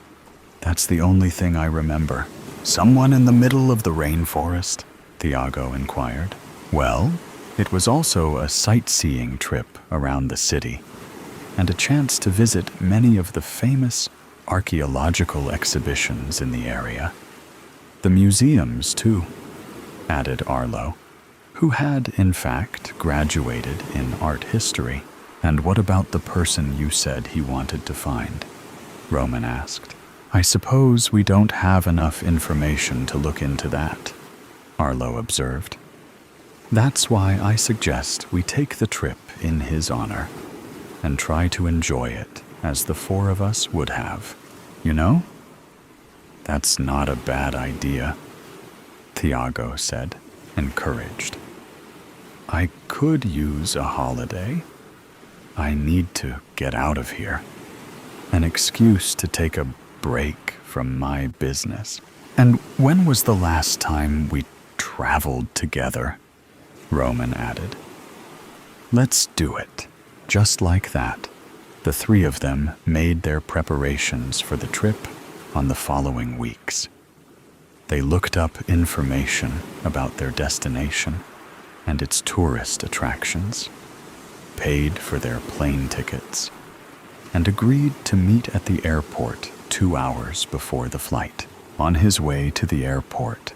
"That's the only thing I remember." "Someone in the middle of the rainforest?" Thiago inquired. "Well, it was also a sightseeing trip around the city, and a chance to visit many of the famous archaeological exhibitions in the area. The museums, too," added Arlo, who had, in fact, graduated in art history. "And what about the person you said he wanted to find?" Roman asked. "I suppose we don't have enough information to look into that," Arlo observed. "That's why I suggest we take the trip in his honor and try to enjoy it as the four of us would have. You know?" "That's not a bad idea," Thiago said, encouraged. "I could use a holiday. I need to get out of here. An excuse to take a break from my business." And when was the last time we traveled together? Roman added. Let's do it. Just like that, the three of them made their preparations for the trip on the following weeks. They looked up information about their destination and its tourist attractions, paid for their plane tickets, and agreed to meet at the airport 2 hours before the flight. On his way to the airport,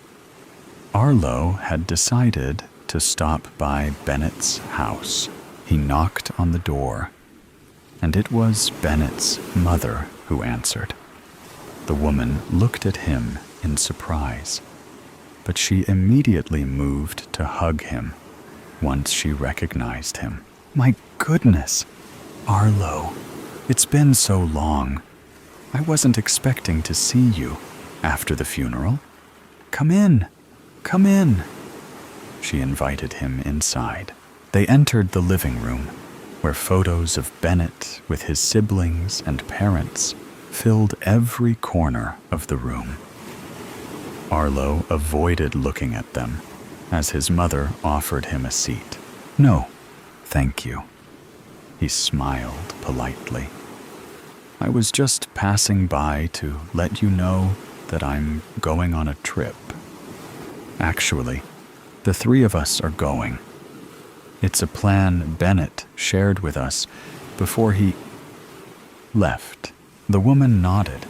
Arlo had decided to stop by Bennett's house. He knocked on the door, and it was Bennett's mother who answered. The woman looked at him in surprise, but she immediately moved to hug him once she recognized him. My goodness, Arlo, it's been so long. I wasn't expecting to see you after the funeral. Come in, come in. She invited him inside. They entered the living room, where photos of Bennett with his siblings and parents filled every corner of the room. Arlo avoided looking at them as his mother offered him a seat. No, thank you. He smiled politely. I was just passing by to let you know that I'm going on a trip. Actually, the three of us are going. It's a plan Bennett shared with us before he left. The woman nodded,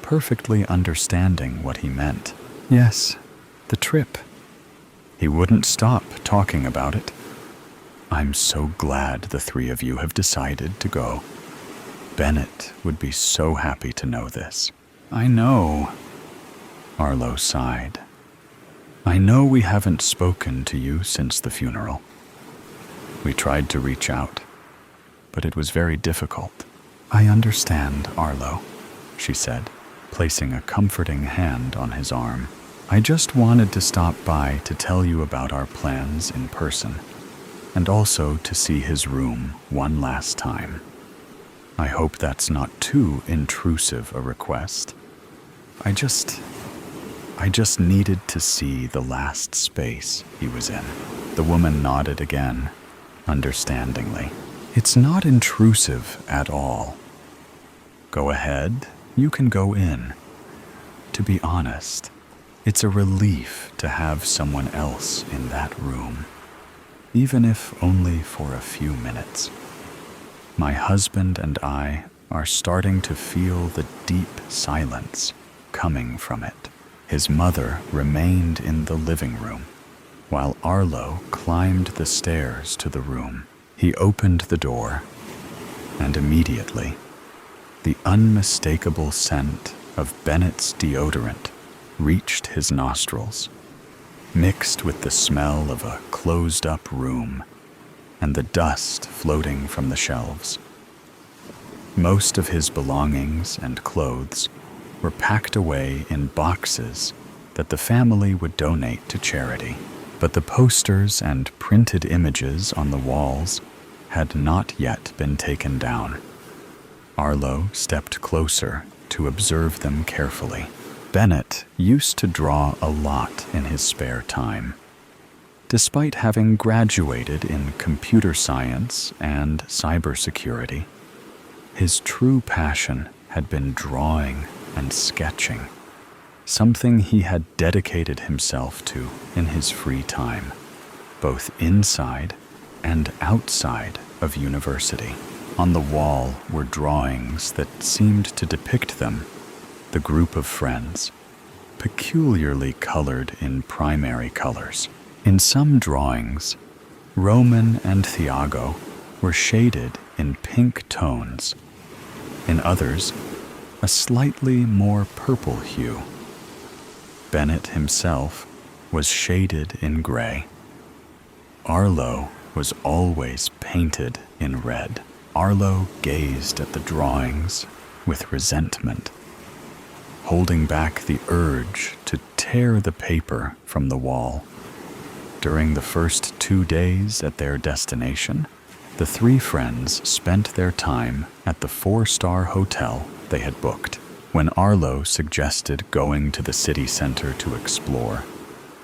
perfectly understanding what he meant. Yes, the trip. He wouldn't stop talking about it. I'm so glad the three of you have decided to go. Bennett would be so happy to know this. I know. Arlo sighed. I know we haven't spoken to you since the funeral. We tried to reach out, but it was very difficult. I understand, Arlo, she said, placing a comforting hand on his arm. I just wanted to stop by to tell you about our plans in person, and also to see his room one last time. I hope that's not too intrusive a request. I just needed to see the last space he was in. The woman nodded again, understandingly. It's not intrusive at all. Go ahead, you can go in. To be honest, it's a relief to have someone else in that room, even if only for a few minutes. My husband and I are starting to feel the deep silence coming from it. His mother remained in the living room, while Arlo climbed the stairs to the room. He opened the door, and immediately, the unmistakable scent of Bennett's deodorant reached his nostrils, mixed with the smell of a closed-up room and the dust floating from the shelves. Most of his belongings and clothes were packed away in boxes that the family would donate to charity, but the posters and printed images on the walls had not yet been taken down. Arlo stepped closer to observe them carefully. Bennett used to draw a lot in his spare time. Despite having graduated in computer science and cybersecurity, his true passion had been drawing and sketching, something he had dedicated himself to in his free time, both inside and outside of university. On the wall were drawings that seemed to depict them, the group of friends, peculiarly colored in primary colors. In some drawings, Roman and Thiago were shaded in pink tones. In others, a slightly more purple hue. Bennett himself was shaded in gray. Arlo was always painted in red. Arlo gazed at the drawings with resentment, holding back the urge to tear the paper from the wall. During the first 2 days at their destination, the three friends spent their time at the 4-star hotel they had booked. When Arlo suggested going to the city center to explore,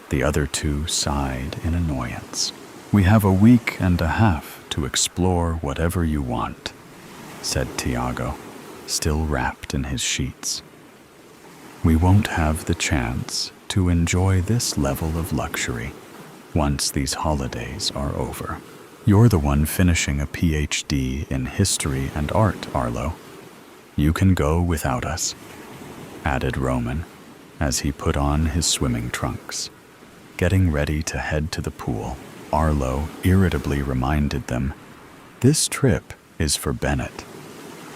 the other two sighed in annoyance. "We have a week and a half to explore whatever you want," said Tiago, still wrapped in his sheets. "We won't have the chance to enjoy this level of luxury once these holidays are over. You're the one finishing a PhD in history and art, Arlo. You can go without us," added Roman as he put on his swimming trunks. Getting ready to head to the pool, Arlo irritably reminded them, "This trip is for Bennett.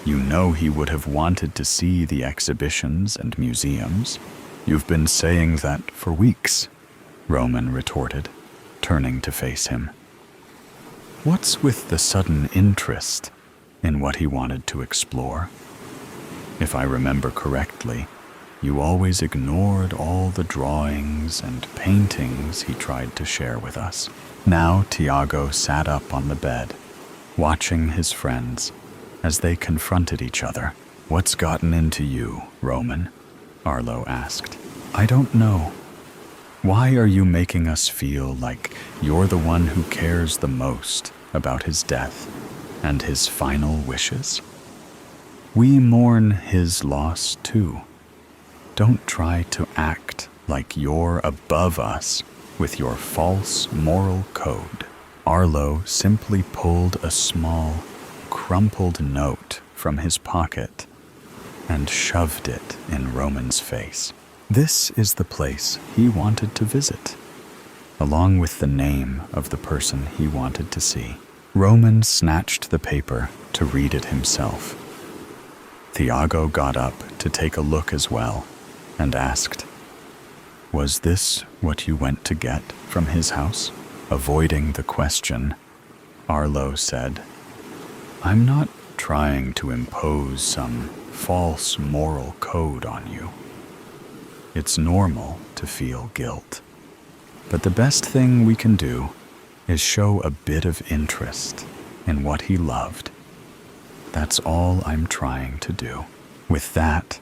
You know he would have wanted to see the exhibitions and museums. You've been saying that for weeks," Roman retorted, turning to face him. "What's with the sudden interest in what he wanted to explore? If I remember correctly, you always ignored all the drawings and paintings he tried to share with us." Now Tiago sat up on the bed, watching his friends as they confronted each other. "What's gotten into you, Roman?" Arlo asked. "I don't know. Why are you making us feel like you're the one who cares the most about his death and his final wishes? We mourn his loss too. Don't try to act like you're above us with your false moral code." Arlo simply pulled a small, crumpled note from his pocket and shoved it in Roman's face. This is the place he wanted to visit, along with the name of the person he wanted to see. Roman snatched the paper to read it himself. Tiago got up to take a look as well and asked, "Was this what you went to get from his house?" Avoiding the question, Arlo said, "I'm not trying to impose some false moral code on you. It's normal to feel guilt, but the best thing we can do is show a bit of interest in what he loved. That's all I'm trying to do." With that,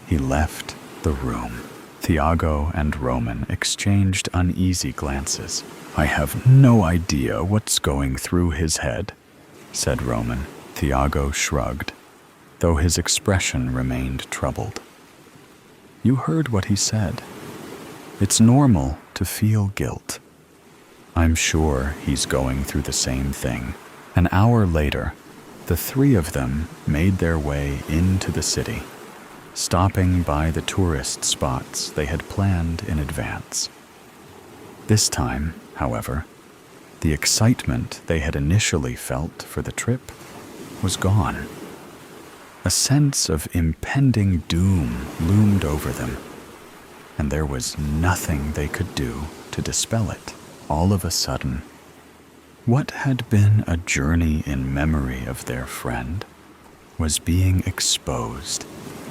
he left the room. Tiago and Roman exchanged uneasy glances. "I have no idea what's going through his head," said Roman. Tiago shrugged, though his expression remained troubled. "You heard what he said. It's normal to feel guilt. I'm sure he's going through the same thing." An hour later, the three of them made their way into the city, stopping by the tourist spots they had planned in advance. This time, however, the excitement they had initially felt for the trip was gone. A sense of impending doom loomed over them, and there was nothing they could do to dispel it. All of a sudden, what had been a journey in memory of their friend was being exposed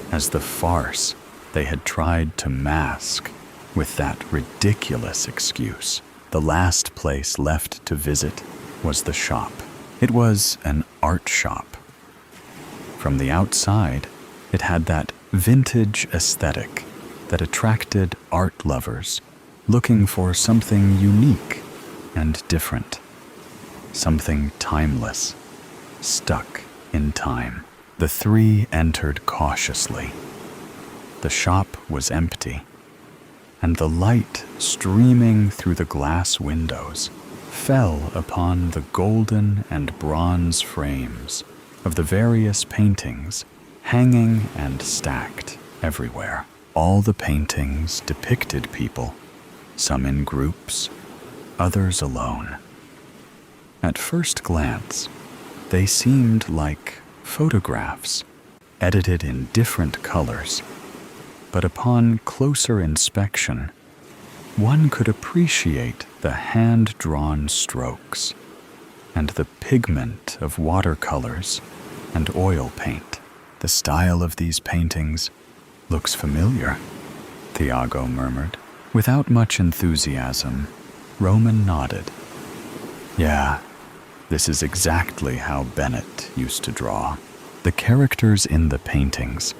as the farce they had tried to mask with that ridiculous excuse. The last place left to visit was the shop. It was an art shop. From the outside, it had that vintage aesthetic that attracted art lovers looking for something unique and different, something timeless, stuck in time. The three entered cautiously. The shop was empty, and the light streaming through the glass windows fell upon the golden and bronze frames of the various paintings hanging and stacked everywhere. All the paintings depicted people, some in groups, others alone. At first glance, they seemed like photographs, edited in different colors, but upon closer inspection, one could appreciate the hand-drawn strokes and the pigment of watercolors and oil paint. The style of these paintings looks familiar, Tiago murmured. Without much enthusiasm, Roman nodded. Yeah, this is exactly how Bennett used to draw. The characters in the paintings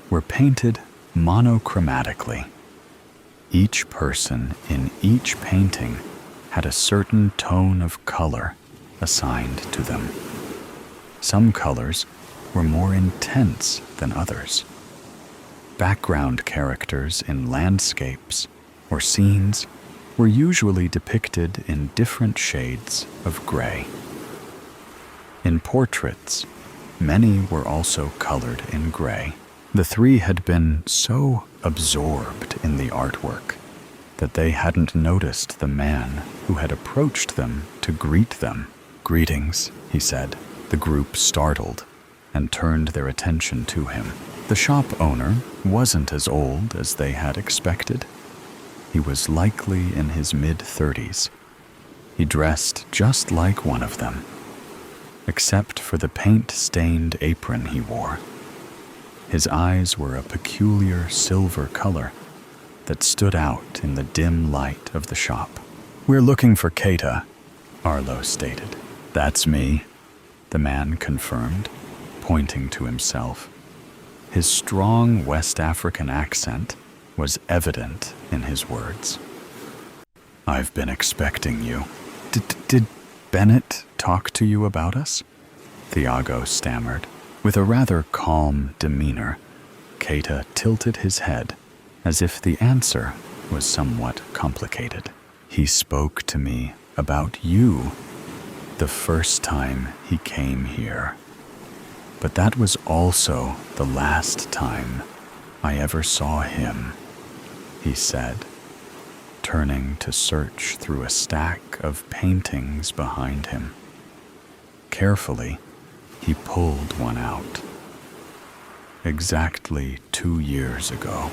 were painted monochromatically. Each person in each painting had a certain tone of color assigned to them. Some colors were more intense than others. Background characters in landscapes or scenes were usually depicted in different shades of gray. In portraits, many were also colored in gray. The three had been so absorbed in the artwork that they hadn't noticed the man who had approached them to greet them. "Greetings," he said. The group startled and turned their attention to him. The shop owner wasn't as old as they had expected. He was likely in his mid-30s. He dressed just like one of them, except for the paint-stained apron he wore. His eyes were a peculiar silver color that stood out in the dim light of the shop. "We're looking for Keita," Arlo stated. "That's me," the man confirmed, pointing to himself. His strong West African accent was evident in his words. "I've been expecting you. Did Bennett talk to you about us?" Thiago stammered. With a rather calm demeanor, Keita tilted his head as if the answer was somewhat complicated. "He spoke to me about you the first time he came here. But that was also the last time I ever saw him," he said, turning to search through a stack of paintings behind him. Carefully, he pulled one out. "Exactly 2 years ago.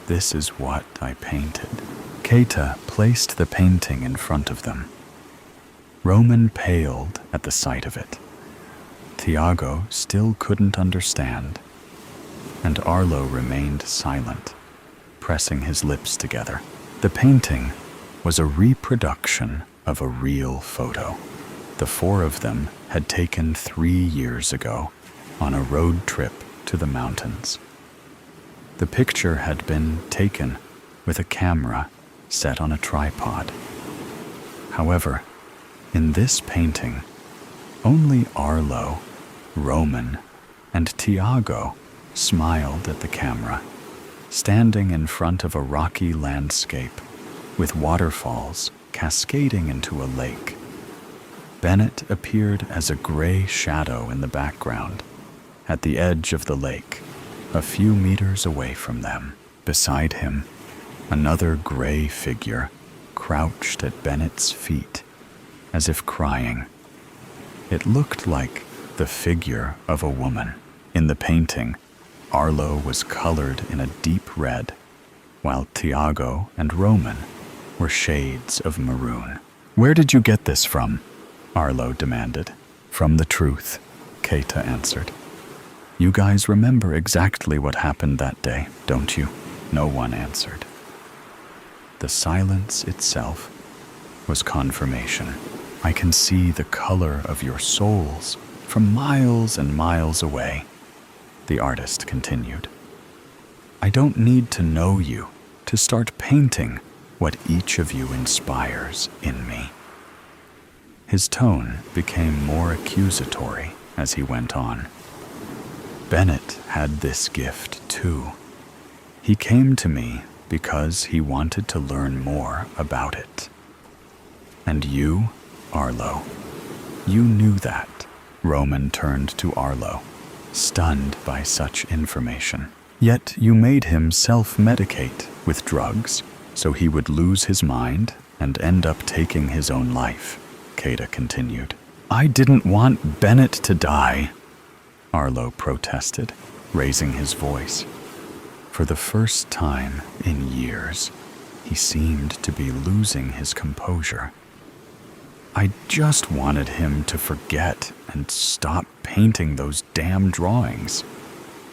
This is what I painted." Keita placed the painting in front of them. Roman paled at the sight of it. Thiago still couldn't understand, and Arlo remained silent, pressing his lips together. The painting was a reproduction of a real photo. The four of them had taken 3 years ago on a road trip to the mountains. The picture had been taken with a camera set on a tripod. However, in this painting, only Arlo, Roman, and Thiago smiled at the camera, standing in front of a rocky landscape with waterfalls cascading into a lake. Bennett appeared as a gray shadow in the background, at the edge of the lake, a few meters away from them. Beside him, another gray figure crouched at Bennett's feet, as if crying. It looked like the figure of a woman. In the painting, Arlo was colored in a deep red, while Thiago and Roman were shades of maroon. "Where did you get this from?" Arlo demanded. "From the truth," Keita answered. "You guys remember exactly what happened that day, don't you?" No one answered. The silence itself was confirmation. "I can see the color of your souls from miles and miles away," the artist continued. "I don't need to know you to start painting what each of you inspires in me." His tone became more accusatory as he went on. "Bennett had this gift too. He came to me because he wanted to learn more about it. And you, Arlo, you knew that." Roman turned to Arlo, stunned by such information. "Yet you made him self-medicate with drugs so he would lose his mind and end up taking his own life," Keita continued. "I didn't want Bennett to die," Arlo protested, raising his voice. For the first time in years, he seemed to be losing his composure. "I just wanted him to forget and stop painting those damn drawings.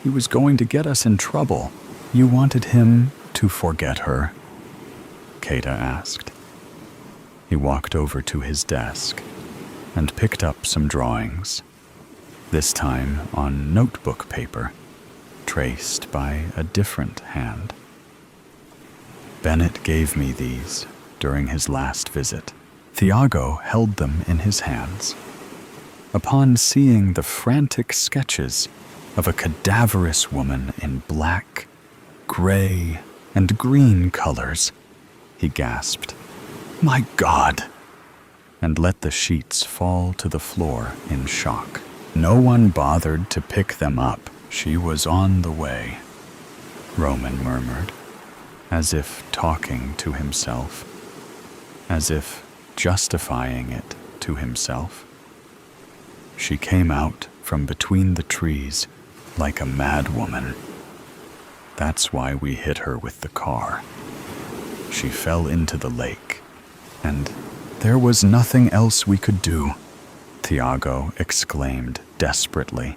He was going to get us in trouble." "You wanted him to forget her?" Keita asked. He walked over to his desk and picked up some drawings, this time on notebook paper, traced by a different hand. Bennett gave me these during his last visit. Thiago held them in his hands. Upon seeing the frantic sketches of a cadaverous woman in black, gray, and green colors, he gasped, "My God!" and let the sheets fall to the floor in shock. No one bothered to pick them up. She was on the way, Roman murmured, as if talking to himself, as if justifying it to himself. She came out from between the trees like a mad woman. That's why we hit her with the car. She fell into the lake, and there was nothing else we could do, Thiago exclaimed desperately.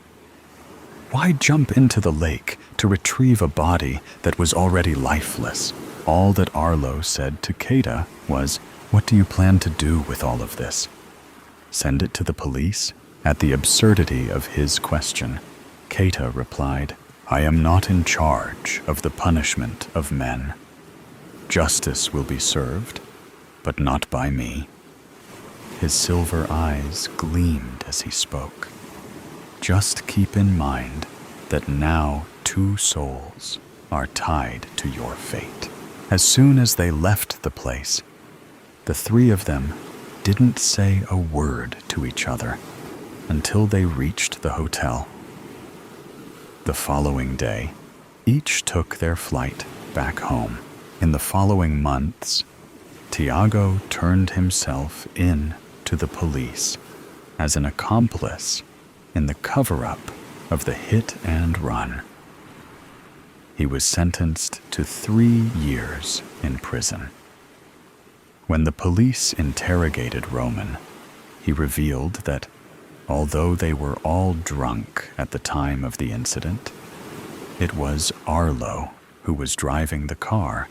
Why jump into the lake to retrieve a body that was already lifeless? All that Arlo said to Keita was, "What do you plan to do with all of this? Send it to the police?" At the absurdity of his question, Keita replied, "I am not in charge of the punishment of men. Justice will be served, but not by me." His silver eyes gleamed as he spoke. "Just keep in mind that now 2 souls are tied to your fate." As soon as they left the place, the 3 of them didn't say a word to each other until they reached the hotel. The following day, each took their flight back home. In the following months, Thiago turned himself in to the police as an accomplice in the cover-up of the hit and run. He was sentenced to 3 years in prison. When the police interrogated Roman, he revealed that although they were all drunk at the time of the incident, it was Arlo who was driving the car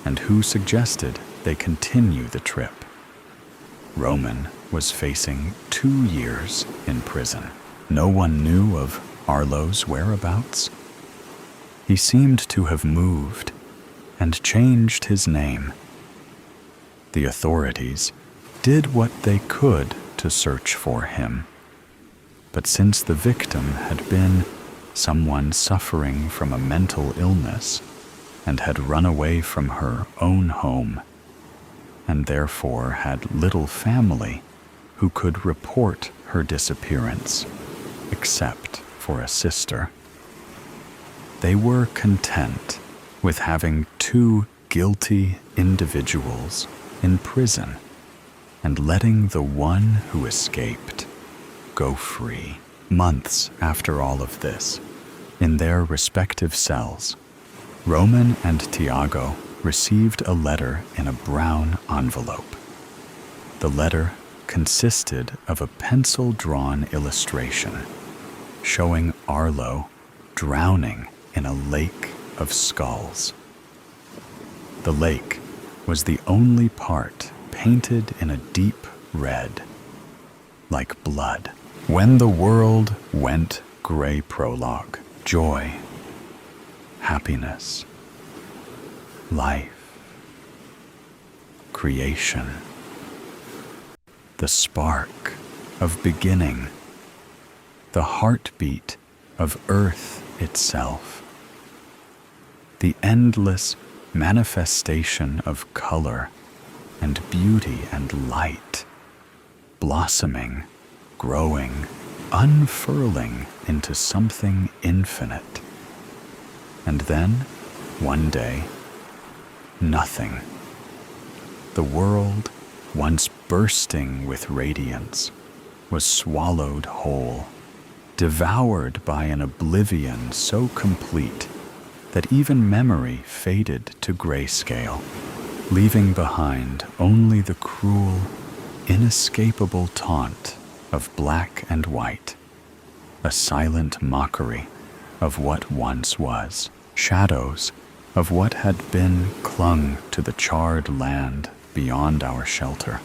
and who suggested they continue the trip. Roman was facing 2 years in prison. No one knew of Arlo's whereabouts. He seemed to have moved and changed his name. The authorities did what they could to search for him. But since the victim had been someone suffering from a mental illness and had run away from her own home, and therefore had little family who could report her disappearance, except for a sister, they were content with having 2 guilty individuals in prison and letting the one who escaped go free. Months after all of this, in their respective cells, Roman and Thiago received a letter in a brown envelope. The letter consisted of a pencil-drawn illustration showing Arlo drowning in a lake of skulls. The lake was the only part painted in a deep red, like blood. When the world went gray. Prologue. Joy, happiness, life, creation, the spark of beginning, the heartbeat of earth itself, the endless manifestation of color and beauty and light, blossoming, growing, unfurling into something infinite. And then, one day, nothing. The world, once bursting with radiance, was swallowed whole, devoured by an oblivion so complete that even memory faded to grayscale, leaving behind only the cruel, inescapable taunt of black and white, a silent mockery of what once was. Shadows of what had been clung to the charred land beyond our shelter,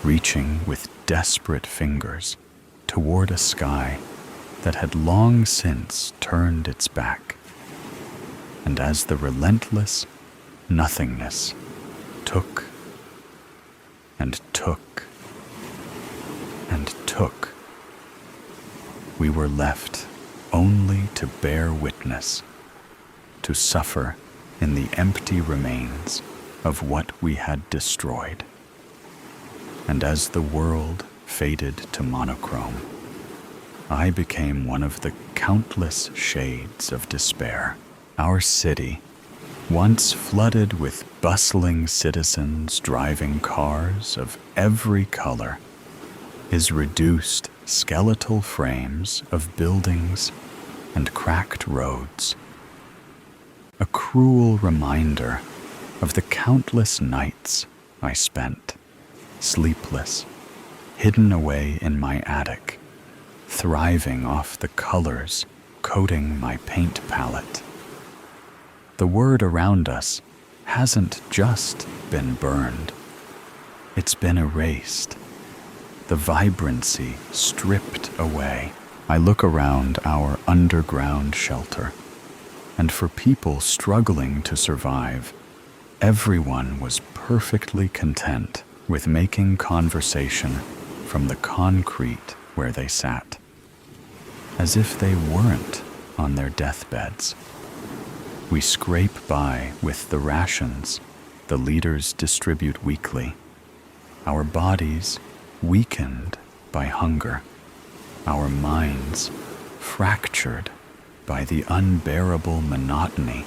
reaching with desperate fingers toward a sky that had long since turned its back. And as the relentless nothingness took and took and took, we were left only to bear witness, to suffer in the empty remains of what we had destroyed. And as the world faded to monochrome, I became one of the countless shades of despair. Our city, once flooded with bustling citizens driving cars of every color, is reduced skeletal frames of buildings and cracked roads. A cruel reminder of the countless nights I spent, sleepless, hidden away in my attic, thriving off the colors coating my paint palette. The word around us hasn't just been burned, it's been erased, the vibrancy stripped away. I look around our underground shelter, and for people struggling to survive, everyone was perfectly content with making conversation from the concrete where they sat, as if they weren't on their deathbeds. We scrape by with the rations the leaders distribute weekly, our bodies weakened by hunger, our minds fractured by the unbearable monotony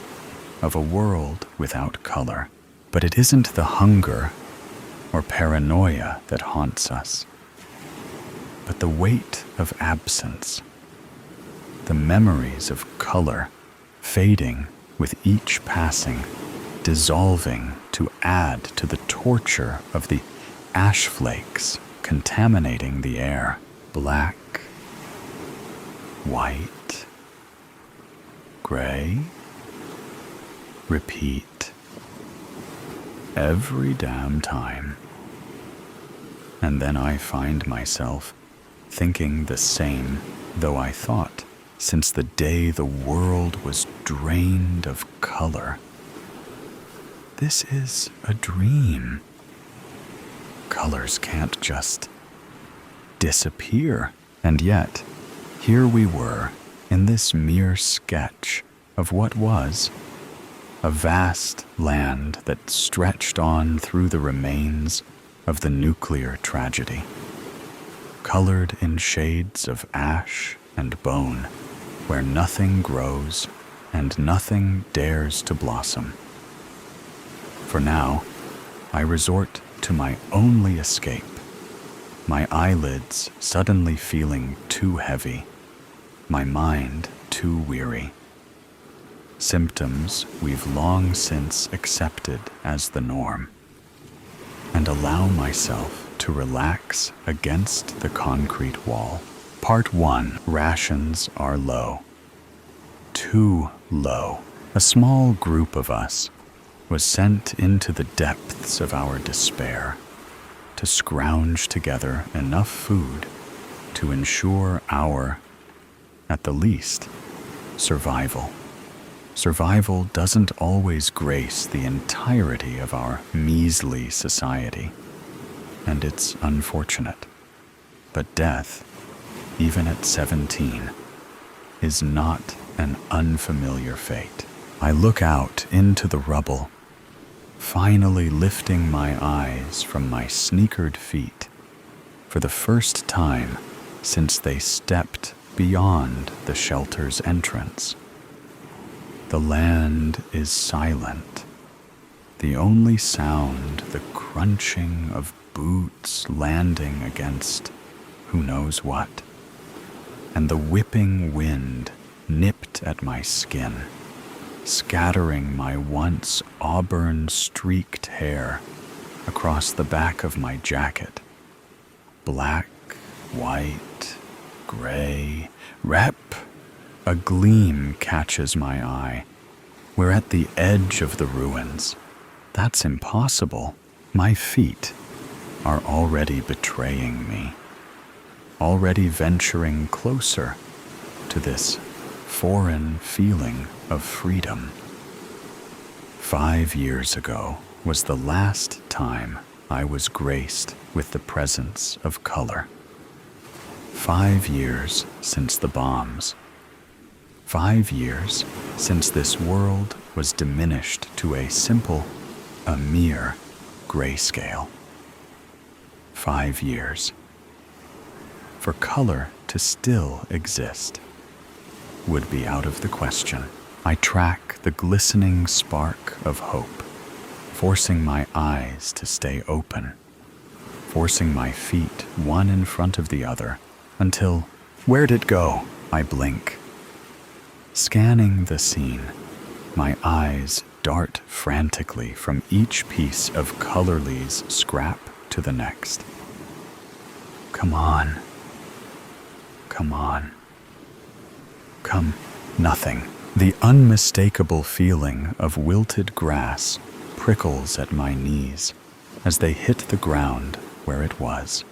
of a world without color. But it isn't the hunger or paranoia that haunts us, but the weight of absence, the memories of color fading with each passing, dissolving to add to the torture of the ash flakes contaminating the air. Black, white, gray, repeat, every damn time. And then I find myself thinking the same, though I thought, since the day the world was drained of color. This is a dream. Colors can't just disappear. And yet, here we were in this mere sketch of what was a vast land that stretched on through the remains of the nuclear tragedy, colored in shades of ash and bone, where nothing grows and nothing dares to blossom. For now, I resort to my only escape, my eyelids suddenly feeling too heavy, my mind too weary. Symptoms we've long since accepted as the norm, and allow myself to relax against the concrete wall. Part 1. Rations are low. Too low. A small group of us was sent into the depths of our despair to scrounge together enough food to ensure our, at the least, survival. Survival doesn't always grace the entirety of our measly society, and it's unfortunate. But death, even at 17, is not an unfamiliar fate. I look out into the rubble, finally lifting my eyes from my sneakered feet for the first time since they stepped beyond the shelter's entrance. The land is silent, the only sound the crunching of boots landing against who knows what, and the whipping wind nipped at my skin, scattering my once auburn-streaked hair across the back of my jacket. Black, white, gray, rep. A gleam catches my eye. We're at the edge of the ruins. That's impossible. My feet are already betraying me, already venturing closer to this foreign feeling of freedom. 5 years ago was the last time I was graced with the presence of color. 5 years since the bombs. 5 years since this world was diminished to a mere grayscale. 5 years. For color to still exist would be out of the question. I track the glistening spark of hope, forcing my eyes to stay open, forcing my feet one in front of the other until, where'd it go? I blink. Scanning the scene, my eyes dart frantically from each piece of Colorly's scrap to the next. Come on. Come on. Come, nothing. The unmistakable feeling of wilted grass prickles at my knees as they hit the ground where it was.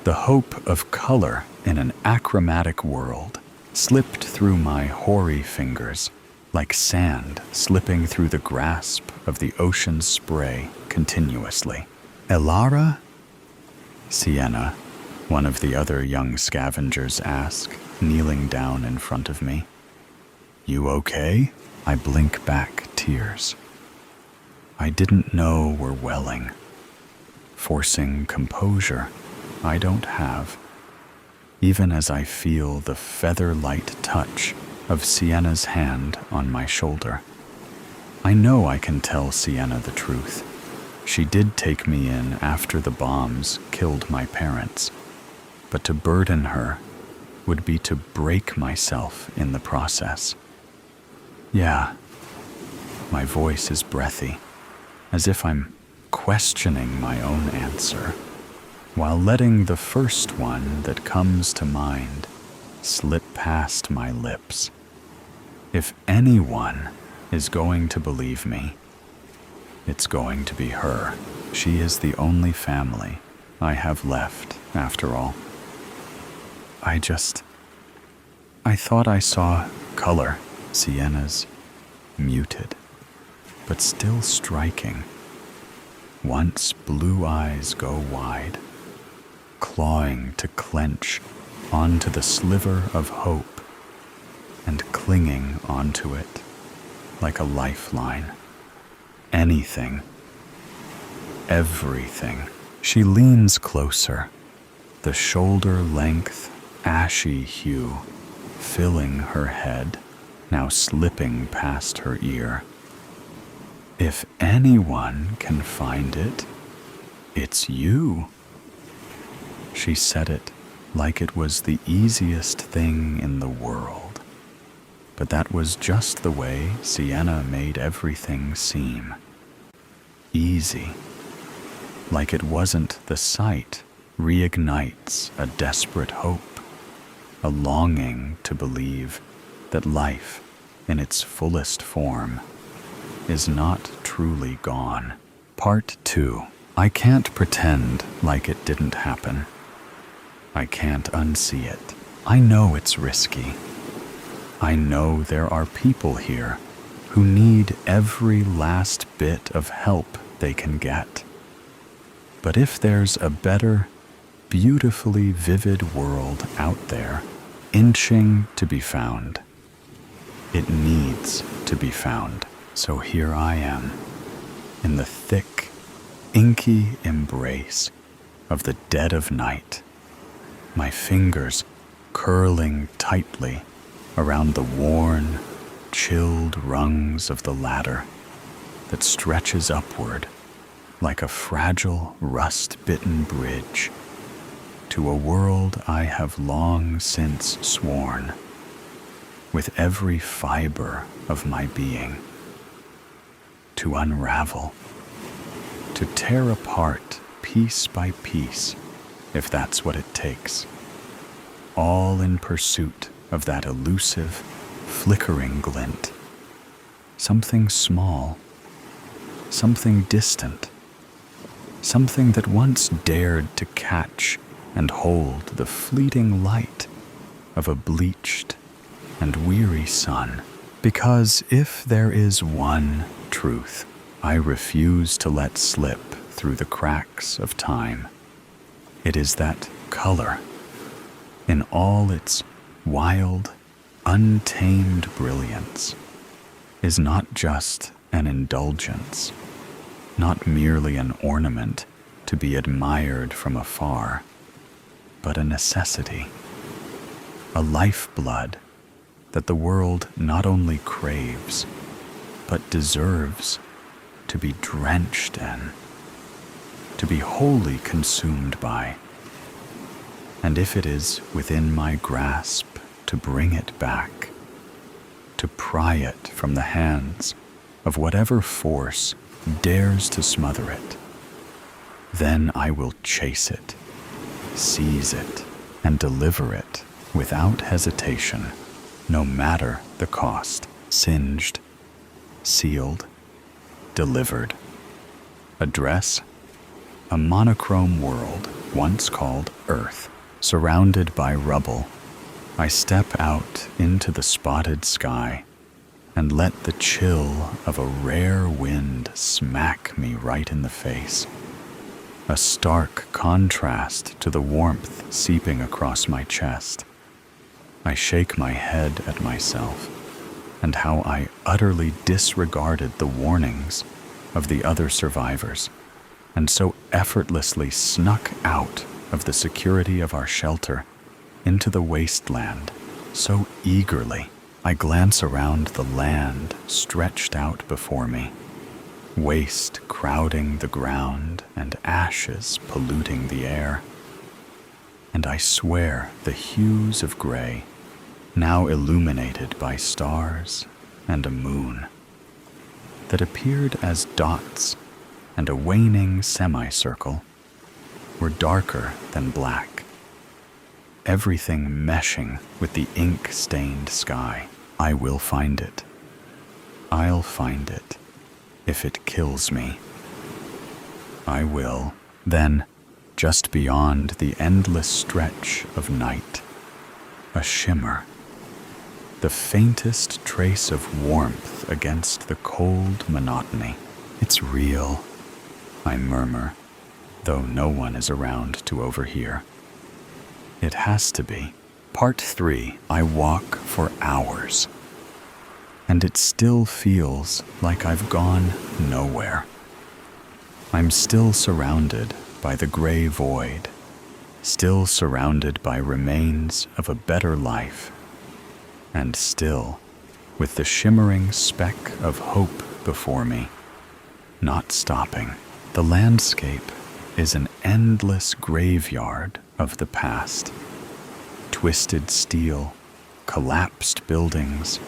The hope of color in an achromatic world slipped through my hoary fingers like sand slipping through the grasp of the ocean's spray continuously. Elara? Sienna, one of the other young scavengers asked, kneeling down in front of me. You okay? I blink back tears. I didn't know were welling. Forcing composure I don't have, even as I feel the feather-light touch of Sienna's hand on my shoulder. I know I can tell Sienna the truth. She did take me in after the bombs killed my parents, but to burden her would be to break myself in the process. Yeah, my voice is breathy, as if I'm questioning my own answer, while letting the first one that comes to mind slip past my lips. If anyone is going to believe me, it's going to be her. She is the only family I have left, after all. I thought I saw color. Sienna's muted, but still striking. Once blue eyes go wide, clawing to clench onto the sliver of hope and clinging onto it like a lifeline. Anything, everything. She leans closer, the shoulder-length, ashy hue filling her head, now slipping past her ear. If anyone can find it, it's you. She said it like it was the easiest thing in the world. But that was just the way Sienna made everything seem. Easy. Like it wasn't the sight reignites a desperate hope, a longing to believe that life, in its fullest form, is not truly gone. Part 2. I can't pretend like it didn't happen. I can't unsee it. I know it's risky. I know there are people here who need every last bit of help they can get. But if there's a better, beautifully vivid world out there, inching to be found, it needs to be found. So here I am, in the thick, inky embrace of the dead of night, my fingers curling tightly around the worn, chilled rungs of the ladder that stretches upward like a fragile, rust-bitten bridge to a world I have long since sworn, with every fiber of my being, to unravel, to tear apart piece by piece, if that's what it takes, all in pursuit of that elusive, flickering glint, something small, something distant, something that once dared to catch and hold the fleeting light of a bleached and weary sun. Because if there is one truth I refuse to let slip through the cracks of time, it is that color, in all its wild, untamed brilliance, is not just an indulgence, not merely an ornament to be admired from afar, but a necessity, a lifeblood that the world not only craves, but deserves to be drenched in, to be wholly consumed by. And if it is within my grasp to bring it back, to pry it from the hands of whatever force dares to smother it, then I will chase it, seize it, and deliver it without hesitation, no matter the cost. Singed, sealed, delivered. Address: a monochrome world once called Earth. Surrounded by rubble, I step out into the spotted sky and let the chill of a rare wind smack me right in the face. A stark contrast to the warmth seeping across my chest. I shake my head at myself and how I utterly disregarded the warnings of the other survivors, and so effortlessly snuck out of the security of our shelter into the wasteland so eagerly. I glance around the land stretched out before me, waste crowding the ground and ashes polluting the air. And I swear the hues of gray, now illuminated by stars and a moon, that appeared as dots and a waning semicircle, were darker than black, everything meshing with the ink-stained sky. I will find it. I'll find it, if it kills me. I will. Then, just beyond the endless stretch of night, a shimmer, the faintest trace of warmth against the cold monotony. It's real, I murmur, though no one is around to overhear. It has to be. Part 3. I walk for hours, and it still feels like I've gone nowhere. I'm still surrounded by the gray void, still surrounded by remains of a better life, and still with the shimmering speck of hope before me, not stopping. The landscape is an endless graveyard of the past. Twisted steel, collapsed buildings,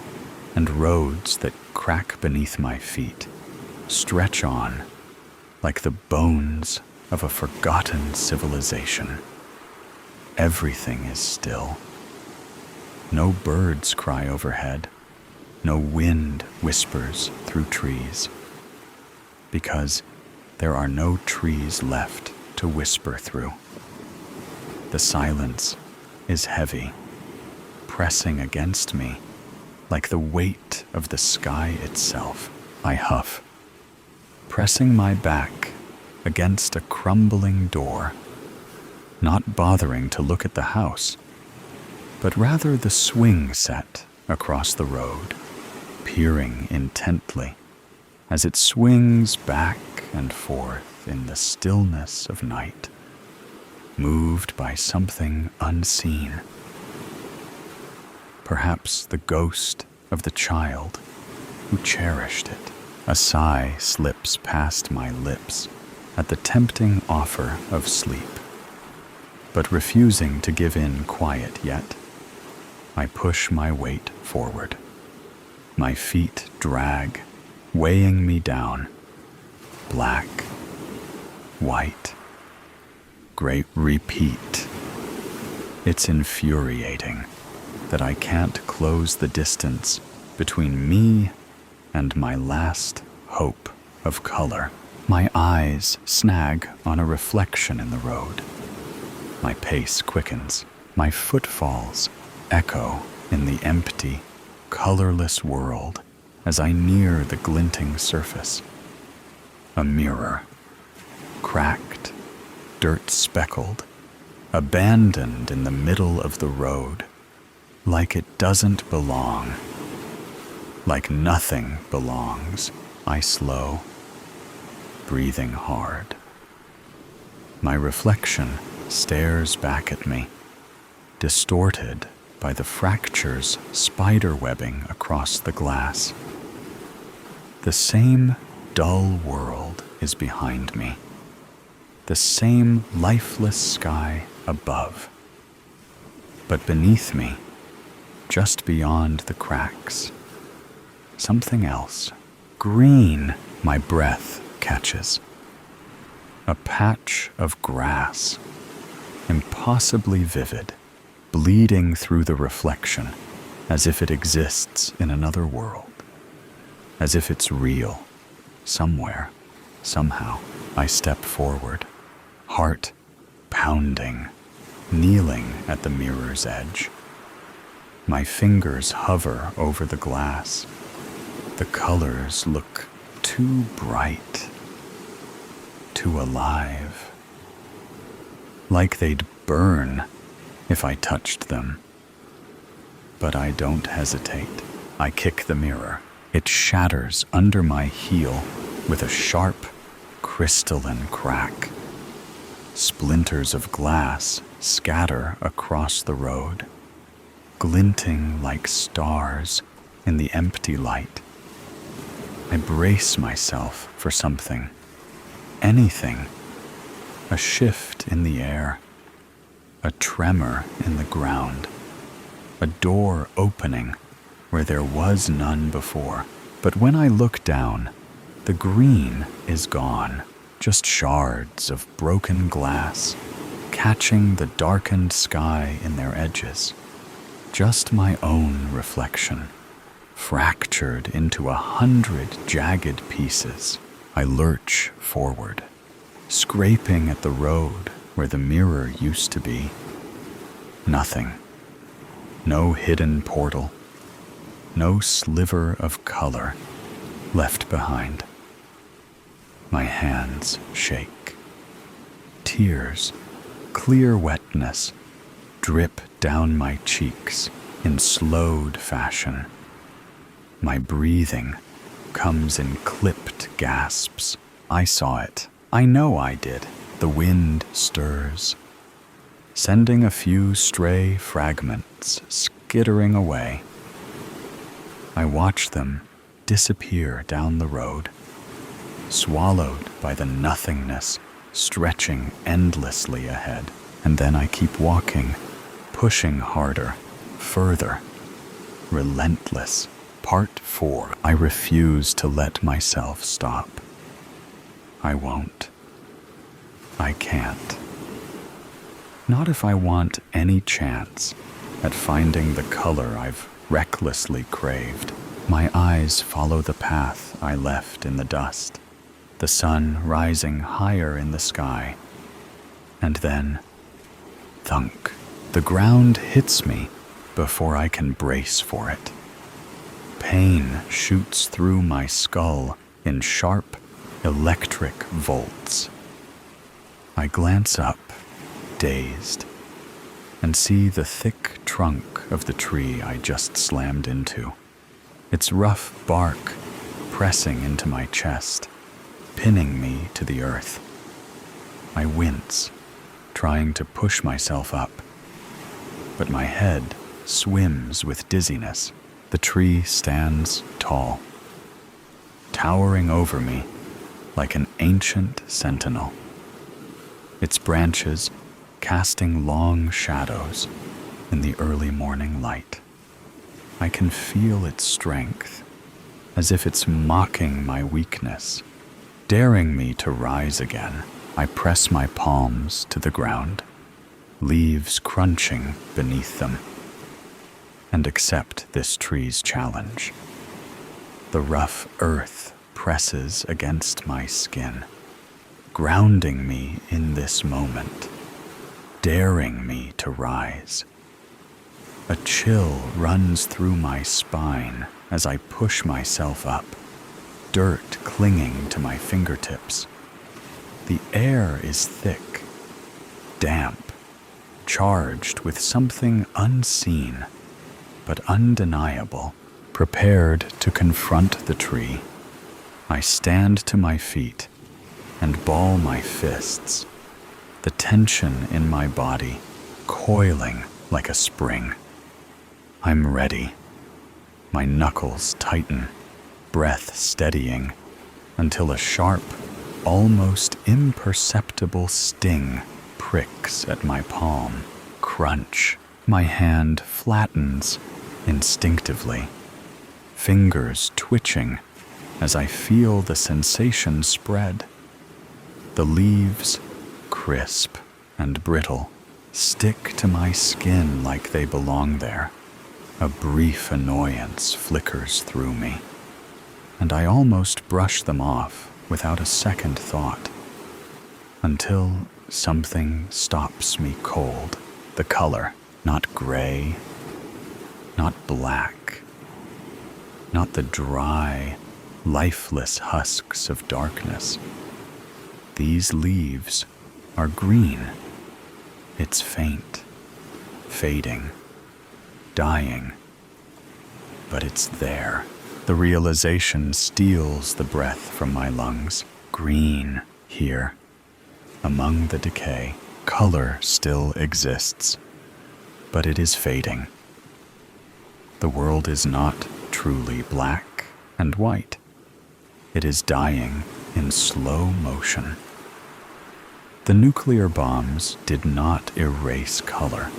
and roads that crack beneath my feet stretch on like the bones of a forgotten civilization. Everything is still. No birds cry overhead, no wind whispers through trees, because there are no trees left to whisper through. The silence is heavy, pressing against me like the weight of the sky itself. I huff, pressing my back against a crumbling door, not bothering to look at the house, but rather the swing set across the road, peering intently as it swings back and forth in the stillness of night, moved by something unseen. Perhaps the ghost of the child who cherished it. A sigh slips past my lips at the tempting offer of sleep, but refusing to give in quiet yet, I push my weight forward. My feet drag, weighing me down. Black, white, gray. Repeat. It's infuriating that I can't close the distance between me and my last hope of color. My eyes snag on a reflection in the road. My pace quickens. My foot falls echo in the empty, colorless world as I near the glinting surface. A mirror, cracked, dirt-speckled, abandoned in the middle of the road, like it doesn't belong. Like nothing belongs, I slow, breathing hard. My reflection stares back at me, distorted by the fractures spider-webbing across the glass. The same dull world is behind me, the same lifeless sky above. But beneath me, just beyond the cracks, something else, green, my breath catches. A patch of grass, impossibly vivid, bleeding through the reflection, as if it exists in another world, as if it's real, somewhere, somehow. I step forward, heart pounding, kneeling at the mirror's edge. My fingers hover over the glass. The colors look too bright, too alive, like they'd burn if I touched them. But I don't hesitate. I kick the mirror. It shatters under my heel with a sharp, crystalline crack. Splinters of glass scatter across the road, glinting like stars in the empty light. I brace myself for something, anything, a shift in the air, a tremor in the ground, a door opening where there was none before. But when I look down, the green is gone, just shards of broken glass, catching the darkened sky in their edges. Just my own reflection, fractured into 100 jagged pieces. I lurch forward, scraping at the road where the mirror used to be. Nothing. No hidden portal. No sliver of color left behind. My hands shake. Tears, clear wetness, drip down my cheeks in slowed fashion. My breathing comes in clipped gasps. I saw it. I know I did. The wind stirs, sending a few stray fragments skittering away. I watch them disappear down the road, swallowed by the nothingness stretching endlessly ahead. And then I keep walking, pushing harder, further, relentless. Part 4. I refuse to let myself stop. I won't. I can't. Not if I want any chance at finding the color I've recklessly craved. My eyes follow the path I left in the dust, the sun rising higher in the sky. And then, thunk, the ground hits me before I can brace for it. Pain shoots through my skull in sharp, electric volts. I glance up, dazed, and see the thick trunk of the tree I just slammed into. Its rough bark pressing into my chest, pinning me to the earth. I wince, trying to push myself up, but my head swims with dizziness. The tree stands tall, towering over me like an ancient sentinel, its branches casting long shadows in the early morning light. I can feel its strength, as if it's mocking my weakness, daring me to rise again. I press my palms to the ground, leaves crunching beneath them, and accept this tree's challenge. The rough earth presses against my skin, grounding me in this moment, daring me to rise. A chill runs through my spine as I push myself up, dirt clinging to my fingertips. The air is thick, damp, charged with something unseen, but undeniable. Prepared to confront the tree, I stand to my feet and ball my fists, the tension in my body coiling like a spring. I'm ready. My knuckles tighten, breath steadying, until a sharp, almost imperceptible sting pricks at my palm. Crunch. My hand flattens instinctively, fingers twitching as I feel the sensation spread. The leaves, crisp and brittle, stick to my skin like they belong there. A brief annoyance flickers through me, and I almost brush them off without a second thought, until something stops me cold. The color, not gray, not black, not the dry, lifeless husks of darkness. These leaves are green. It's faint, fading, dying, but it's there. The realization steals the breath from my lungs. Green here, among the decay. Color still exists, but it is fading. The world is not truly black and white. It is dying in slow motion. The nuclear bombs did not erase color.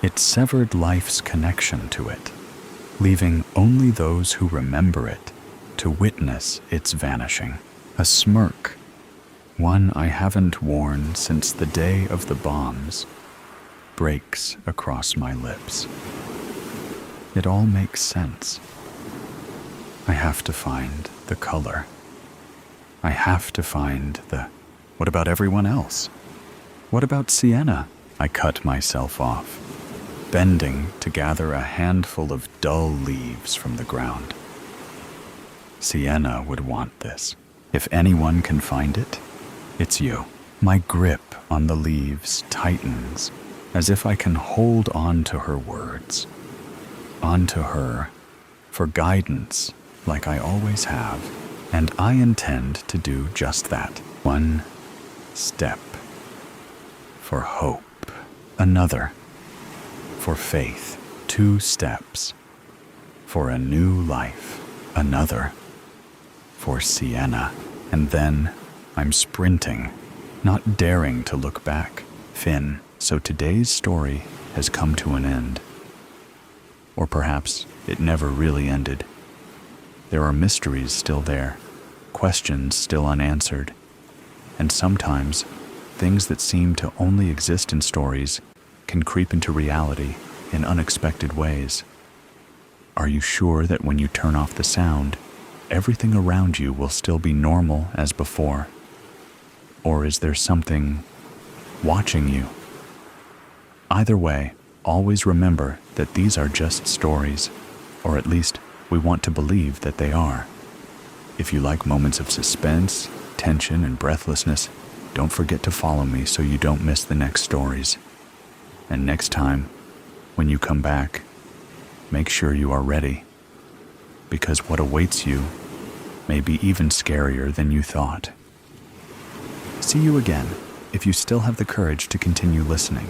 It severed life's connection to it, leaving only those who remember it to witness its vanishing. A smirk, one I haven't worn since the day of the bombs, breaks across my lips. It all makes sense. I have to find the color. I have to find the, what about everyone else? What about Sienna? I cut myself off, bending to gather a handful of dull leaves from the ground. Sienna would want this. If anyone can find it, it's you. My grip on the leaves tightens, as if I can hold on to her words, onto her for guidance like I always have, and I intend to do just that. One step for hope, another for faith, 2 steps for a new life, another for Sienna, and then I'm sprinting, not daring to look back. Finn, so today's story has come to an end. Or perhaps it never really ended. There are mysteries still there, questions still unanswered, and sometimes things that seem to only exist in stories can creep into reality in unexpected ways. Are you sure that when you turn off the sound, everything around you will still be normal as before? Or is there something watching you? Either way, always remember that these are just stories, or at least we want to believe that they are. If you like moments of suspense, tension, and breathlessness, don't forget to follow me so you don't miss the next stories. And next time, when you come back, make sure you are ready, because what awaits you may be even scarier than you thought. See you again if you still have the courage to continue listening.